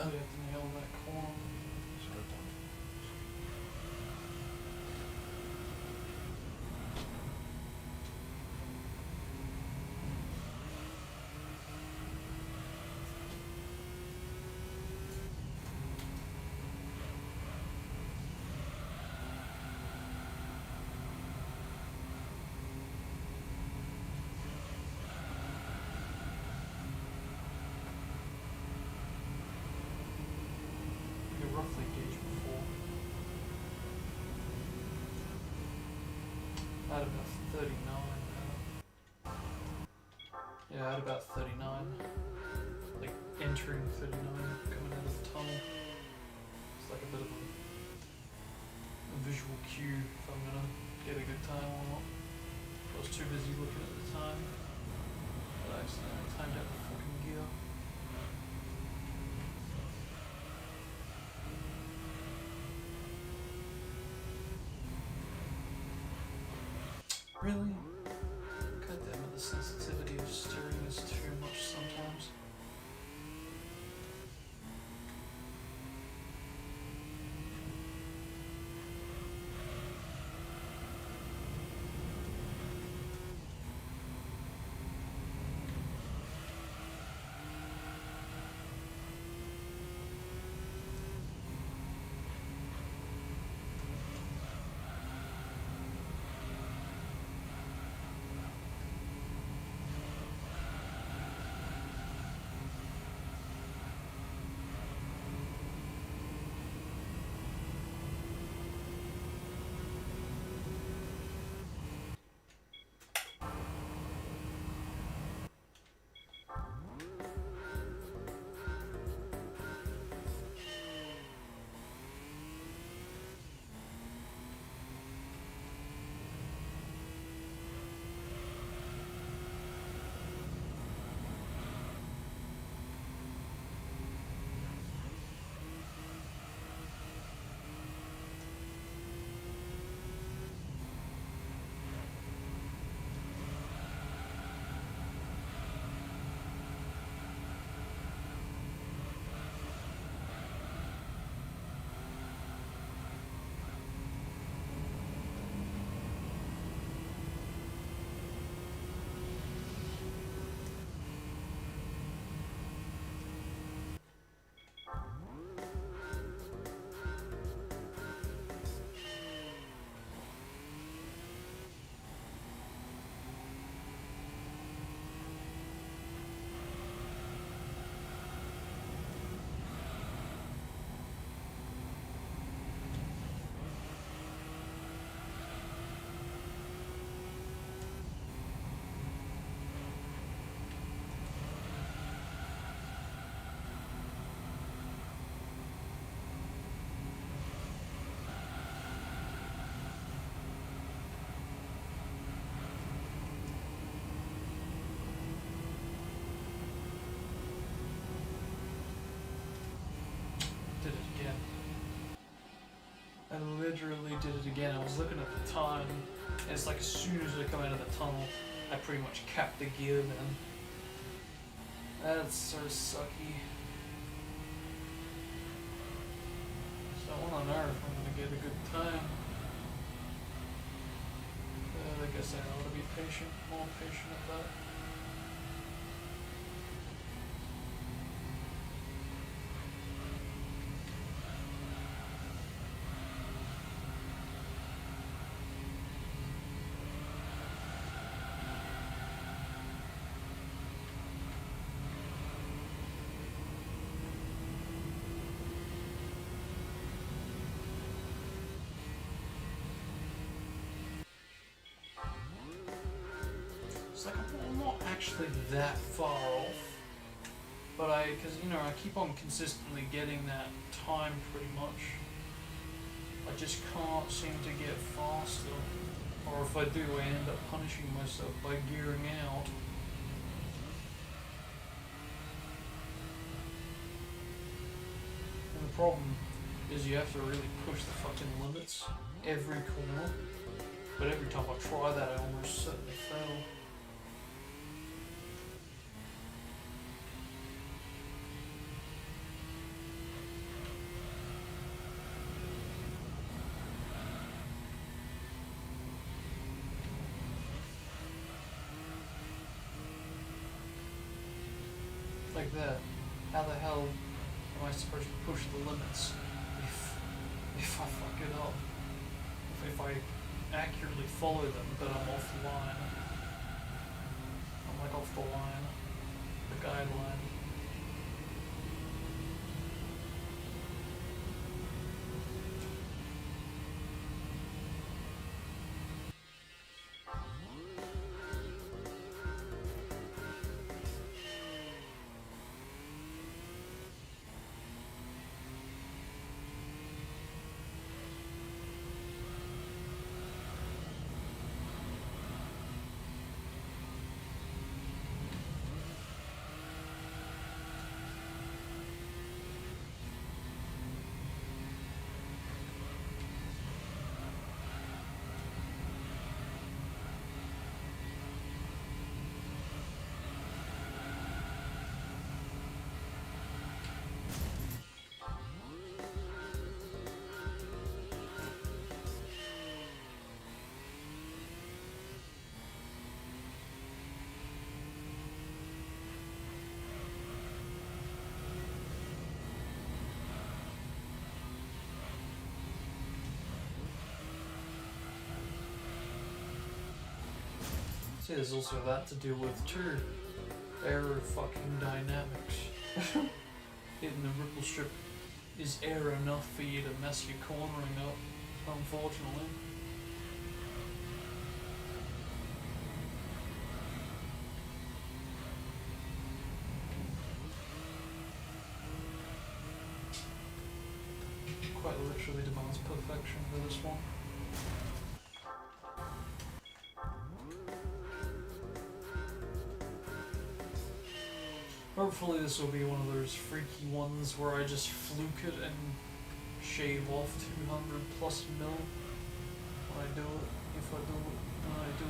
[SPEAKER 1] really have to nail that corner. Roughly gauge before. I had about 39. Yeah, I had about 39. Like entering 39, coming out of the tunnel. It's like a bit of a visual cue if I'm gonna get a good time or not. I was too busy looking at the time, but I accidentally timed out the fucking gear. Really? God damn it, the sensitivity of steering is too much sometimes. I literally did it again. I was looking at the time, and it's like as soon as I come out of the tunnel, I pretty much capped the gear then. That's so sucky. So what on earth I'm gonna get a good time? I guess I ought to be patient, more patient at that. It's like I'm not actually that far off, but because you know, I keep on consistently getting that time pretty much. I just can't seem to get faster, or if I do, I end up punishing myself by gearing out. And the problem is you have to really push the fucking limits every corner, but every time I try that, I almost certainly fail. like that. How the hell am I supposed to push the limits if I fuck it up? If I accurately follow them, but I'm off the line. I'm like off the line, the guideline. See, there's also that to deal with too. Air fucking dynamics. Hitting the ripple strip is air enough for you to mess your cornering up, unfortunately. Quite literally demands perfection for this one. Hopefully this will be one of those freaky ones where I just fluke it and shave off 200 plus mil when I do it, if I do it, when I do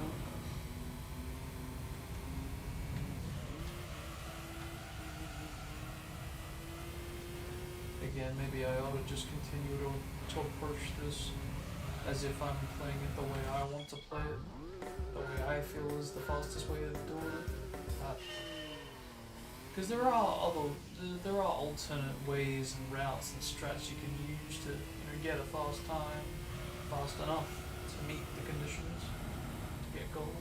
[SPEAKER 1] it. Again, maybe I ought to just continue to approach this as if I'm playing it the way I want to play it, the way I feel is the fastest way of doing it. Because there are alternate ways and routes and strats you can use to get a fast time, fast enough to meet the conditions to get gold.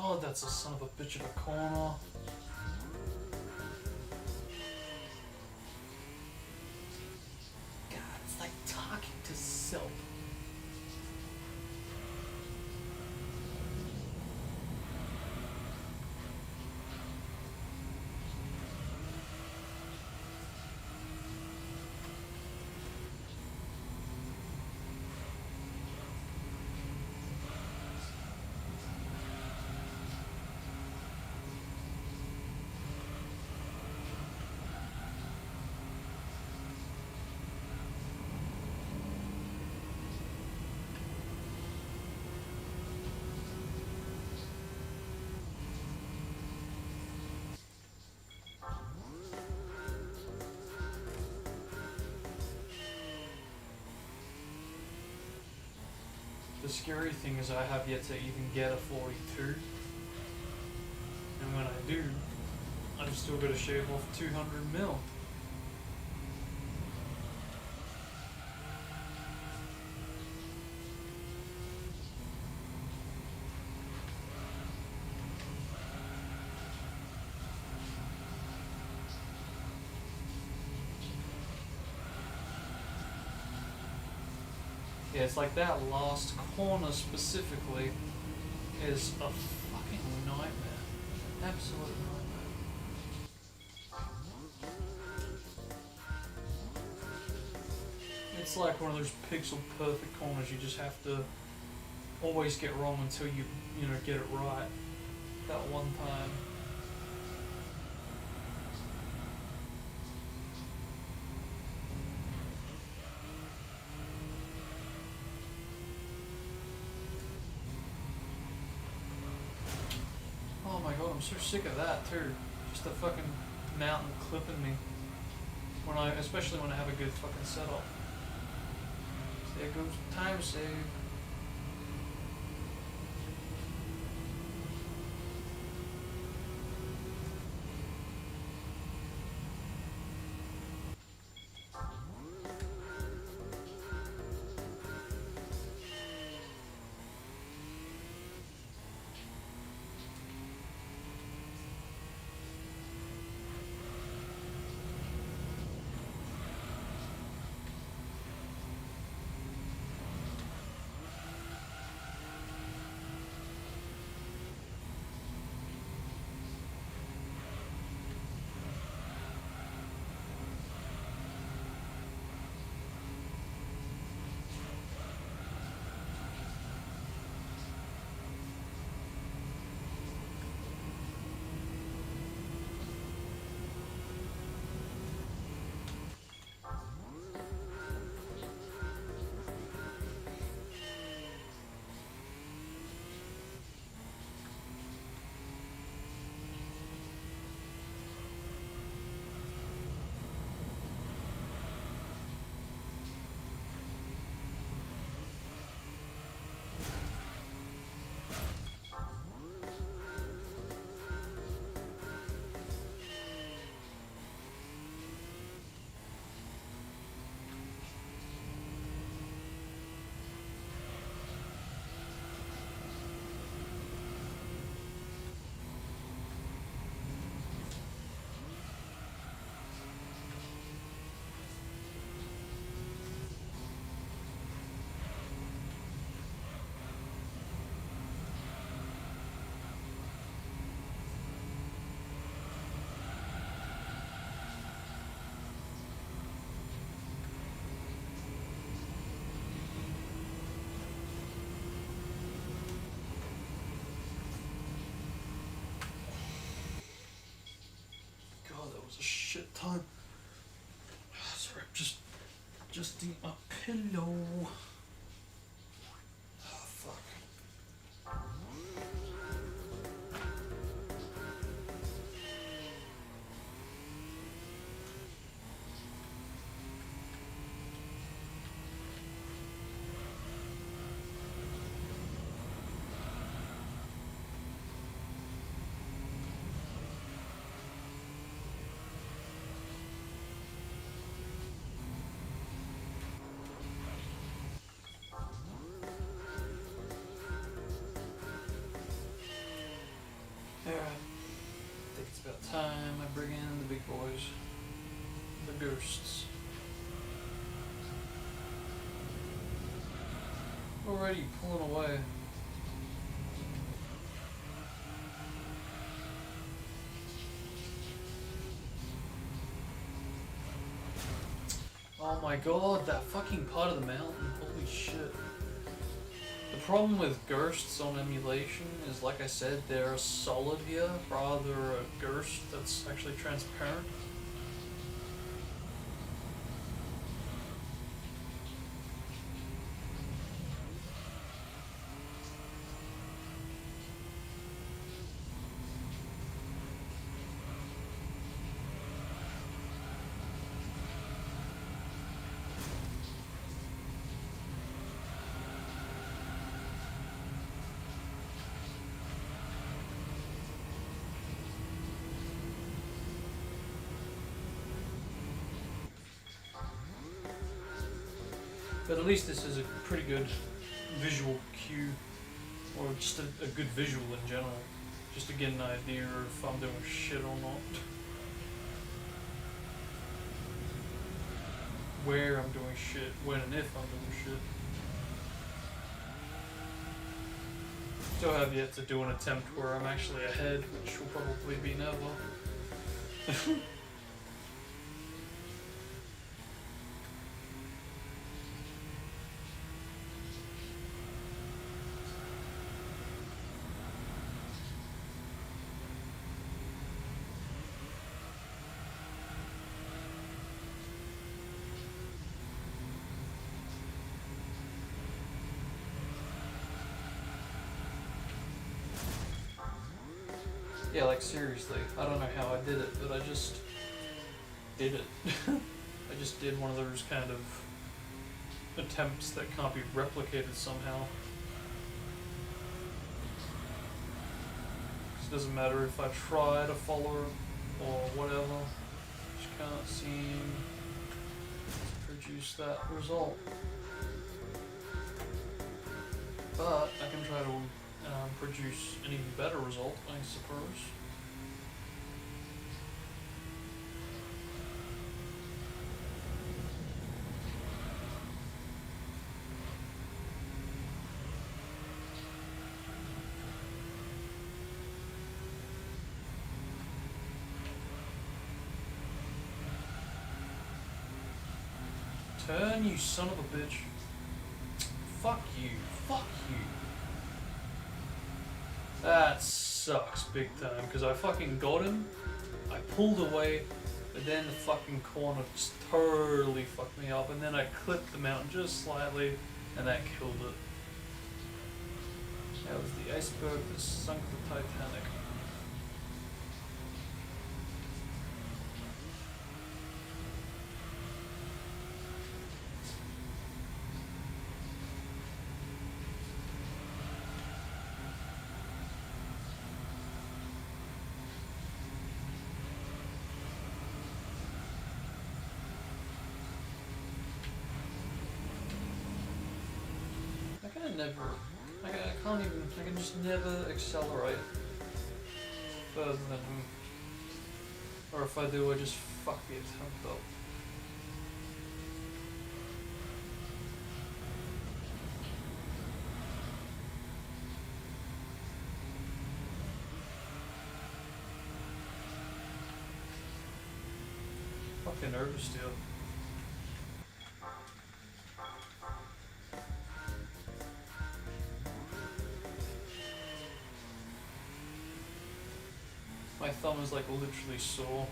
[SPEAKER 1] God, that's a son of a bitch of a corner. God, it's like talking to self. The scary thing is I have yet to even get a 42. And when I do, I've still got to shave off 200 mil. Yeah, it's like that last corner specifically is a fucking nightmare. Absolute nightmare. It's like one of those pixel perfect corners you just have to always get wrong until you get it right that one time. Oh my god, I'm so sick of that too. Just the fucking mountain clipping me. Especially when I have a good fucking setup. So there goes time save. ghosts. Already pulling away. Oh my god, that fucking part of the mountain, holy shit. The problem with ghosts on emulation is, like I said, they're solid here, rather a ghost that's actually transparent. But at least this is a pretty good visual cue, or just a good visual in general, just to get an idea if I'm doing shit or not. Where I'm doing shit, when and if I'm doing shit. Still have yet to do an attempt where I'm actually ahead, which will probably be never. Yeah, like seriously, I don't know how I did it, but I just did it. I just did one of those kind of attempts that can't be replicated somehow. It doesn't matter if I try to follow it or whatever, just can't seem to produce that result. But I can try to produce an even better result, I suppose. Turn, you son of a bitch. Fuck you. Fuck you. That sucks big time, because I fucking got him, I pulled away, but then the fucking corner just totally fucked me up, and then I clipped the mountain just slightly, and that killed it. That was the iceberg that sunk the Titanic. I can just never accelerate further than him. Or if I do, I just fuck the attempt up. Fucking nervous still. My thumb is like literally sore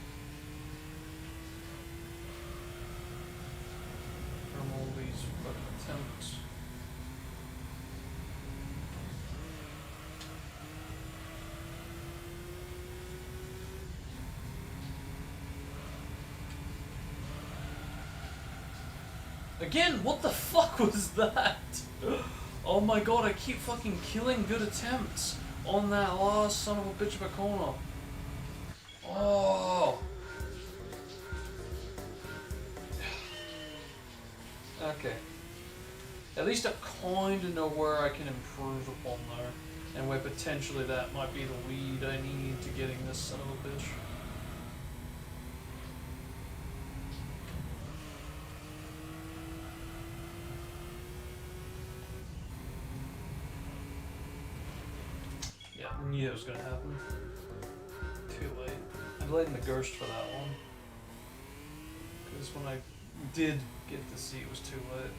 [SPEAKER 1] from all these fucking attempts. Again, what the fuck was that? Oh my god, I keep fucking killing good attempts on that last son of a bitch of a corner. Oh. Okay. At least I kind of know where I can improve upon there, and where potentially that might be the lead I need to getting this son of a bitch. knew it was going to happen. Too late. I blamed the ghost for that one. Because when I did get to see, it was too late.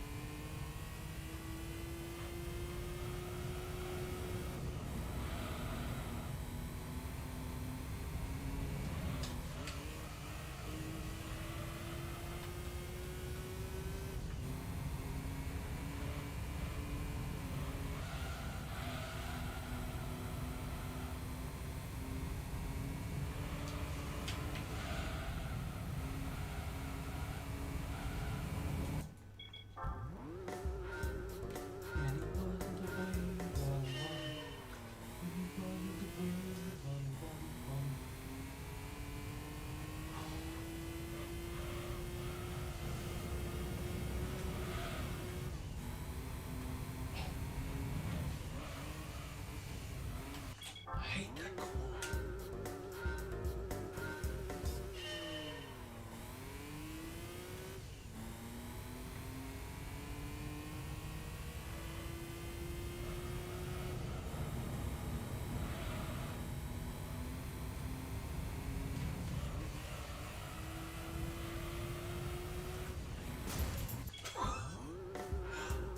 [SPEAKER 1] I hate that corner.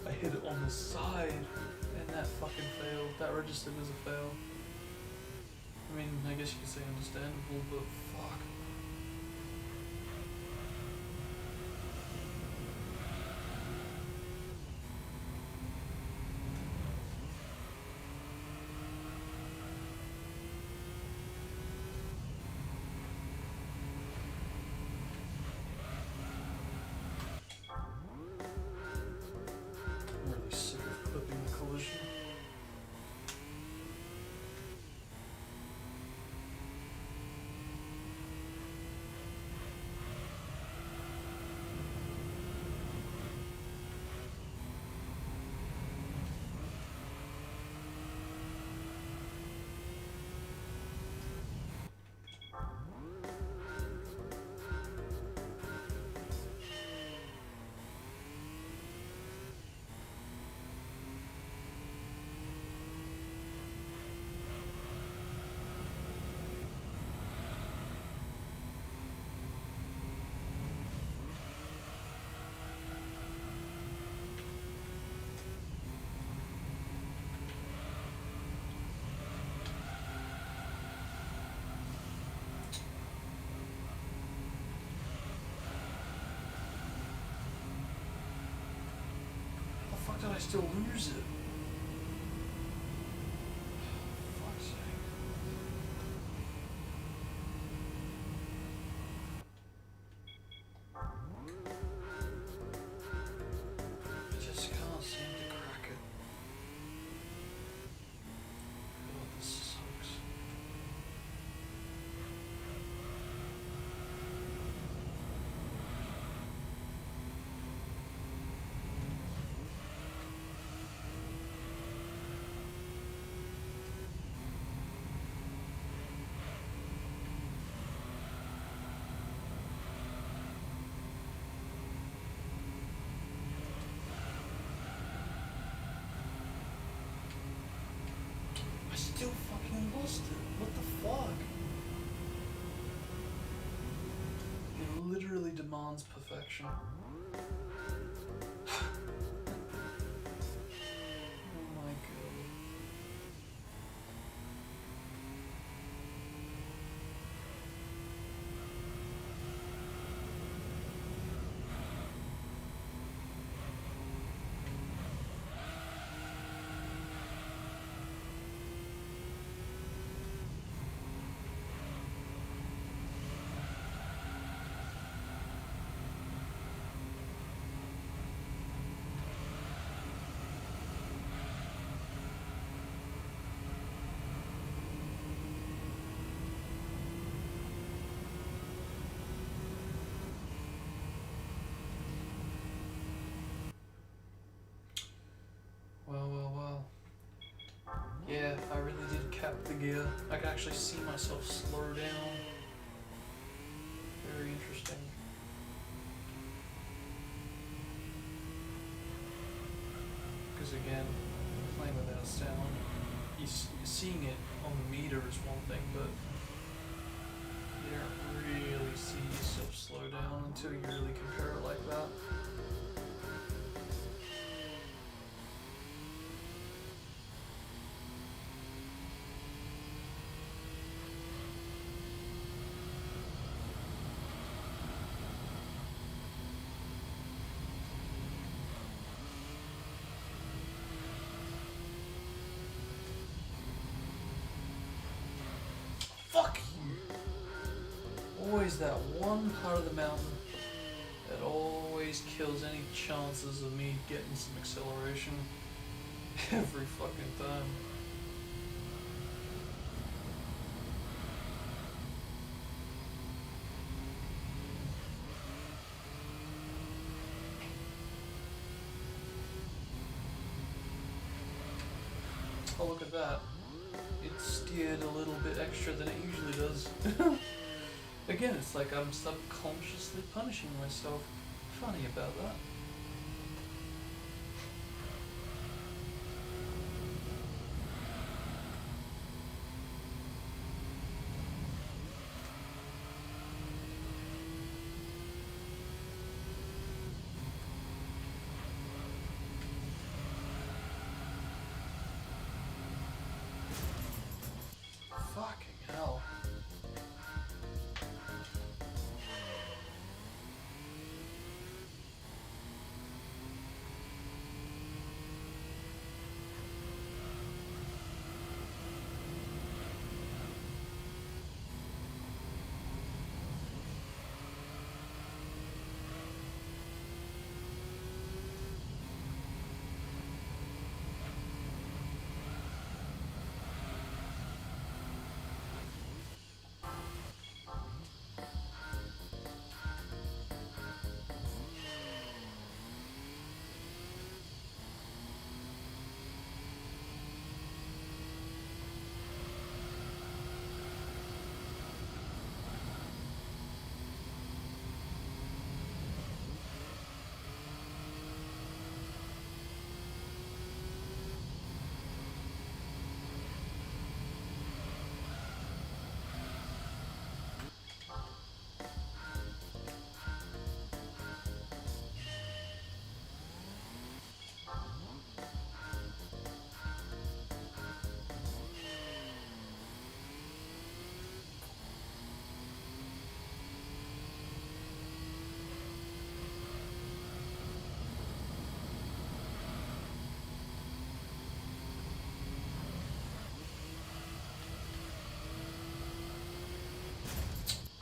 [SPEAKER 1] I hit it on the side and that fucking failed. That registered as a fail. I mean, I guess you could say understandable, but fuck. I'm really sick of clipping the collision. How the fuck did I still lose it? Fuck's sake. I just can't seem to crack it. God, this sucks. I still fucking lost it. What the fuck? It literally demands perfection. Oh my god. Well. Yeah, I really did cap the gear. I can actually see myself slow down. Very interesting. Because again, playing without sound. seeing it on the meter is one thing, but you don't really see yourself slow down until you really compare it like that. Fuck you! Always that one part of the mountain that always kills any chances of me getting some acceleration every fucking time. Oh, look at that. It steered a little bit extra than it usually does. Again, it's like I'm subconsciously punishing myself. Funny about that. Fucking hell.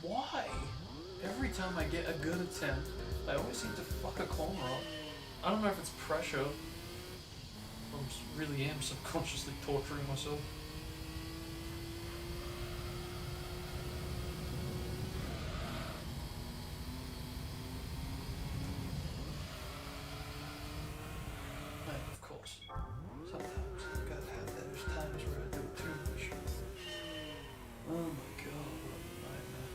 [SPEAKER 1] Why? Every time I get a good attempt, I always seem to fuck a corner up. I don't know if it's pressure, or I really am subconsciously torturing myself. And of course, sometimes you gotta have those times where I do it too much. Oh my god, what a nightmare.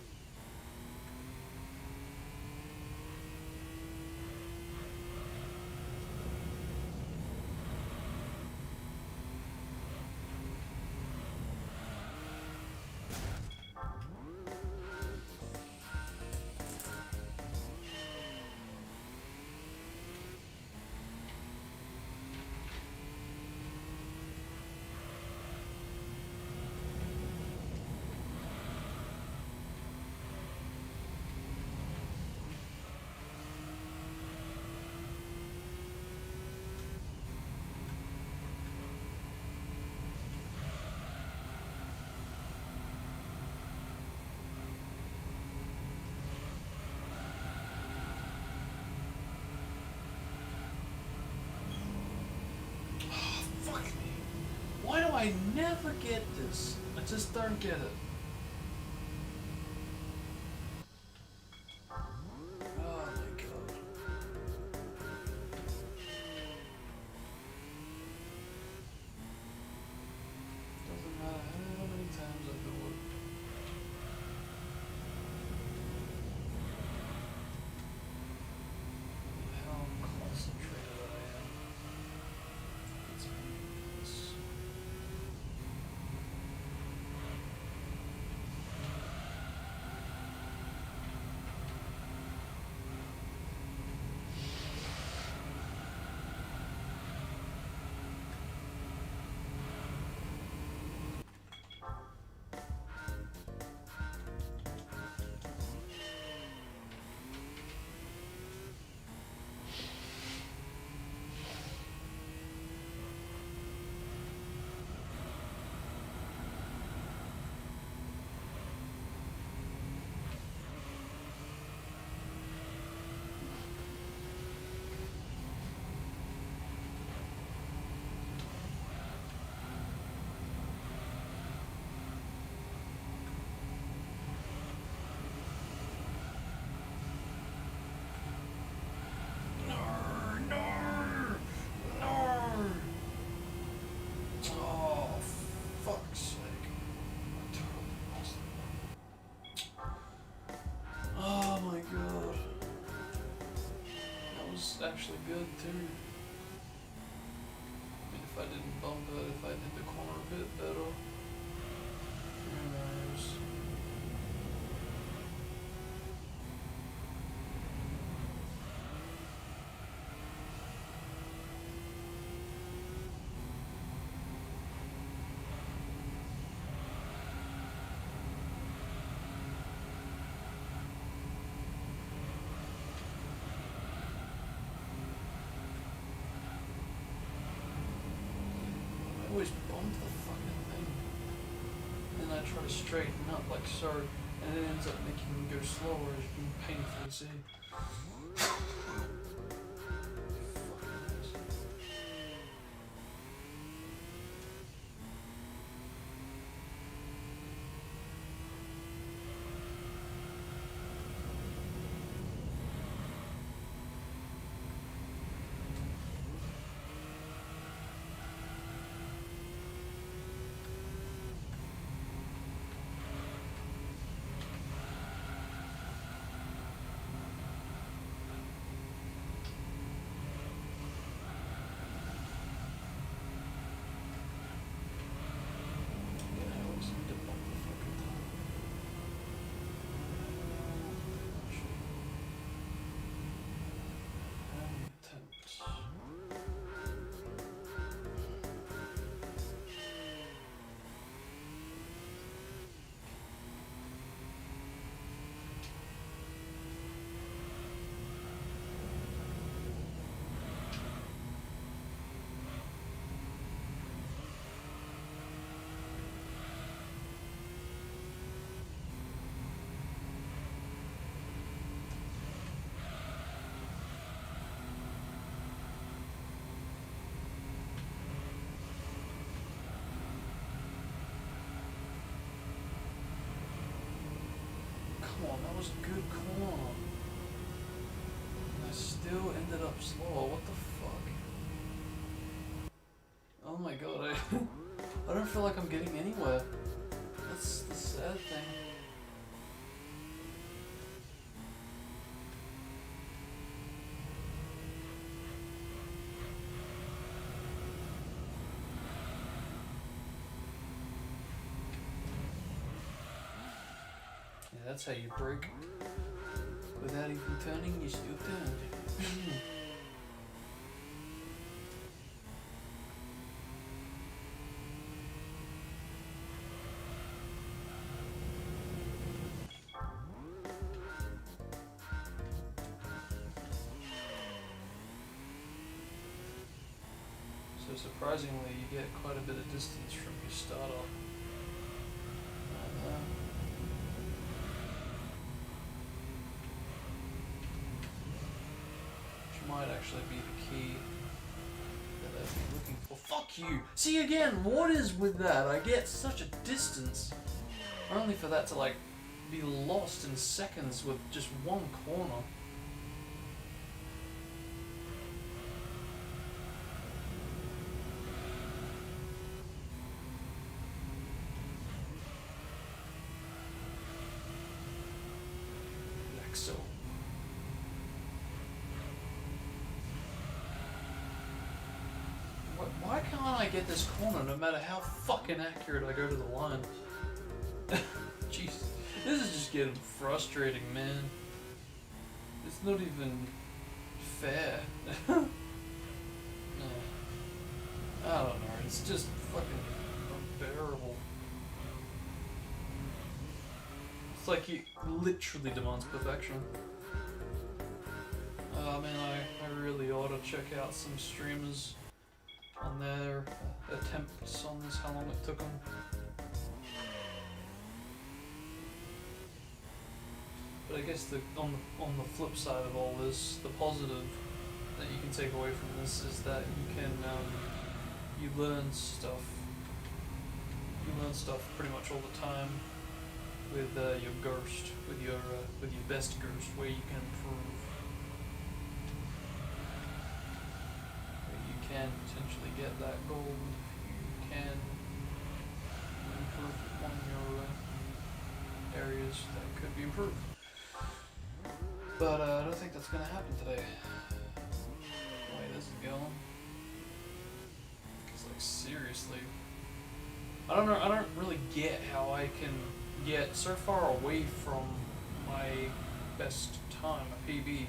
[SPEAKER 1] Fuck me. Why do I never get this? I just don't get it. Oh my god. Doesn't matter how many times I do it. How concentrated I am. It's meaningless. too. I mean, if I didn't bump it, if I did the corner a bit better, who knows. I always bump the fucking thing. And then I try to straighten up like so, and it ends up making me go slower, as you can painfully see. Come on, that was a good corner. And I still ended up slower. What the fuck? Oh my god, I don't feel like I'm getting anywhere. That's the sad thing. Yeah, that's how you brake. Without even turning, you still turn. So surprisingly, you get quite a bit of distance from your startup. Which might actually be the key that I've been looking for. Fuck you! See again, what is with that? I get such a distance, only for that to like be lost in seconds with just one corner. So why can't I get this corner no matter how fucking accurate I go to the line? Jeez, this is just getting frustrating, man. It's not even fair. I don't know, it's just fucking unbearable. It's like he literally demands perfection. Man, I really ought to check out some streamers on their attempts on this, how long it took them. But I guess on the flip side of all this, the positive that you can take away from this is that you can you learn stuff. You learn stuff pretty much all the time with your Ghost, with your best Ghost, where you can improve. Where you can potentially get that gold. You can improve on your areas that could be improved. But I don't think that's going to happen today. Wait, Like, seriously. I don't know, I don't really get how I can get so far away from my best time, a PB,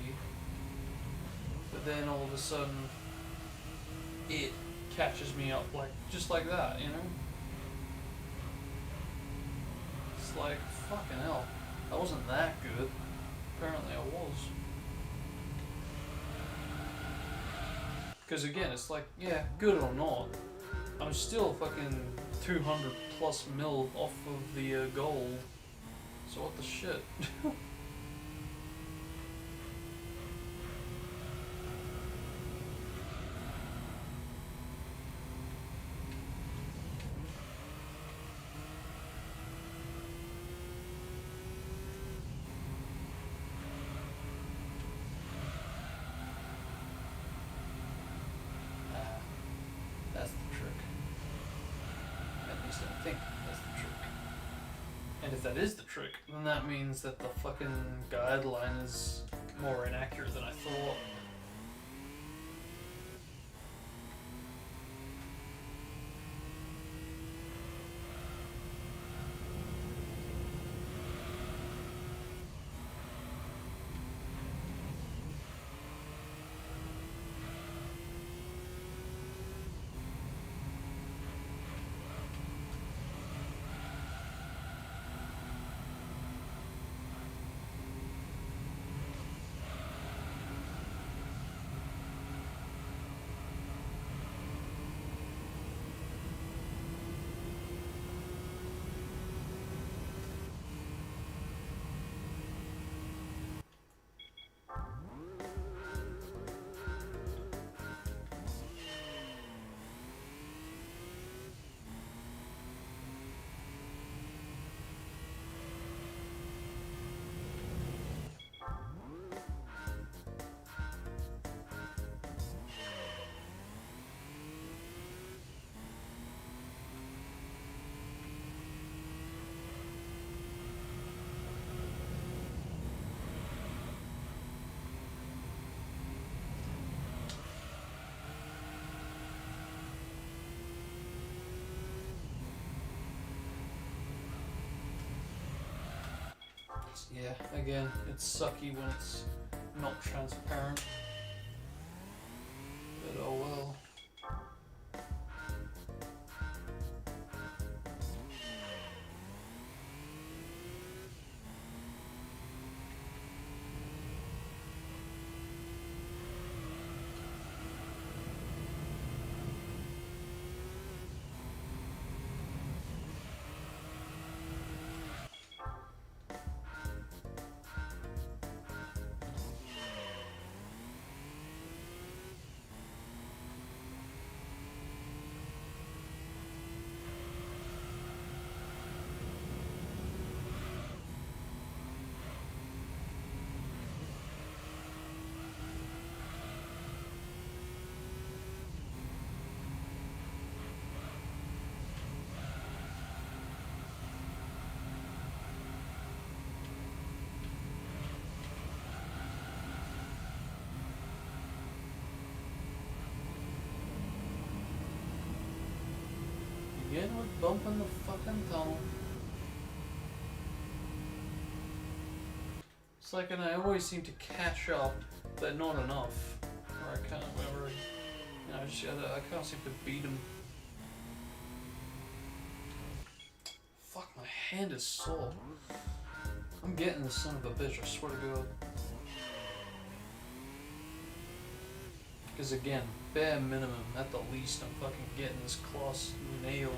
[SPEAKER 1] but then all of a sudden it catches me up like just like that, you know? It's like, fucking hell, I wasn't that good. Apparently I was. Because again, it's like, yeah, good or not, I'm still fucking 200 plus mil off of the goal. So what the shit? That's the trick. At least I think that's the trick. And if that is the trick, then that means that the fucking guideline is more inaccurate than I thought. Yeah, again, it's sucky when it's not transparent. But oh well. Again with bumping the fucking tunnel. It's like, and I always seem to catch up, but not enough. Or I can't, whenever, you know, I can't seem to beat him. Fuck, my hand is sore. I'm getting this son of a bitch, I swear to God. Because again, bare minimum, at the least, I'm fucking getting this class nailed.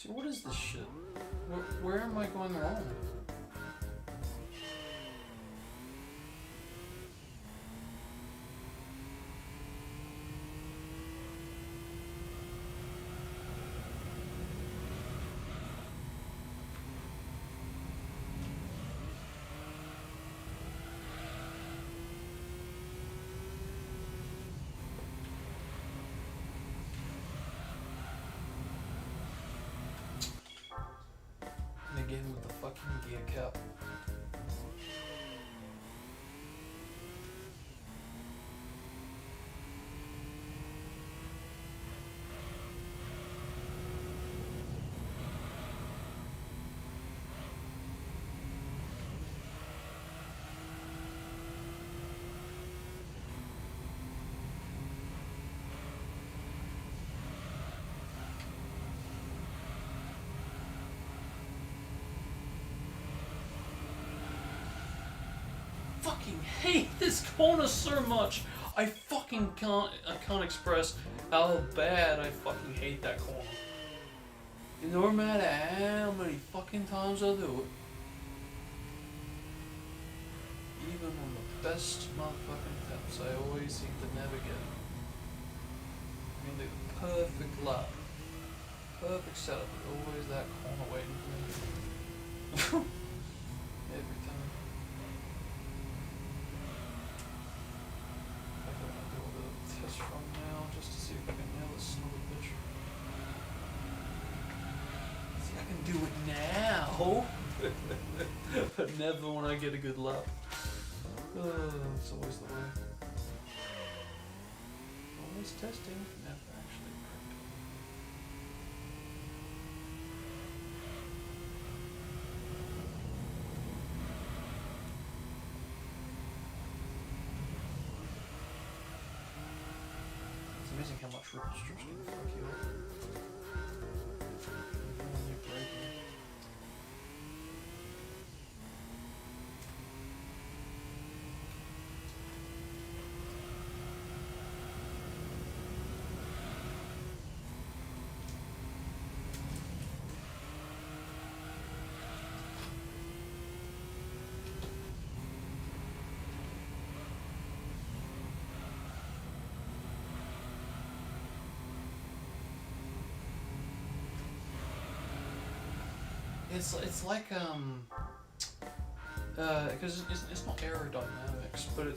[SPEAKER 1] So what is this shit? Where am I going wrong? Again with the fucking gear cap. Fucking hate this corner so much. I can't express how bad I fucking hate that corner. No matter how many fucking times I do it, even on the best motherfucking attempts, I always seem to never get it. I mean, the perfect lap, perfect setup, but always that corner waiting for me. Every time. I think I'll do a little test run now just to see if I can nail this son of a bitch. See, I can do it now, but never when I get a good lap. It's always the way. Always testing, never actually practicing. It's amazing how much ripple strips can fuck you up. When you're breaking. It's like because it's not aerodynamics, but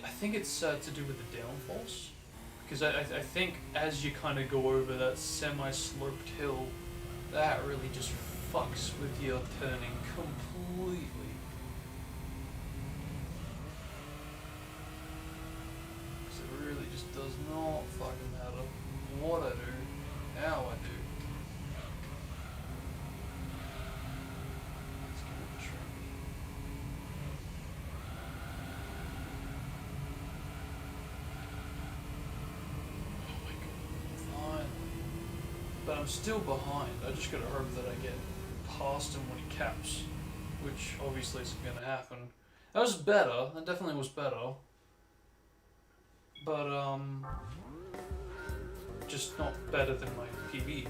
[SPEAKER 1] I think it's to do with the downforce, because I think as you kind of go over that semi-sloped hill, that really just fucks with your turning completely. Because it really just does not fucking matter what I do, how I do. But I'm still behind. I just gotta hope that I get past him when he caps, which obviously isn't gonna happen. That was better. That definitely was better. But just not better than my PB.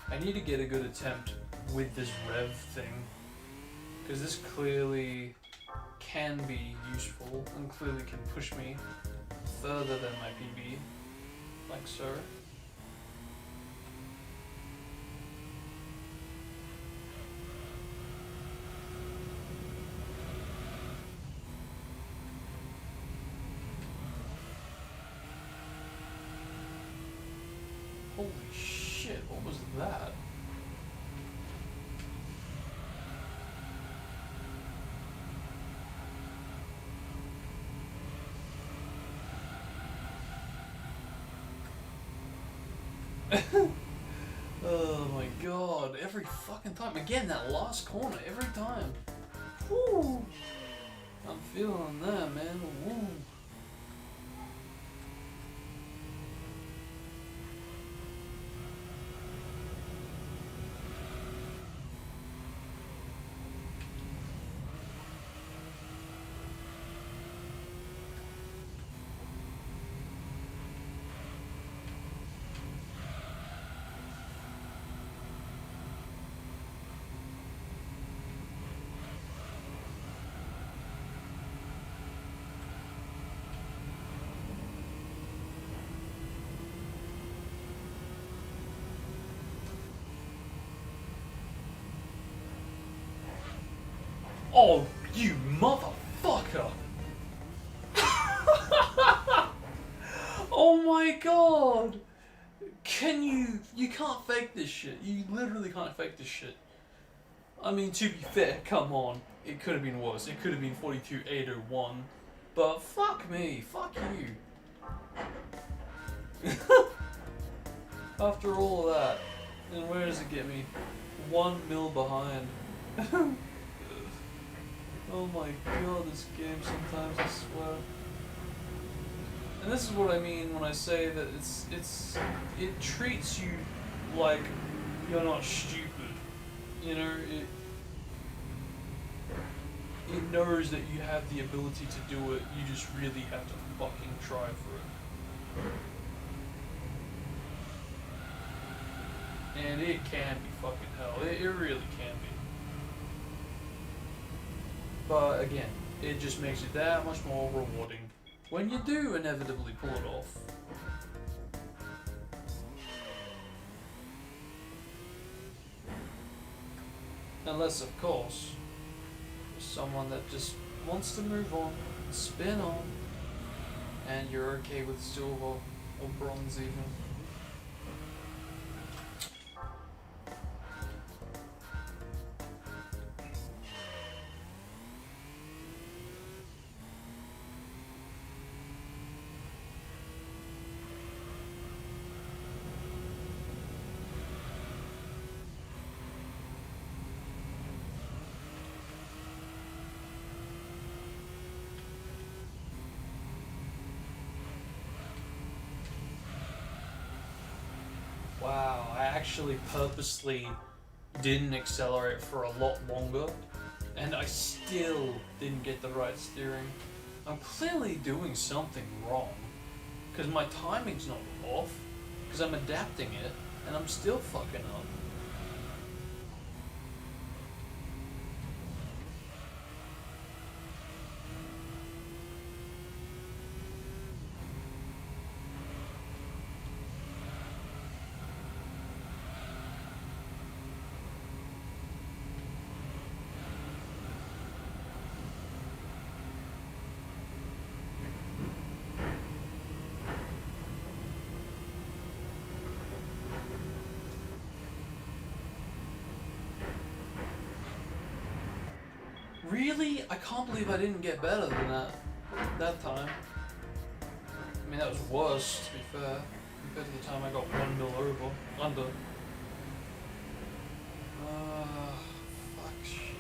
[SPEAKER 1] I need to get a good attempt with this rev thing, because this clearly can be useful and clearly can push me further than my PB, like so. Holy shit, what was that? Oh my god, every fucking time. Again, that last corner, every time. Woo! I'm feeling that, man. Woo! Oh, you motherfucker! Oh my god! You can't fake this shit. You literally can't fake this shit. I mean, to be fair, come on. It could have been worse. It could have been 42.801. But fuck me. Fuck you. After all of that, then where does it get me? 1 mil behind. Oh my god, this game sometimes, I swear. And this is what I mean when I say that it treats you like you're not stupid. You know, it knows that you have the ability to do it, you just really have to fucking try for it. And it can be fucking hell. It really can be. But again, it just makes it that much more rewarding when you do inevitably pull it off. Unless, of course, you're someone that just wants to move on, spin on, and you're okay with silver or bronze even. Wow, I actually purposely didn't accelerate for a lot longer, and I still didn't get the right steering. I'm clearly doing something wrong, because my timing's not off, because I'm adapting it, and I'm still fucking up. Really? I can't believe I didn't get better than that time. I mean, that was worse, to be fair, compared to the time I got 1 mil under. Fuck shit.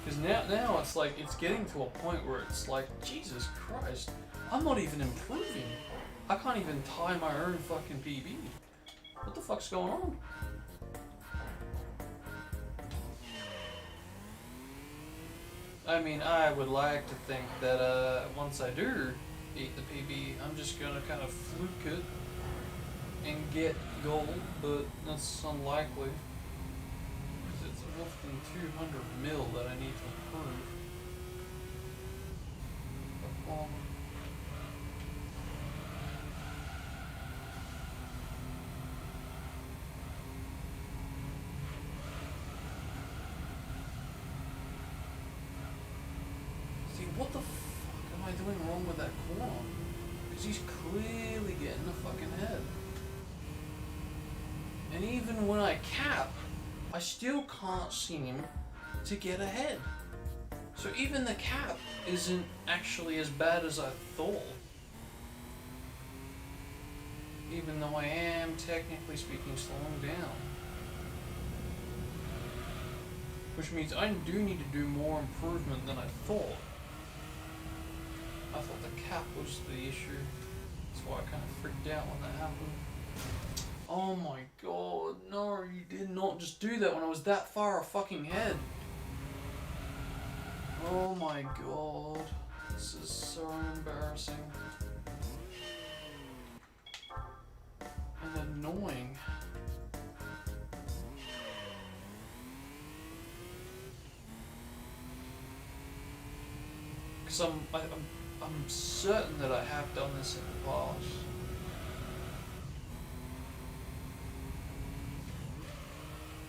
[SPEAKER 1] Because now it's like, it's getting to a point where it's like, Jesus Christ, I'm not even improving. I can't even tie my own fucking PB. What the fuck's going on? I mean, I would like to think that once I do beat the PB, I'm just gonna kind of fluke it and get gold, but that's unlikely. Because it's a whopping 200 mil that I need to improve. What the fuck am I doing wrong with that corner? Because he's clearly getting the fucking head. And even when I cap, I still can't seem to get ahead. So even the cap isn't actually as bad as I thought. Even though I am, technically speaking, slowing down. Which means I do need to do more improvement than I thought. I thought the cap was the issue. That's why I kind of freaked out when that happened. Oh my god, no, you did not just do that when I was that far fucking ahead. Oh my god. This is so embarrassing. And annoying. Because I'm certain that I have done this in the past.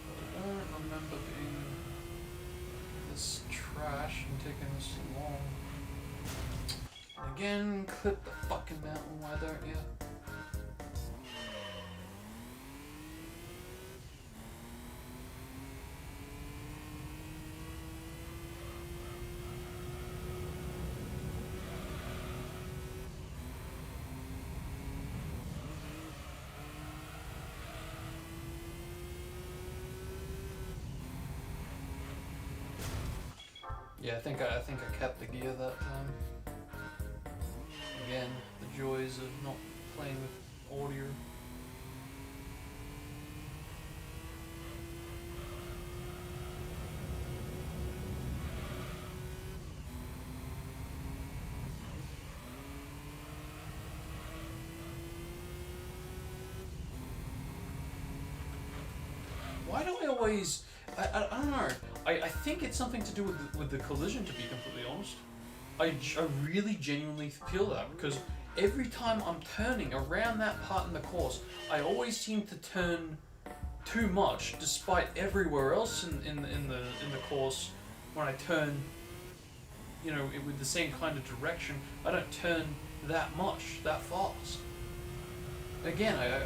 [SPEAKER 1] But I don't remember being this trash and taking this so long. And again, clip the fucking mountain, why don't you? Yeah, I think I kept the gear that time. Again, the joys of not playing with audio. Why do I always... I don't know. I think it's something to do with the collision, to be completely honest. I really genuinely feel that, because every time I'm turning around that part in the course, I always seem to turn too much, despite everywhere else in the course. When I turn, you know, with the same kind of direction, I don't turn that much, that fast. Again, I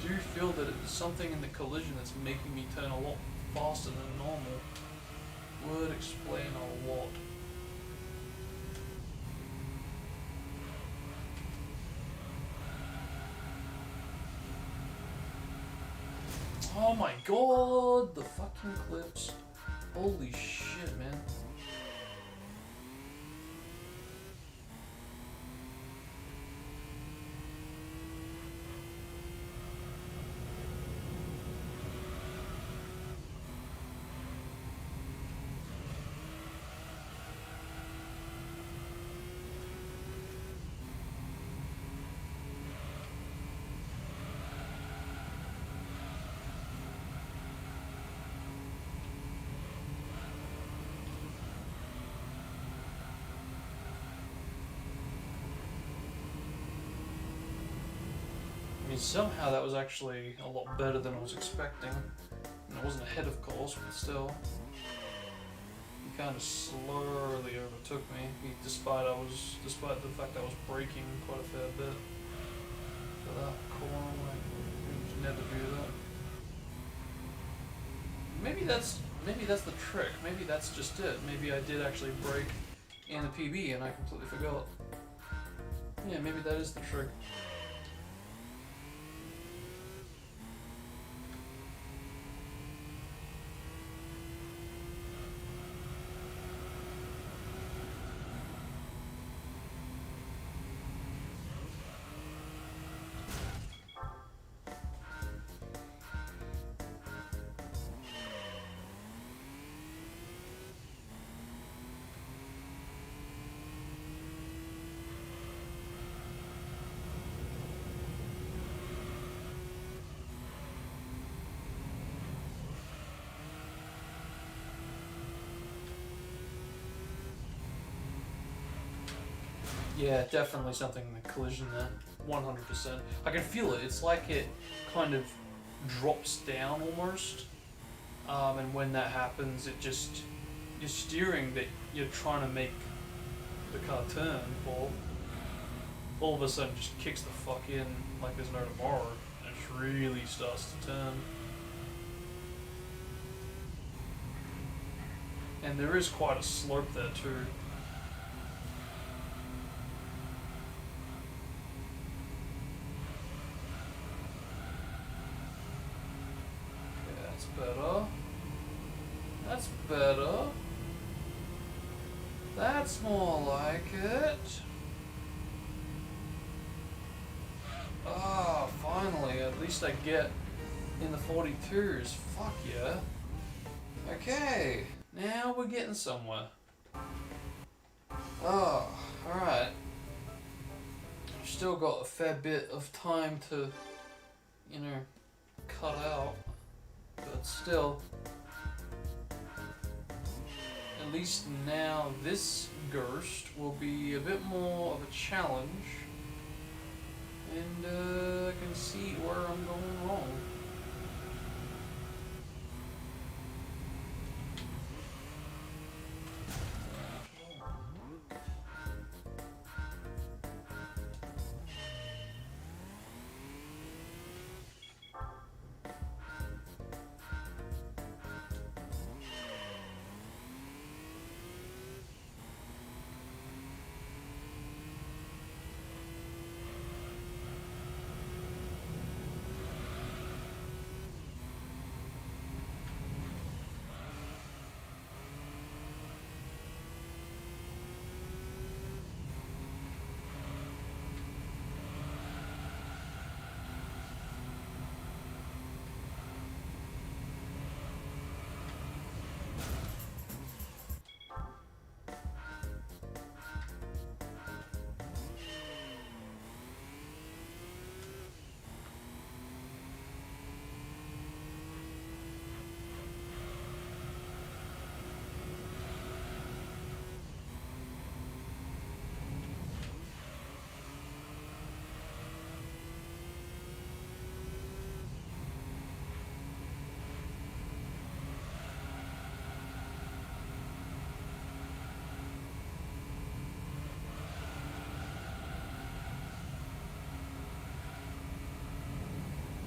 [SPEAKER 1] do feel that it's something in the collision that's making me turn a lot faster than normal. Would explain a lot. Oh my god, the fucking clips. Holy shit, man. Somehow that was actually a lot better than I was expecting. And it wasn't ahead, of course, but still. He kind of slowly overtook me, despite the fact I was braking quite a fair bit. For that corner, like, you should never do that. Maybe that's the trick. Maybe that's just it. Maybe I did actually brake in the PB and I completely forgot. Yeah, maybe that is the trick. Yeah, definitely something in the collision there. 100%. I can feel it. It's like it kind of drops down almost. And when that happens, it just... You're steering that you're trying to make the car turn for. All of a sudden just kicks the fuck in like there's no tomorrow. And it really starts to turn. And there is quite a slope there too. Okay, that's better. That's better. That's more like it. Ah, finally, at least I get in the 42s. Fuck yeah. Okay, now we're getting somewhere. Oh, alright. Still got a fair bit of time to, you know, cut out. But still, at least now this Gerst will be a bit more of a challenge. And I can see where I'm going wrong.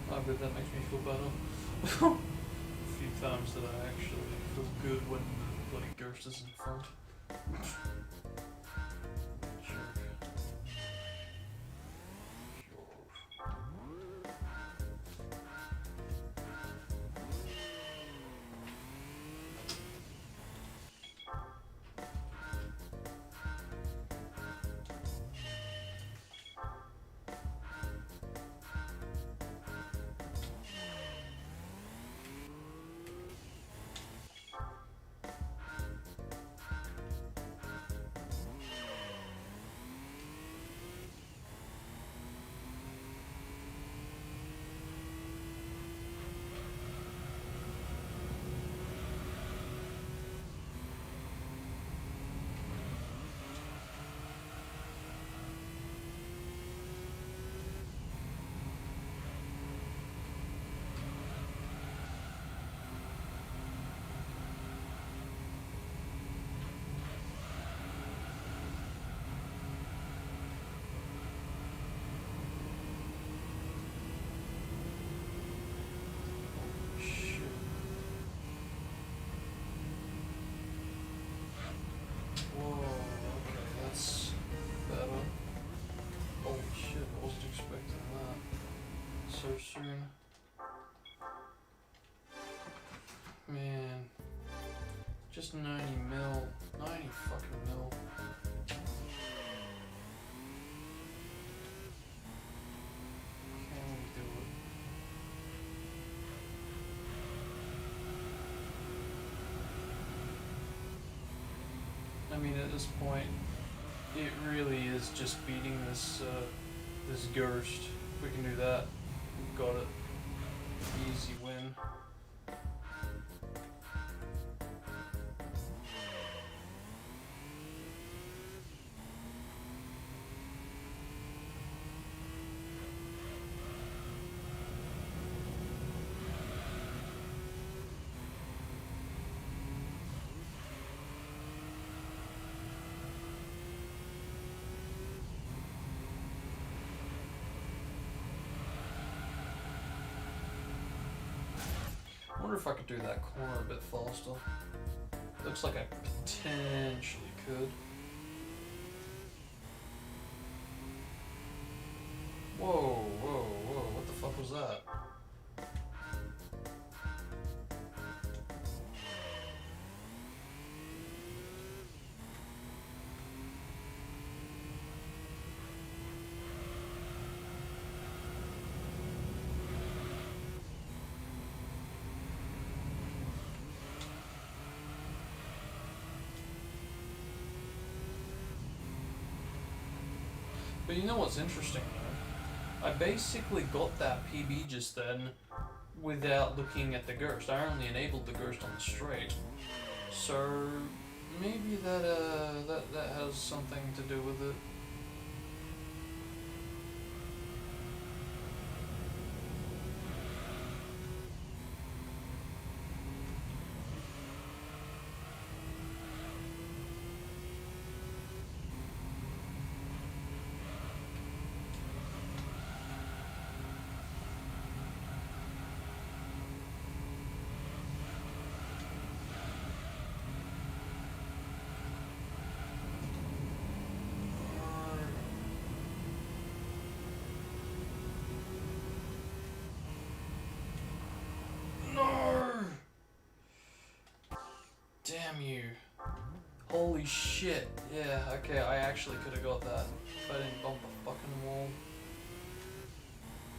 [SPEAKER 1] Oh, good, that makes me feel better. A few times that I actually feel good when the bloody ghost is in front. Whoa, okay, that's better. Holy shit, I wasn't expecting that so soon. Man, just 90 mil, 90 fucking mil. Can we do it? I mean, at this point, it really is just beating this this Gerst. If we can do that, we've got it. Easy win. I wonder if I could do that corner a bit faster. Looks like I potentially could. Whoa, whoa, whoa, what the fuck was that? But you know what's interesting though? I basically got that PB just then without looking at the Gerst. I only enabled the Gerst on the straight. So maybe that has something to do with it. Damn you. Holy shit. Yeah, okay, I actually could have got that if I didn't bump the fucking wall.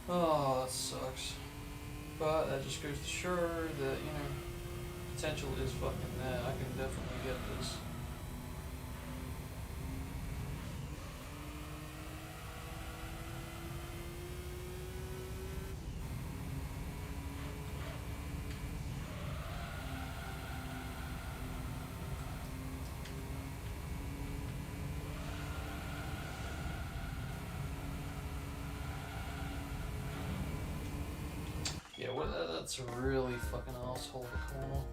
[SPEAKER 1] Oh, that sucks. But that just goes to show that, you know, potential is fucking there. I can definitely get this. Yeah, well, that's a really fucking asshole corner.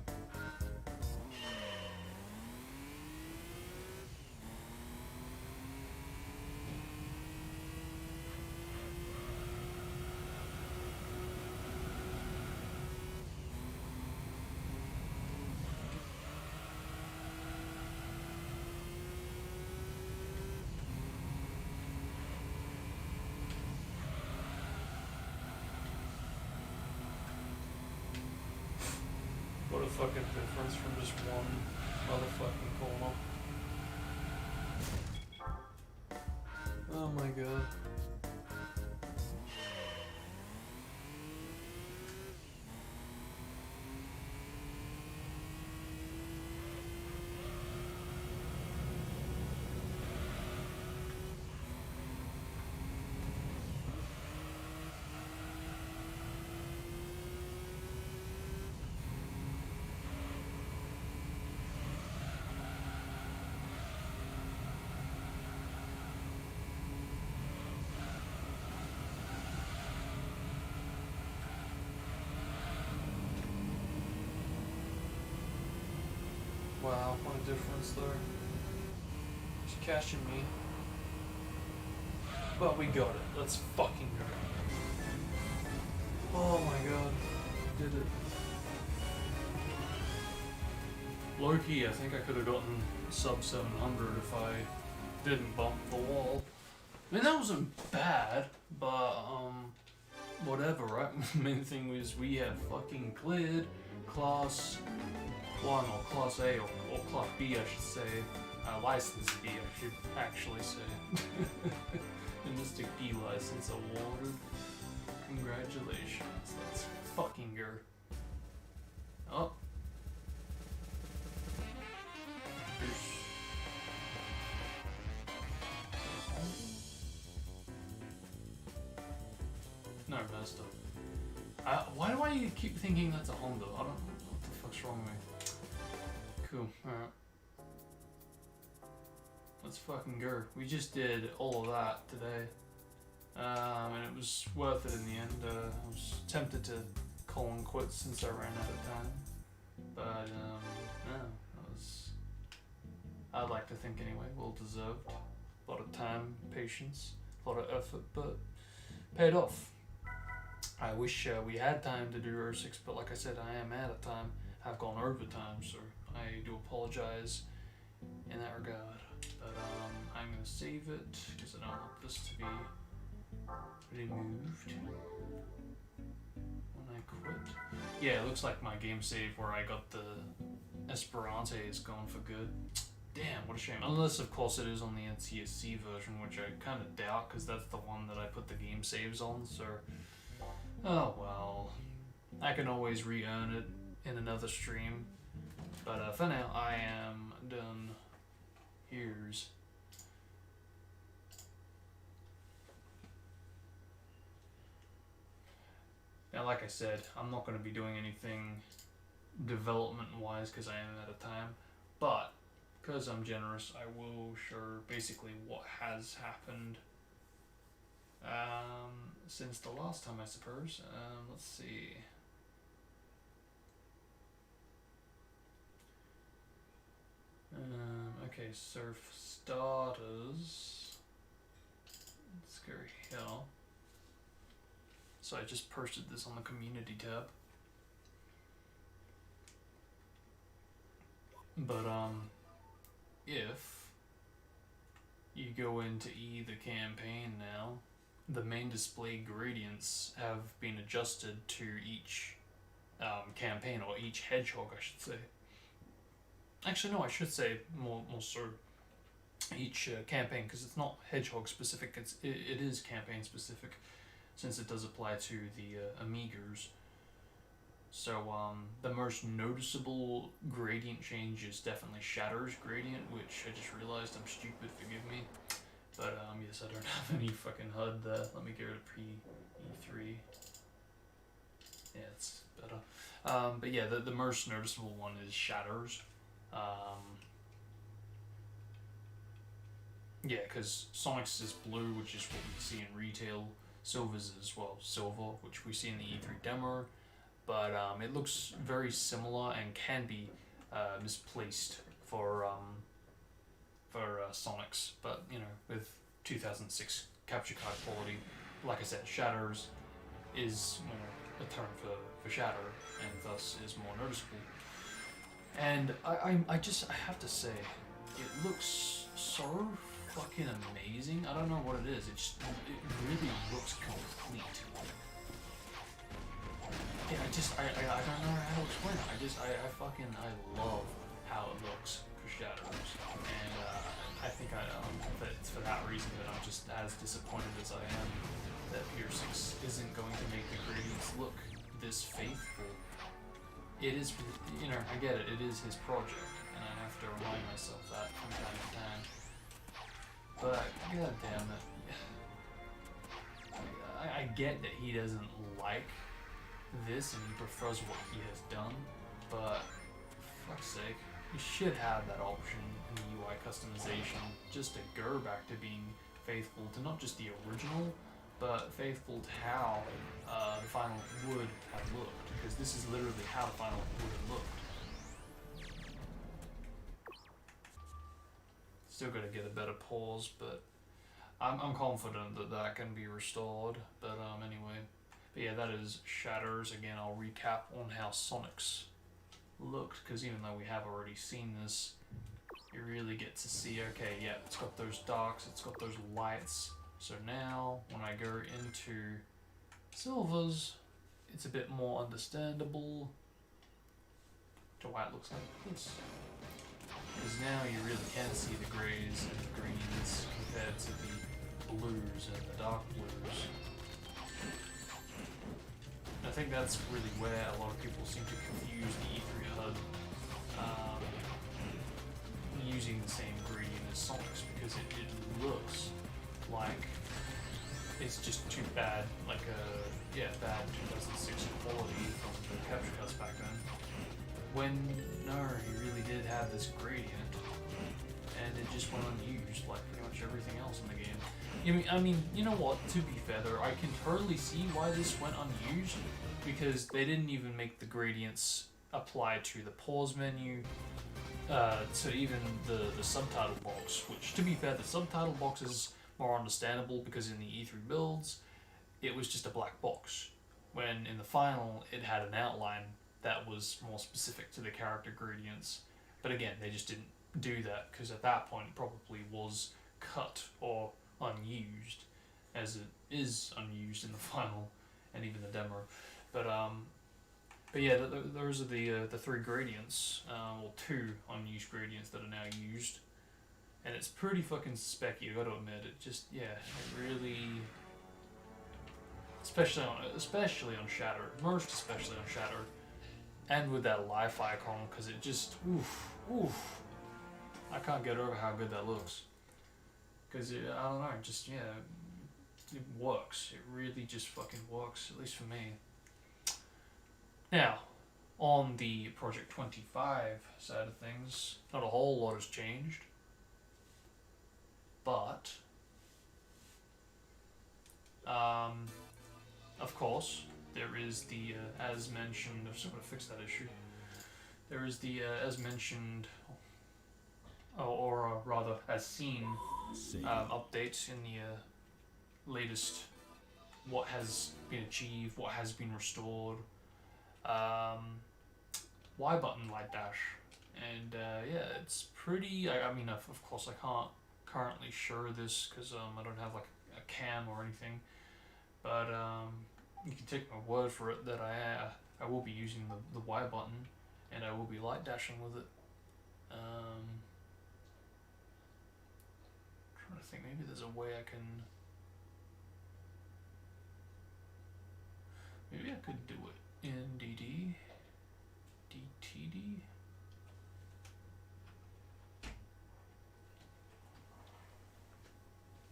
[SPEAKER 1] What a fucking difference from just one motherfucking corner. Oh my god. Wow, what a difference there. Just catching me. But we got it. Let's fucking go. Oh my god. We did it. Low-key, I think I could have gotten sub 700 if I didn't bump the wall. I mean, that wasn't bad, but, whatever, right? Main thing was we had fucking cleared Class 1 or Class A or Class B, I should say. License B, I should actually say. Domestic B license awarded. Congratulations. Let's fucking go. Oh. No, messed up. Why do I keep thinking that's a Honda? I don't know what the fuck's wrong with me. Cool, alright. Let's fucking go. We just did all of that today. And it was worth it in the end. I was tempted to call and quit since I ran out of time. But, no, that was, I'd like to think anyway, well deserved. A lot of time, patience, a lot of effort, but paid off. I wish we had time to do 06, but like I said, I am out of time. I've gone over time, so I do apologize in that regard. But I'm gonna save it because I don't want this to be removed when I quit. Yeah, it looks like my game save where I got the Esperante is gone for good. Damn, what a shame. Unless, of course, it is on the NTSC version, which I kind of doubt, because that's the one that I put the game saves on, so... Oh, well. I can always re-earn it in another stream. But for now, I am done. Here's... Now, like I said, I'm not going to be doing anything development-wise, because I am out of time. But... because I'm generous, I will share basically what has happened since the last time, I suppose. Let's see. Okay, so for starters, let's go here. So I just posted this on the community tab. But if you go into the campaign now, the main display gradients have been adjusted to each campaign, or each hedgehog, I should say. Actually, no, I should say more so each campaign, because it's not hedgehog specific. It is campaign specific, since it does apply to the Amigos. So the most noticeable gradient change is definitely Shatter's gradient, which I just realized I'm stupid, forgive me. But yes, I don't have any fucking HUD there. Let me go to pre-E3. Yeah, it's better. But yeah, the most noticeable one is Shatter's. Yeah, because Sonic's is blue, which is what we see in retail. Silver's is, well, silver, which we see in the E3 demo. But it looks very similar and can be misplaced for Sonic's. But, you know, with 2006 capture card quality, like I said, Shatters is a term for shatter, and thus is more noticeable. And I have to say, it looks so fucking amazing. I don't know what it is. It really looks complete. Yeah, I don't know how to explain it. I love how it looks for Shadows, and I think it's for that reason that I'm just as disappointed as I am that Pier 6 isn't going to make the gradients look this faithful. It is, you know, I get it, it is his project, and I have to remind myself that from time to time. But, god damn it. I get that he doesn't like this and he prefers what he has done, but for fuck's sake, you should have that option in the UI customization just to go back to being faithful to not just the original, but faithful to how the final would have looked, because this is literally how the final would have looked. Still gotta get a better pause, but I'm confident that that can be restored. But anyway, but yeah, that is Shatters. Again, I'll recap on how Sonic's looked, because even though we have already seen this, you really get to see, okay, yeah, it's got those darks, it's got those lights. So now, when I go into Silvers, it's a bit more understandable to why it looks like this. Because now you really can see the greys and the greens compared to the blues and the dark blues. I think that's really where a lot of people seem to confuse the E3 HUD using the same gradient as Sonic's, because it looks like it's just too bad, like bad 2006 quality from the capture cards back then. When, no, he really did have this gradient, and it just went unused, like pretty much everything else in the game. I mean, you know what, to be fair though, I can totally see why this went unused, because they didn't even make the gradients apply to the pause menu, to even the subtitle box, which, to be fair, the subtitle box is more understandable, because in the E3 builds, it was just a black box, when in the final, it had an outline that was more specific to the character gradients. But again, they just didn't do that because at that point it probably was cut or unused, as it is unused in the final and even the demo. But yeah, those are the three gradients, or two unused gradients that are now used, and it's pretty fucking specky. I got to admit, it just it really, especially on Shatter, most especially on Shatter, and with that life icon, because it just oof, I can't get over how good that looks. Because I don't know, just it works. It really just fucking works, at least for me. Now, on the Project 25 side of things, not a whole lot has changed, but of course, there is the, as mentioned, I've still got to fix that issue. There is the, as mentioned, or rather, as seen, updates in the latest, what has been achieved, what has been restored, Y button light dash, and it's pretty. I mean, of course, I can't currently show this because I don't have like a cam or anything, but you can take my word for it that I will be using the Y button, and I will be light dashing with it. Trying to think, maybe there's a way I can. Maybe I could do it in DTD.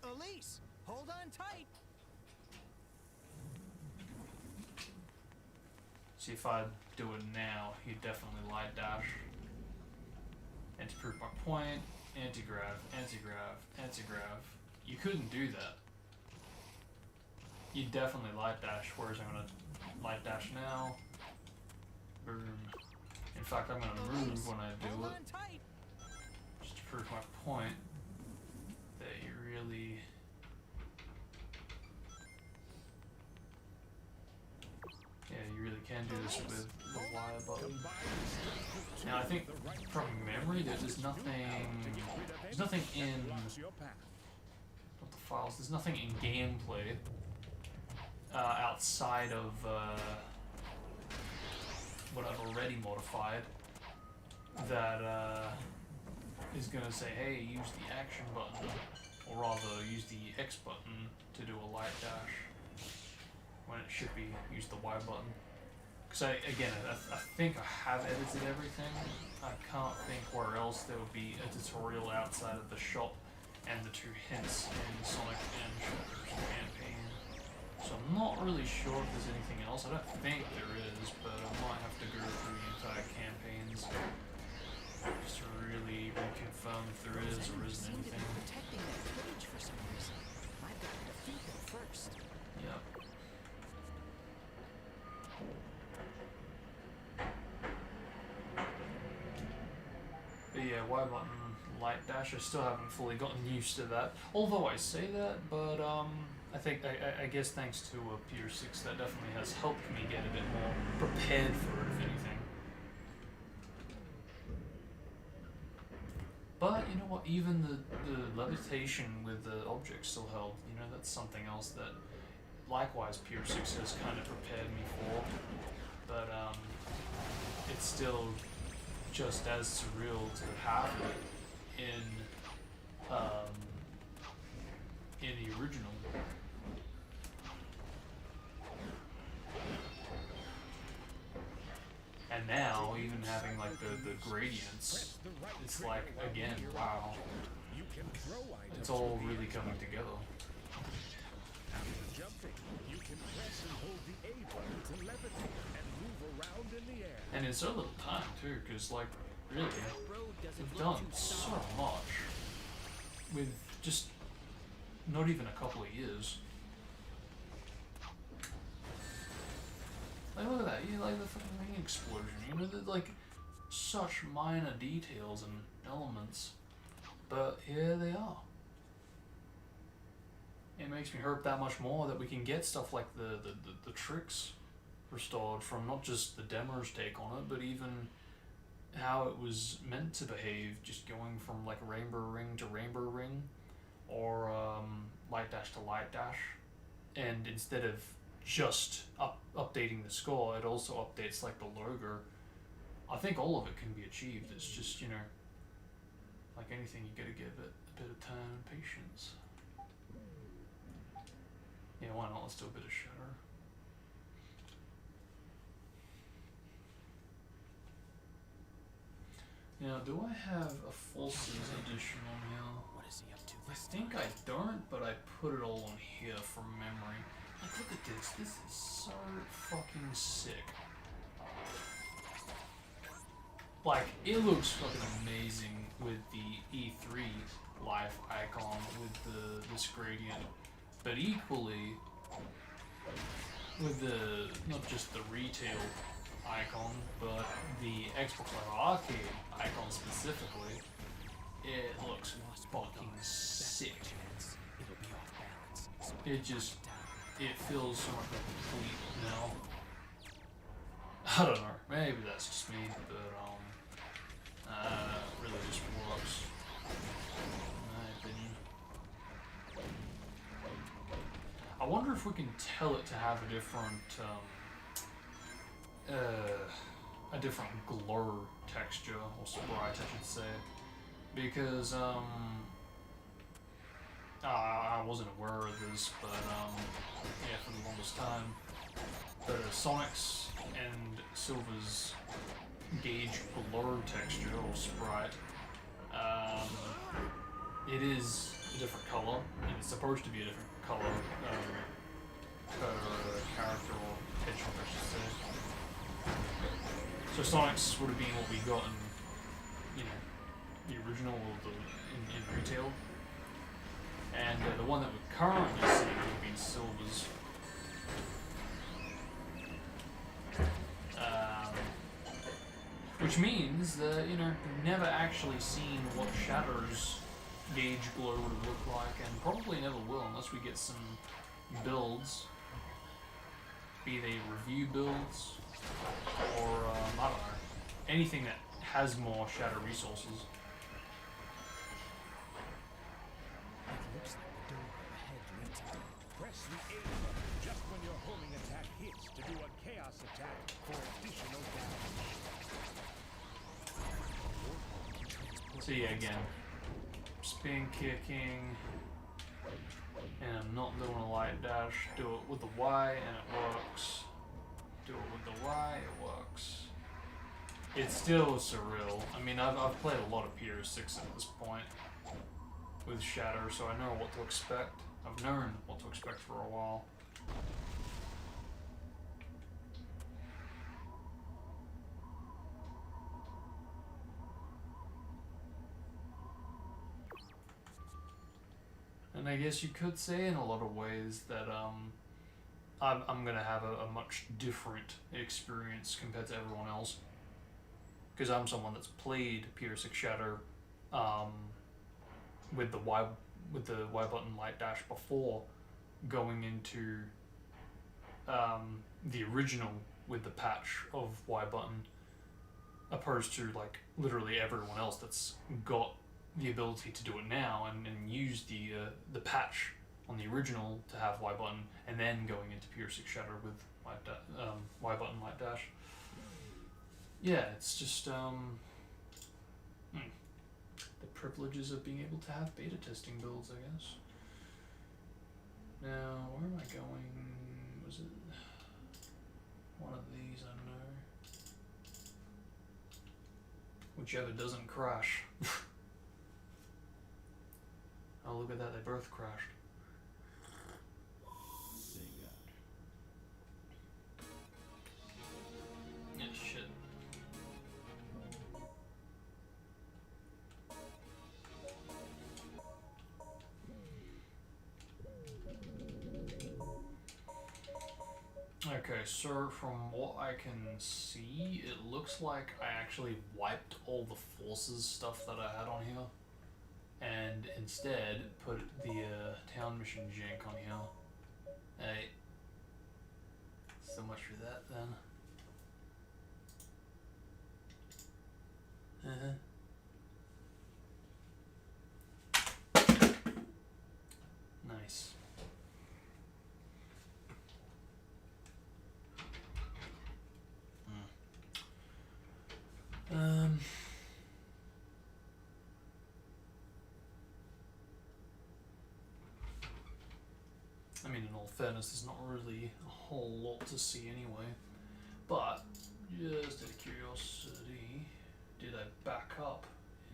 [SPEAKER 2] Elise, hold on tight.
[SPEAKER 1] See, if I do it now, he'd definitely light dash. And to prove my point, anti-grav, anti-grav, anti-grav. You couldn't do that. You'd definitely light dash, whereas I'm gonna light dash now. Boom. In fact, I'm gonna move when I do it. Just to prove my point that you really... Yeah, you really can do this with the Y button. Now, I think from memory, there's nothing in... Not the files, there's nothing in gameplay outside of what I've already modified that is going to say, hey, use the action button, or rather use the X button to do a light dash, when it should be use the Y button. Because I think I have edited everything. I can't think where else there would be a tutorial outside of the shop and the two hints in Sonic and Shulker's campaign. So I'm not really sure if there's anything else. I don't think there is, but I might have to go through the entire campaigns just to really reconfirm if there is or isn't anything.
[SPEAKER 2] Protecting that footage for some reason. I've got to defeat them first.
[SPEAKER 1] Yep. But yeah, Y button light dash. I still haven't fully gotten used to that. Although I say that, but I guess thanks to Pier 6, that definitely has helped me get a bit more prepared for it, if anything. But you know what? Even the levitation with the object still held. You know, that's something else that, likewise, Pier 6 has kind of prepared me for. But it's still just as surreal to have it in the original. And now, even having like the gradients, it's like, again, wow. It's all really coming together. And in so little time too, because like, really, we've done so much with just not even a couple of years. Like, look at that, you like the fucking ring explosion, you know, like, such minor details and elements, but here they are. It makes me hope that much more that we can get stuff like the tricks restored from not just the demo's take on it, but even how it was meant to behave, just going from like rainbow ring to rainbow ring, or light dash to light dash, and instead of just updating the score, it also updates like the logo. I think all of it can be achieved. It's just, you know, like anything, you gotta give it a bit of time and patience. Yeah, why not? Let's do a bit of shadow. Now, do I have a Forces edition on here?
[SPEAKER 2] What is he up to?
[SPEAKER 1] I think I don't, but I put it all on here from memory. Like, look at this. This is so fucking sick. Like, it looks fucking amazing with the E3 life icon with this gradient, but equally with the not just the retail icon, but the Xbox Live Arcade icon specifically, it looks fucking sick.
[SPEAKER 2] It'll be off balance. So
[SPEAKER 1] It feels so much more complete now. I don't know, maybe that's just me, but really just works, in my opinion. I wonder if we can tell it to have a different glur texture, or sprite I should say, because I wasn't aware of this, but yeah, for the longest time, the Sonic's and Silver's gauge blur texture or sprite, it is a different color, and it's supposed to be a different color per character or hedgehog, I should say. So Sonic's would have been what we got in, you know, the original or in retail, and the one that we're currently seeing would have been Silver's. Which means that, you know, we've never actually seen what Shatter's gauge glow would have looked like, and probably never will unless we get some builds, be they review builds, or, I don't know, anything that has more Shatter resources.
[SPEAKER 2] It looks like the door up ahead leads to.
[SPEAKER 3] Press the A button just when your homing attack hits to do a chaos attack for additional damage.
[SPEAKER 1] So yeah, again, spin kicking, and I'm not doing a light dash. Do it with the Y and it works. Do it with the Y, it works. It's still surreal. I mean, I've played a lot of PS6 at this point with Shatter, so I know what to expect. I've known what to expect for a while. And I guess you could say in a lot of ways that I'm gonna have a much different experience compared to everyone else, because I'm someone that's played PS6 Shatter with the Y button light dash before going into the original with the patch of Y button, opposed to like literally everyone else that's got the ability to do it now and use the patch on the original to have Y button, and then going into PS6 Shatter with Y button light dash. Yeah, it's just the privileges of being able to have beta testing builds, I guess. Now, where am I going? Was it one of these? I don't know. Whichever doesn't crash. Oh, look at that, they both crashed. Yeah, shit. Okay, so from what I can see, it looks like I actually wiped all the Forces stuff that I had on here, and instead put the town mission jank on here. Hey, so much for that then. Nice. I mean, in all fairness, there's not really a whole lot to see anyway. But, just out of curiosity, did I back up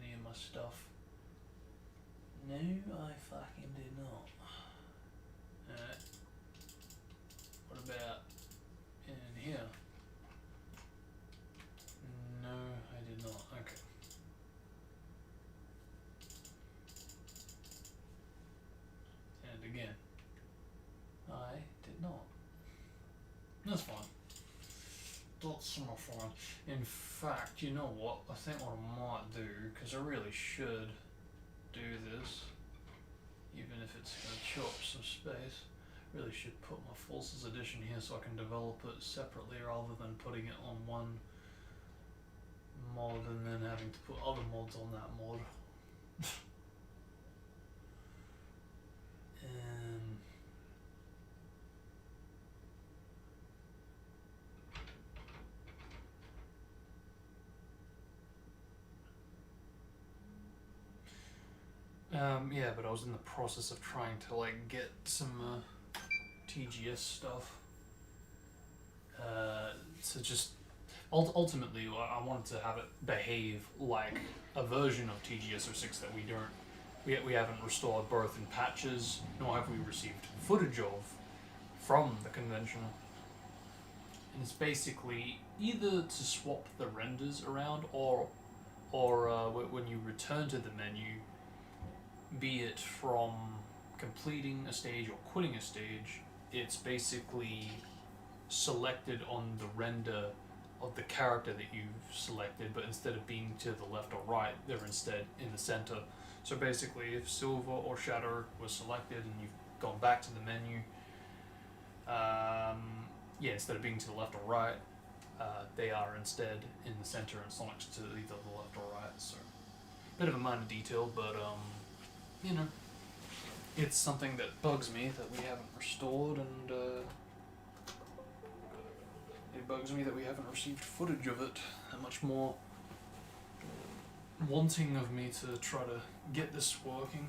[SPEAKER 1] any of my stuff? No, I fucking did not. Alright. What about in here? No, I did not. Okay. And again, I did not. That's fine. That's not fine. In fact, you know what? I think what I might do, because I really should do this, even if it's going to chop some space, really should put my Forces edition here so I can develop it separately rather than putting it on one mod and then having to put other mods on that mod. Yeah, but I was in the process of trying to like get some TGS stuff. So just ultimately, I wanted to have it behave like a version of TGS06 that we haven't restored both in patches, nor have we received footage of from the convention. And it's basically either to swap the renders around, or when you return to the menu, be it from completing a stage or quitting a stage, it's basically selected on the render of the character that you've selected, but instead of being to the left or right, they're instead in the center. So basically, if Silver or Shadow was selected and you've gone back to the menu, instead of being to the left or right, they are instead in the center, and Sonic's to either the left or right. So, bit of a minor detail, but you know, it's something that bugs me that we haven't restored, and it bugs me that we haven't received footage of it. How much more wanting of me to try to get this working.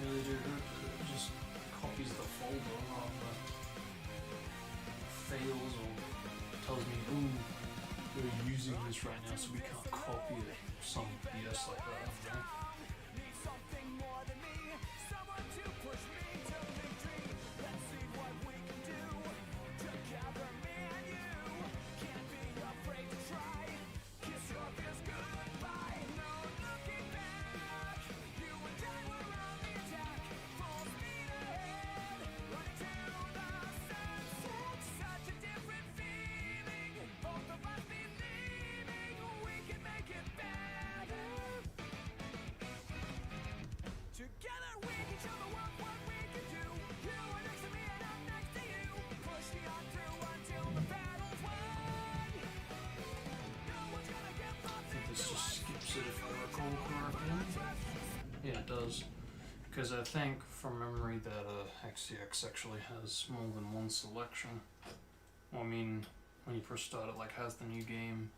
[SPEAKER 1] Really do hurt that it just copies the folder on the fails, or tells me, ooh, we're using this right now so we can't copy it. Some BS like that, you know? Yeah, it does. Because I think from memory that XCX actually has more than one selection. Well, I mean, when you first start, it like has the new game,